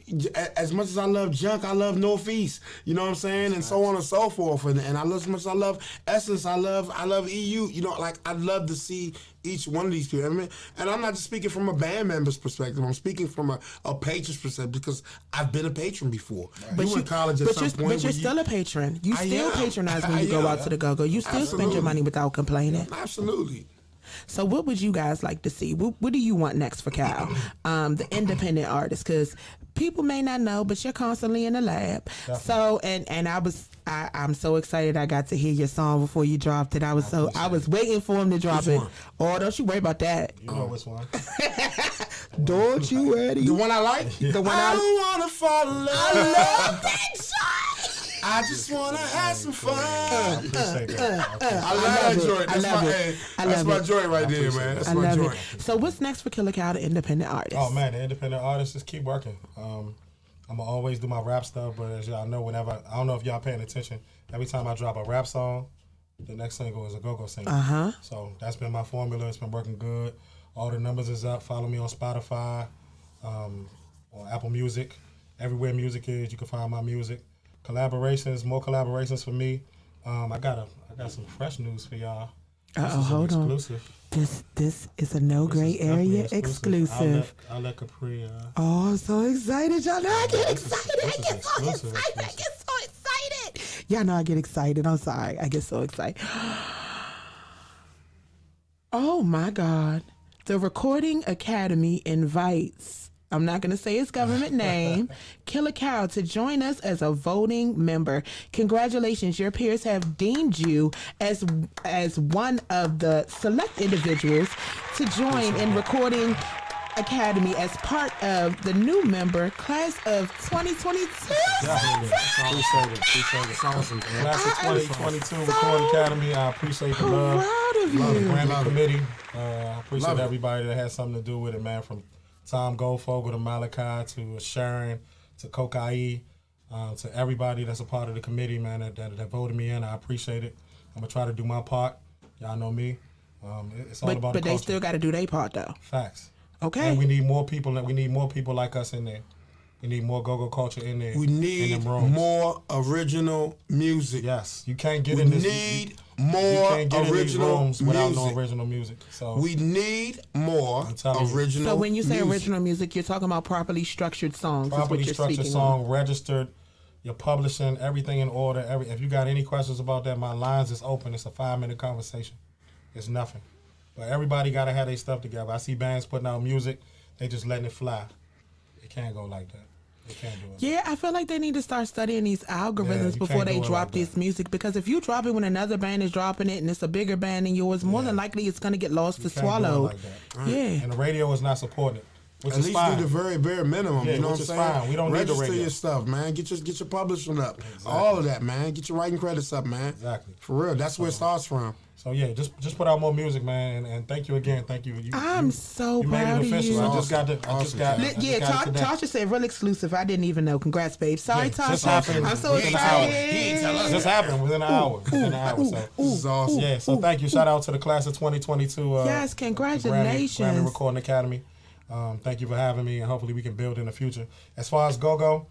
as much as I love Junk, I love Northeast. You know what I'm saying? And so on and so forth. And I love as much as I love Essence, I love EU. You know, like I'd love to see each one of these people. I mean, and I'm not just speaking from a band member's perspective. I'm speaking from a patron's perspective because I've been a patron before. But you went to college at some point. But you're still a patron. You still patronize when you go out to the go-go. You still spend your money without complaining. Absolutely. So what would you guys like to see? What do you want next for Cal? The independent artist, because people may not know, but you're constantly in the lab. Definitely. So and I'm so excited I got to hear your song before you dropped it. I was waiting for him to drop it. Oh, don't you worry about that. You know which one? Don't you worry. The one I like? The one I don't wanna fall in love. I love that song. I just wanna have some fun. I appreciate that. I love that joint. That's my joint right there, man. That's my joint. So what's next for Killa Cal, the independent artist? Oh man, the independent artists just keep working. I'm gonna always do my rap stuff, but as y'all know, I don't know if y'all paying attention. Every time I drop a rap song, the next single is a go-go single. So that's been my formula. It's been working good. All the numbers is up. Follow me on Spotify, on Apple Music, everywhere music is. You can find my music. Collaborations, more collaborations for me. I got some fresh news for y'all. Hold exclusive. On. This is a no gray area exclusive. I'll let Kapri. Oh, I'm so excited, y'all know I get excited. I get so excited. Y'all know I get excited. I'm sorry. I get so excited. Oh my God. The Recording Academy invites, I'm not going to say his government name, Killa Cal to join us as a voting member. Congratulations, your peers have deemed you as one of the select individuals to join in Recording Academy as part of the new member class of 2022. Appreciate it. Awesome. Class of 2022 Recording Academy. I appreciate the love. of you. Grammy committee. I appreciate Love it. everybody that had something to do with it, man. From Tom Goldfogle to Malachi to Sharon to Kokai, to everybody that's a part of the committee, man, that voted me in. I appreciate it. I'm gonna try to do my part. Y'all know me. It's all about the But they culture. still got to do their part though. Facts. Okay. And we need more people. We need more people like us in there. We need more go-go culture in there. We in need them rooms. more original music. Yes, you can't get We in this. need you more can't get in these original rooms without no music. original music. So We need more I'm telling you. original. So when you say music. original music, you're talking about properly structured songs. properly is what you're structured speaking song, on. registered, your publishing, everything in order. If you got any questions about that, my lines is open. It's a 5-minute conversation. It's nothing. But everybody got to have their stuff together. I see bands putting out music, they just letting it fly. It can't go like that. They can't do it. Yeah, I feel like they need to start studying these algorithms you before can't they do it drop like this that. music. Because if you drop it when another band is dropping it and it's a bigger band than yours, more than likely it's going to get lost to You can't do it swallow. like that. Yeah. And the radio is not supporting it, which At is least fine. do the very bare minimum. Yeah, you know which what is I'm saying? fine. We don't need the Register radio. your stuff, man. Get your publishing up. All of that, man. Get your writing credits up, man. Exactly. For real. That's where it starts from. So yeah, just put out more music, man, and thank you again. Thank you. I'm so you made proud it of official. you. I just got it. Yeah, Tasha said real exclusive. I didn't even know. Congrats, babe. Sorry, Yeah, just Tasha. happened I'm so within an hour. excited. Just happened within an hour. Within an hour. So This is awesome. yeah. So thank you. Shout out to the class of 2022. Yes, the congratulations. Grammy Recording Academy. Thank you for having me, and hopefully we can build in the future. As far as go,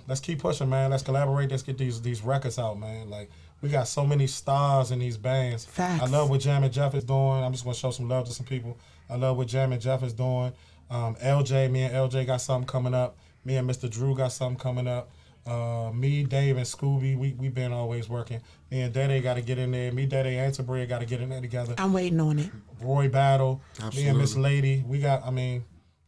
let's keep pushing, man. Let's collaborate. Let's get these records out, man. Like we got so many stars in these bands. Facts. I love what Jam and Jeff is doing. I'm just gonna show some love to some people. I love what Jam and Jeff is doing. LJ, me and LJ got something coming up. Me and Mr. Drew got something coming up. Me, Dave, and Scooby, we been always working. Me and DeDe got to get in there. Me, DeDe, and Tabria got to get in there together. I'm waiting on it. Roy Battle. Me Absolutely. and Miss Lady. We got,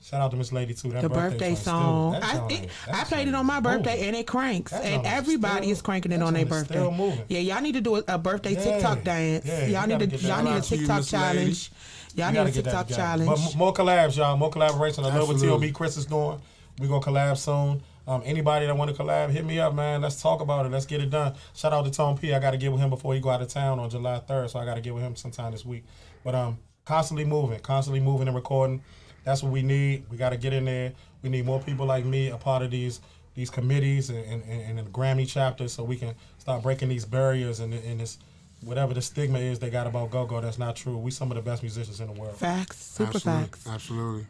shout out to Miss Lady too. That The birthday song. I played it on my birthday and it cranks. That And joint is everybody still- is cranking it that on their joint is birthday. still moving. Yeah, y'all need to do a birthday Yeah. TikTok dance. Yeah, you y'all gotta need get a that. Shout out to you, TikTok Miss Lady. challenge. Y'all need a TikTok challenge. But more collabs, y'all. More collaboration. I love what Absolutely. T.O.B. Chris is doing. We gonna collab soon. Anybody that want to collab, hit me up, man. Let's talk about it. Let's get it done. Shout out to Tone P. I got to get with him before he go out of town on July 3rd, so I got to get with him sometime this week. But constantly moving and recording. That's what we need. We got to get in there. We need more people like me a part of these committees and the Grammy chapter, so we can start breaking these barriers and this whatever the stigma is they got about go-go. That's not true. We some of the best musicians in the world. Facts. Super Absolutely. facts. Absolutely.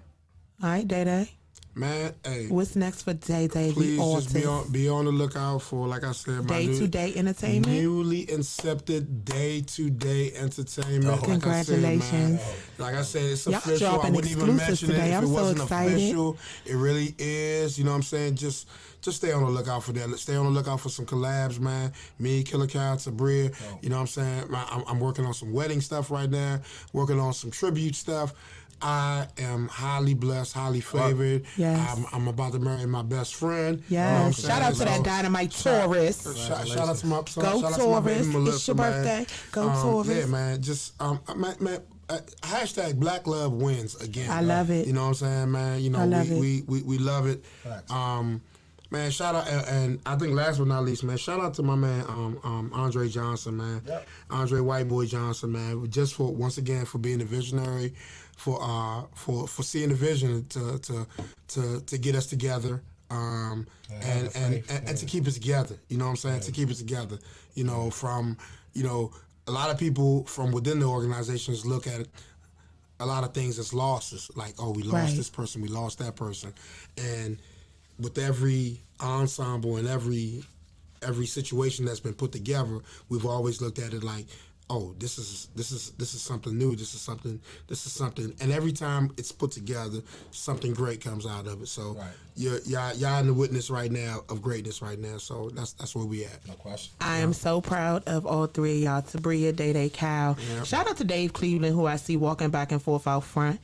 All right, DeDe. Man, hey. What's next for DeDe the Please artist? just be on the lookout for, like I said, my Day-to-day entertainment. newly incepted Day-to-Day Entertainment. Like I said, man, Congratulations. like I said, it's Y'all official. I dropping wouldn't even exclusives mention today. it if I'm it so wasn't excited. official. It really is. You know what I'm saying? Just stay on the lookout for that. Stay on the lookout for some collabs, man. Me, Killa Cal, Tabria. You know what I'm saying? I'm working on some wedding stuff right now. Working on some tribute stuff. I am highly blessed, highly favored. Yes. I'm about to marry my best friend. Yes. You know what I'm Shout out to saying? that So, Dynamite Taurus. Shout out to my Go shout out to my Taurus. baby It's Melissa, your man. birthday. Go Taurus. Yeah, man. Just man, hashtag Black Love wins again. I love it. You know what I'm saying, man? You know, I love we love it. Man, shout out, and I think last but not least, man, shout out to my man, Andre Johnson, man. Yep. Andre White Boy Johnson, man. Just for once again for being a visionary, for seeing the vision to get us together. And to keep us together, you know what I'm saying? To keep us together, you know, a lot of people from within the organizations look at it, a lot of things as losses, like, oh, we lost Right. this person, we lost that person, and with every ensemble and every situation that's been put together, we've always looked at it like, oh, this is something new. This is something, and every time it's put together, something great comes out of it. So y'all in the witness right now of greatness right now. So that's where we at. No question. I am so proud of all three of y'all. Tabria, DeDe Cal. Yep. Shout out to Dave Cleveland, who I see walking back and forth out front.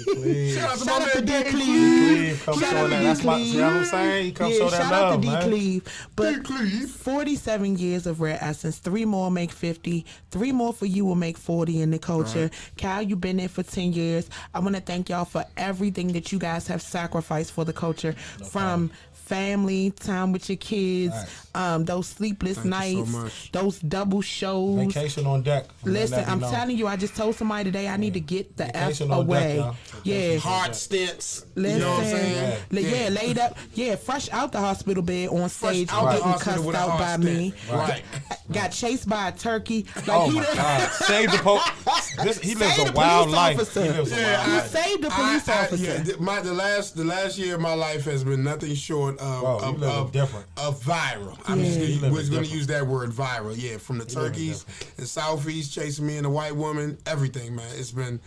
Please. Shout out to Shout my out to man D. Dave Cleve. Come Shout show out to that. D. That's my, Cleve. you know what I'm saying? He come show that shout love, out to man. D. Cleve. But D. Cleve. 47 years of Rare Essence. 3 more make 50. 3 more for you will make 40 in the culture. Cal, you've been there for 10 years. I want to thank y'all for everything that you guys have sacrificed for the culture. From family, time with your kids, those sleepless Thank you so nights, much. those double shows. Vacation on deck. Listen, I'm telling you, I just told somebody today I need to get the Vacation F on deck, away. y'all. Yeah. Heart stents. Listen, You know what I'm saying? yeah, laid up, fresh out the hospital bed on stage, out the getting hospital cussed with a out heart by stent. me. Right. Got chased by a turkey. Like Oh he my done- God! Save the He lives Save a the wild police life. officer. He lives a Yeah, wild You life. saved the police officer. The last year of my life has been nothing short Bro, you living different. of viral. I'm Yeah. just You gonna, living going to different. use that word viral. Yeah, from the turkeys and Southeast chasing me and the white woman, everything, man. It's been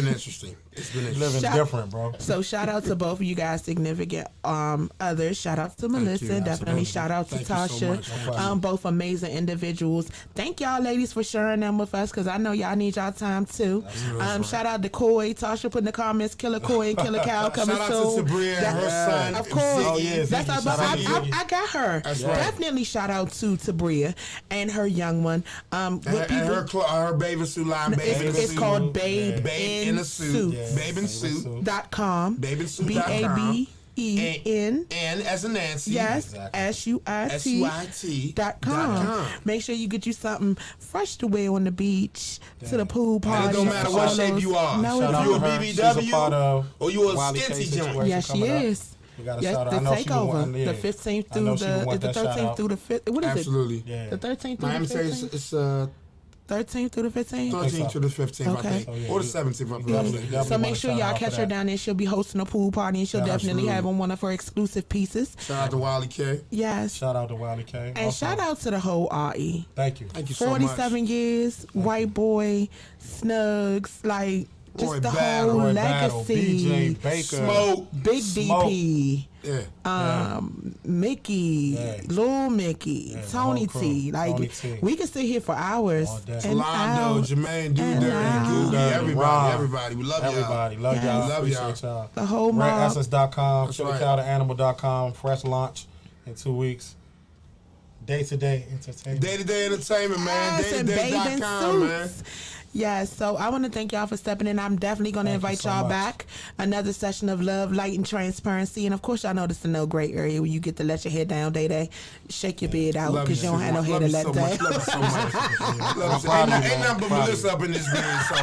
interesting. It's been You interesting. living different, bro. So shout out to both of you guys, significant others. Shout out to Melissa. you. Definitely Absolutely. shout out to Thank you so Tasha. much. Both amazing individuals. Thank y'all ladies for sharing them with us because I know y'all need y'all time too. Shout out to Koi. Tasha put in the comments, Killa Koi and Killa Cal coming Shout out soon. to Tabria and her son. Of course. Oh, yeah, That's Ziggy. our, Shout out to Ziggy. I got her. That's right. Definitely shout out to Tabria and her young one. And her bathing suit line, It's called Babe Babe in a suit. Yeah. Babe in suit. .com. BabeInSuit.com. BABEN. And as a Nancy. Yes, Exactly. SUIT.com. Make sure you get you something fresh to wear on the beach, to the pool party. And it don't matter what all shape those- you are. No, Shout it out you to a don't. her. BBW, She's a part of or you a Wiley skinty K joint. situation Yes, she coming up. is. We got to Yes, shout out. the I know she would takeover, want, the 15th I know through she would want the that shout 13th out. through the 5th. What is Absolutely. it? Yeah. The 13th through Miami the says 15th. it's 13th through the 15th. 13th to the 15th, Okay. I think. So, yeah, Or the you- 17th, I you believe. definitely So make wanna sure shout y'all out for catch her that. down there. She'll be hosting a pool party, and she'll definitely Absolutely. have on one of her exclusive pieces. Shout out to Wiley K. Yes. Shout out to Wiley K. And Also, shout out to the whole RE. Thank you. Thank you so much. 47 years, white boy, Snugs, like just Roy the Battle, whole Roy Battle, legacy. BJ Baker. Smoke. Big Smoke. DP, Yeah. Mickey, Yeah. Lil Mickey, Yeah, the Tony whole T. crew. Like Tony T. we can sit here for hours. All day. And Londo, out. Jermaine, Dude and Dirty, out. Googie, Dirty, everybody, Ron. everybody. We love Everybody. y'all. Love Yes. y'all. Love y'all. Appreciate y'all. The whole mob. RedEssence.com. That's right. KillaCalTheAnimal.com. Fresh launch in 2 weeks. Day-to-day entertainment. Day-to-day entertainment, man. Yes, and bathing Day-to-day.com, man. suits. Yes, so I want to thank y'all for stepping in. I'm definitely going to Thank you invite so y'all much. back. Another session of love, light, and transparency. And of course, y'all know this is no gray area where you get to let your head down, DeDe. Shake your beard out Love because you don't have no hair love to you let so down. much. Love you so much. Love you so- proud of you, Ain't man. nothing but Proud of Melissa up in this beard, so.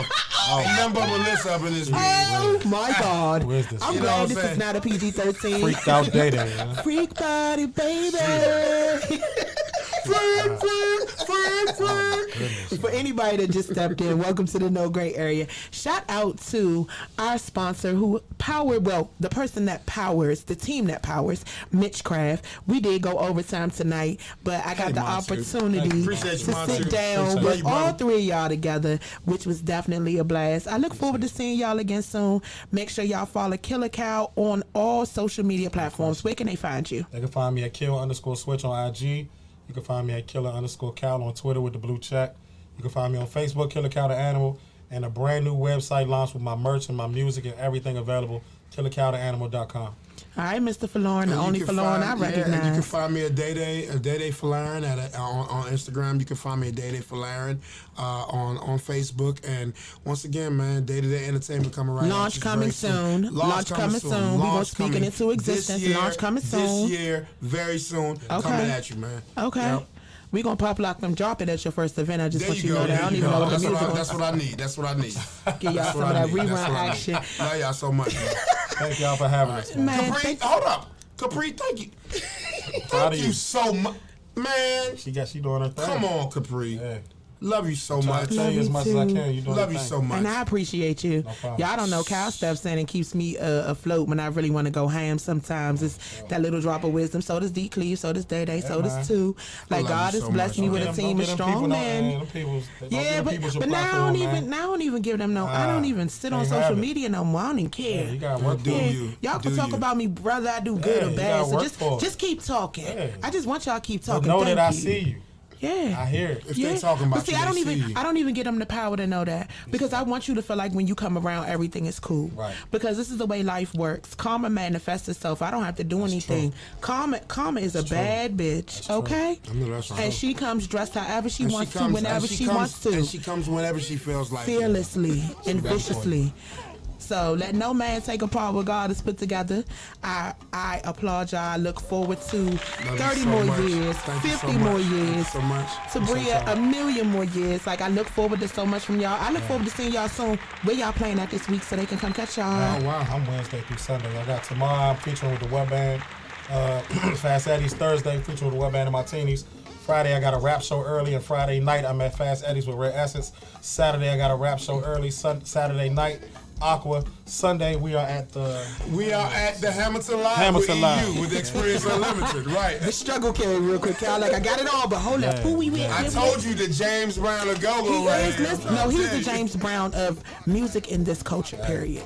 Ain't nothing but Melissa up in this beard. Oh my God! Who is this? I'm You know what glad I'm this is saying? not a PG-13. Freaked out Day-Day, man. Freak body, baby. For anybody that just stepped in, welcome to the No Gray Area. Shout out to our sponsor who the person that powers, the team that powers, Mitchcraft. We did go overtime tonight, but I got Hey, the Monty. opportunity Appreciate you, to Monty. sit down Appreciate with you, all brother. three of y'all together, which was definitely a blast. I look forward to seeing y'all again soon. Make sure y'all follow Killa Cal on all social media platforms. Where can they find you? They can find me at kill_switch on IG. You can find me at Killa_Cal on Twitter with the blue check. You can find me on Facebook, Killa Cal the Animal, and a brand new website launched with my merch and my music and everything available, KillaCalTheAnimal.com. All right, Mr. Fallon, the And you only can Fallon I find- yeah, and you can recognize. find me at DeDe Falarin on Instagram. You can find me at DeDe Falarin on Facebook. And once again, man, Day-to-Day Entertainment coming right Launch at you coming very soon. Launch coming soon. We gonna Launch speak it coming into existence. this year, Launch coming soon. This year, very soon, coming at you, man. Okay. Yep. We gonna pop lock them, drop it at your first event. I just There want you you to go. know that. I don't There you even know go. what the music That's was. what I need. That's what I need. Give y'all That's some what of I that need. That's rerun what I need. action. Love y'all so much, man. Thank y'all for having us, man. Man, Kapri, thank- hold up. Capri, thank you. Proud Thank of you you. so much. Man, She doing her thing. come on, Capri. Yeah. Love you so Trying much. to tell you as me much as I too. can. You doing Love your you thing. so much. And I appreciate you. No problem. Y'all don't know. Cal steps in and keeps me afloat when I really want to go ham sometimes. It's that little drop of wisdom. So does D. Cleve. So does DeDe. So man. does Too. Like, love God you has so blessed much, me man. with a team of strong men. Yeah, but now I don't even give them no. I don't even sit on Can't social have it. media no more. I don't even care. Yeah, you got work Do for it. you? Y'all Do can talk you? about me, brother. I do good Yeah, or you bad. gotta So work for it. just keep talking. Yeah. I just want y'all to keep But talking. know Thank that I you. see you. Yeah. I hear it. If they talking about but see, you, I don't they even see you. I don't even give them the power to know that because I want you to feel like when you come around, everything is cool. Right. Because this is the way life works. Karma manifests itself. I don't have to do anything. Karma is a bad bitch. Okay. I know that's And true. she comes dressed however she And wants comes- to, whenever and she comes- wants to, And she comes whenever she feels like it. fearlessly and viciously. So let no man take apart what God has put together. I applaud y'all. I look forward to 30 so more much. years, Thank you 50 so more much. Thank you years. so much. Tabria, Appreciate y'all. 1,000,000 more years. Like, I look forward to so much from y'all. I look forward to seeing y'all soon. Where y'all playing at this week so they can come catch y'all? Oh, wow. I'm Wednesday through Sunday. I got tomorrow I'm featuring with the web band. Fast Eddie's Thursday featuring with the web band and Martinis. Friday I got a rap show early, and Friday night I'm at Fast Eddie's with Red Essence. Saturday I got a rap show early. Saturday night Aqua. Sunday we are at the Hamilton Live Hamilton with Live. EU with Experience Unlimited, right? The struggle carry real quick, Cal. Like, I got it all, but hold up. Who we with? I told you the James Brown of Go-Go He right is, here. listen, no, he's the James Brown of music in this culture, period.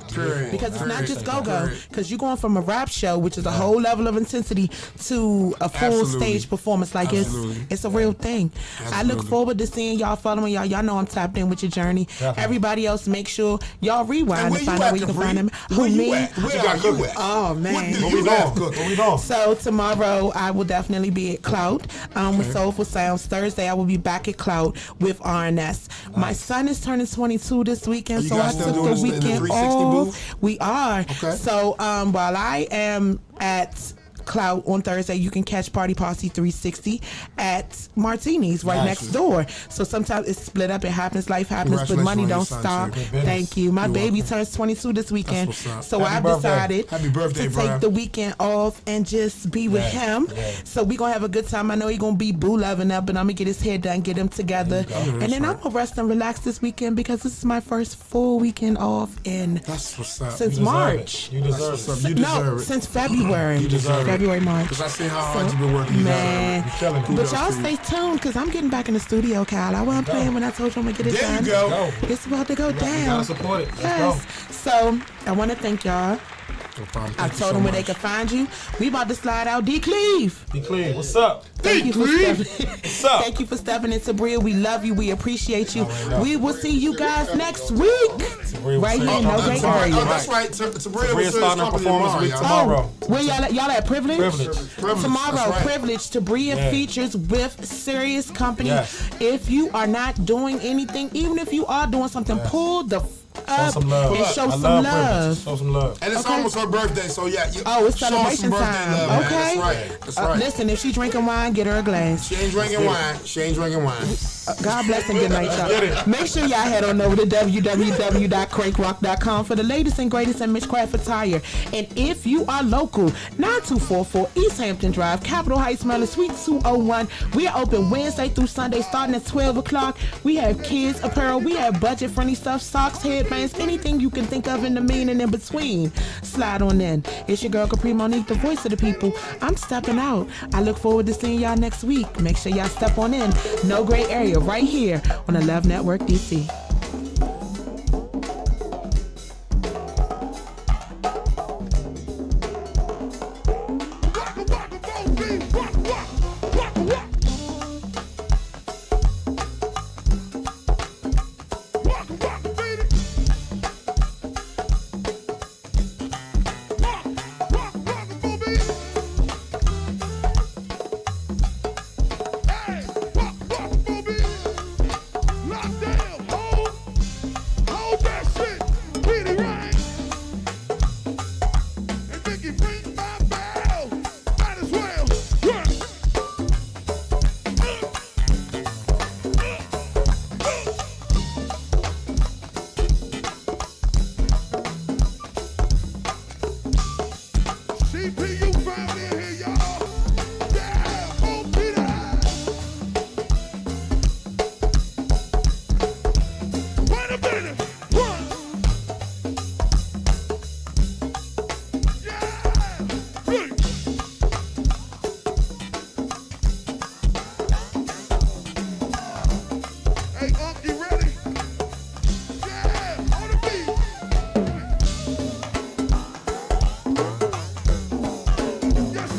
Because it's not just go-go, because you're going from a rap show, which is a whole level of intensity, to a full Absolutely. stage performance. Like, Absolutely. it's a real thing. I look Absolutely. forward to seeing y'all, following y'all. Y'all know I'm tapped in with your journey. Definitely. Everybody else, make sure y'all rewind And and find out where you can find them. Where Who, you me? at? Where are you at? Oh, man. What do What we you doing? have cooking? What we doing? So tomorrow I will definitely be at Clout with Soulful Sounds. Thursday I will be back at Clout with RNS. My son is turning 22 this weekend, Are you so guys I still took doing the this in the weekend 360 off. booth? We are. Okay. So while I am at Clout on Thursday, you can catch Party Posse 360 at Martini's right Nice. next door. So sometimes it's split up. It happens. Life happens, but money don't Congratulations on your stop. son, too. Thank you. My You're baby welcome. turns 22 this weekend, what's up. so Happy I've birthday. decided Happy birthday, to bro. take the weekend off and just be with him. So we gonna have a good time. I know he gonna be boo loving up, and I'm gonna get his hair done, get him together, and then I'm gonna rest and relax this weekend because this is my first full weekend off in That's what's up. since You deserve March. it. You deserve That's what's it. up. You No, deserve it. since February. You deserve it. February, March. Because I see how hard you've been working. You Man, deserve it. Killing it. but Kudos y'all to you. stay tuned because I'm getting back in the studio, Kyle. I wasn't playing when I told you I'm gonna get it There done. you go. Go. It's about to go down. You gotta support it. Let's Yes. go. So I want to thank y'all. No problem. I Thank you told so them where they much. could find you. We about to slide out D Cleve. Be clean. What's up? Thank you for Cleve. What's up? Thank you for stepping into Bria. We love you. We appreciate you. Already know. We will see you guys next week. Bria will Right see here in you. No Oh, Great tomorrow. Area. Oh, that's right. Tabria Bria's starting her performance week tomorrow. Where y'all at Privilege? Privilege. Tomorrow, That's right. Privilege to Bria Yeah. features with Serious Company. Yes. If you are not doing anything, even if you are doing something, pull the Show up some love. and show I some love love. Privilege. Show some love. And it's Okay. almost her birthday, so yeah. Oh, it's show her celebration some birthday time. love, man. Okay. That's right. That's right. Listen, if she drinking wine, get her a glass. She ain't drinking wine. She ain't drinking wine. God bless and good night, y'all. Make sure y'all head on over to www.crankrock.com for the latest and greatest in Mitchcraft attire. And if you are local, 9244 East Hampton Drive, Capitol Heights, Maryland, Suite 201. We are open Wednesday through Sunday starting at 12 o'clock. We have kids apparel. We have budget-friendly stuff, socks, headbands, anything you can think of in the mean and in between. Slide on in. It's your girl, Kapri Monique, the voice of the people. I'm stepping out. I look forward to seeing y'all next week. Make sure y'all step on in. No Gray Area right here on the Love Network DC.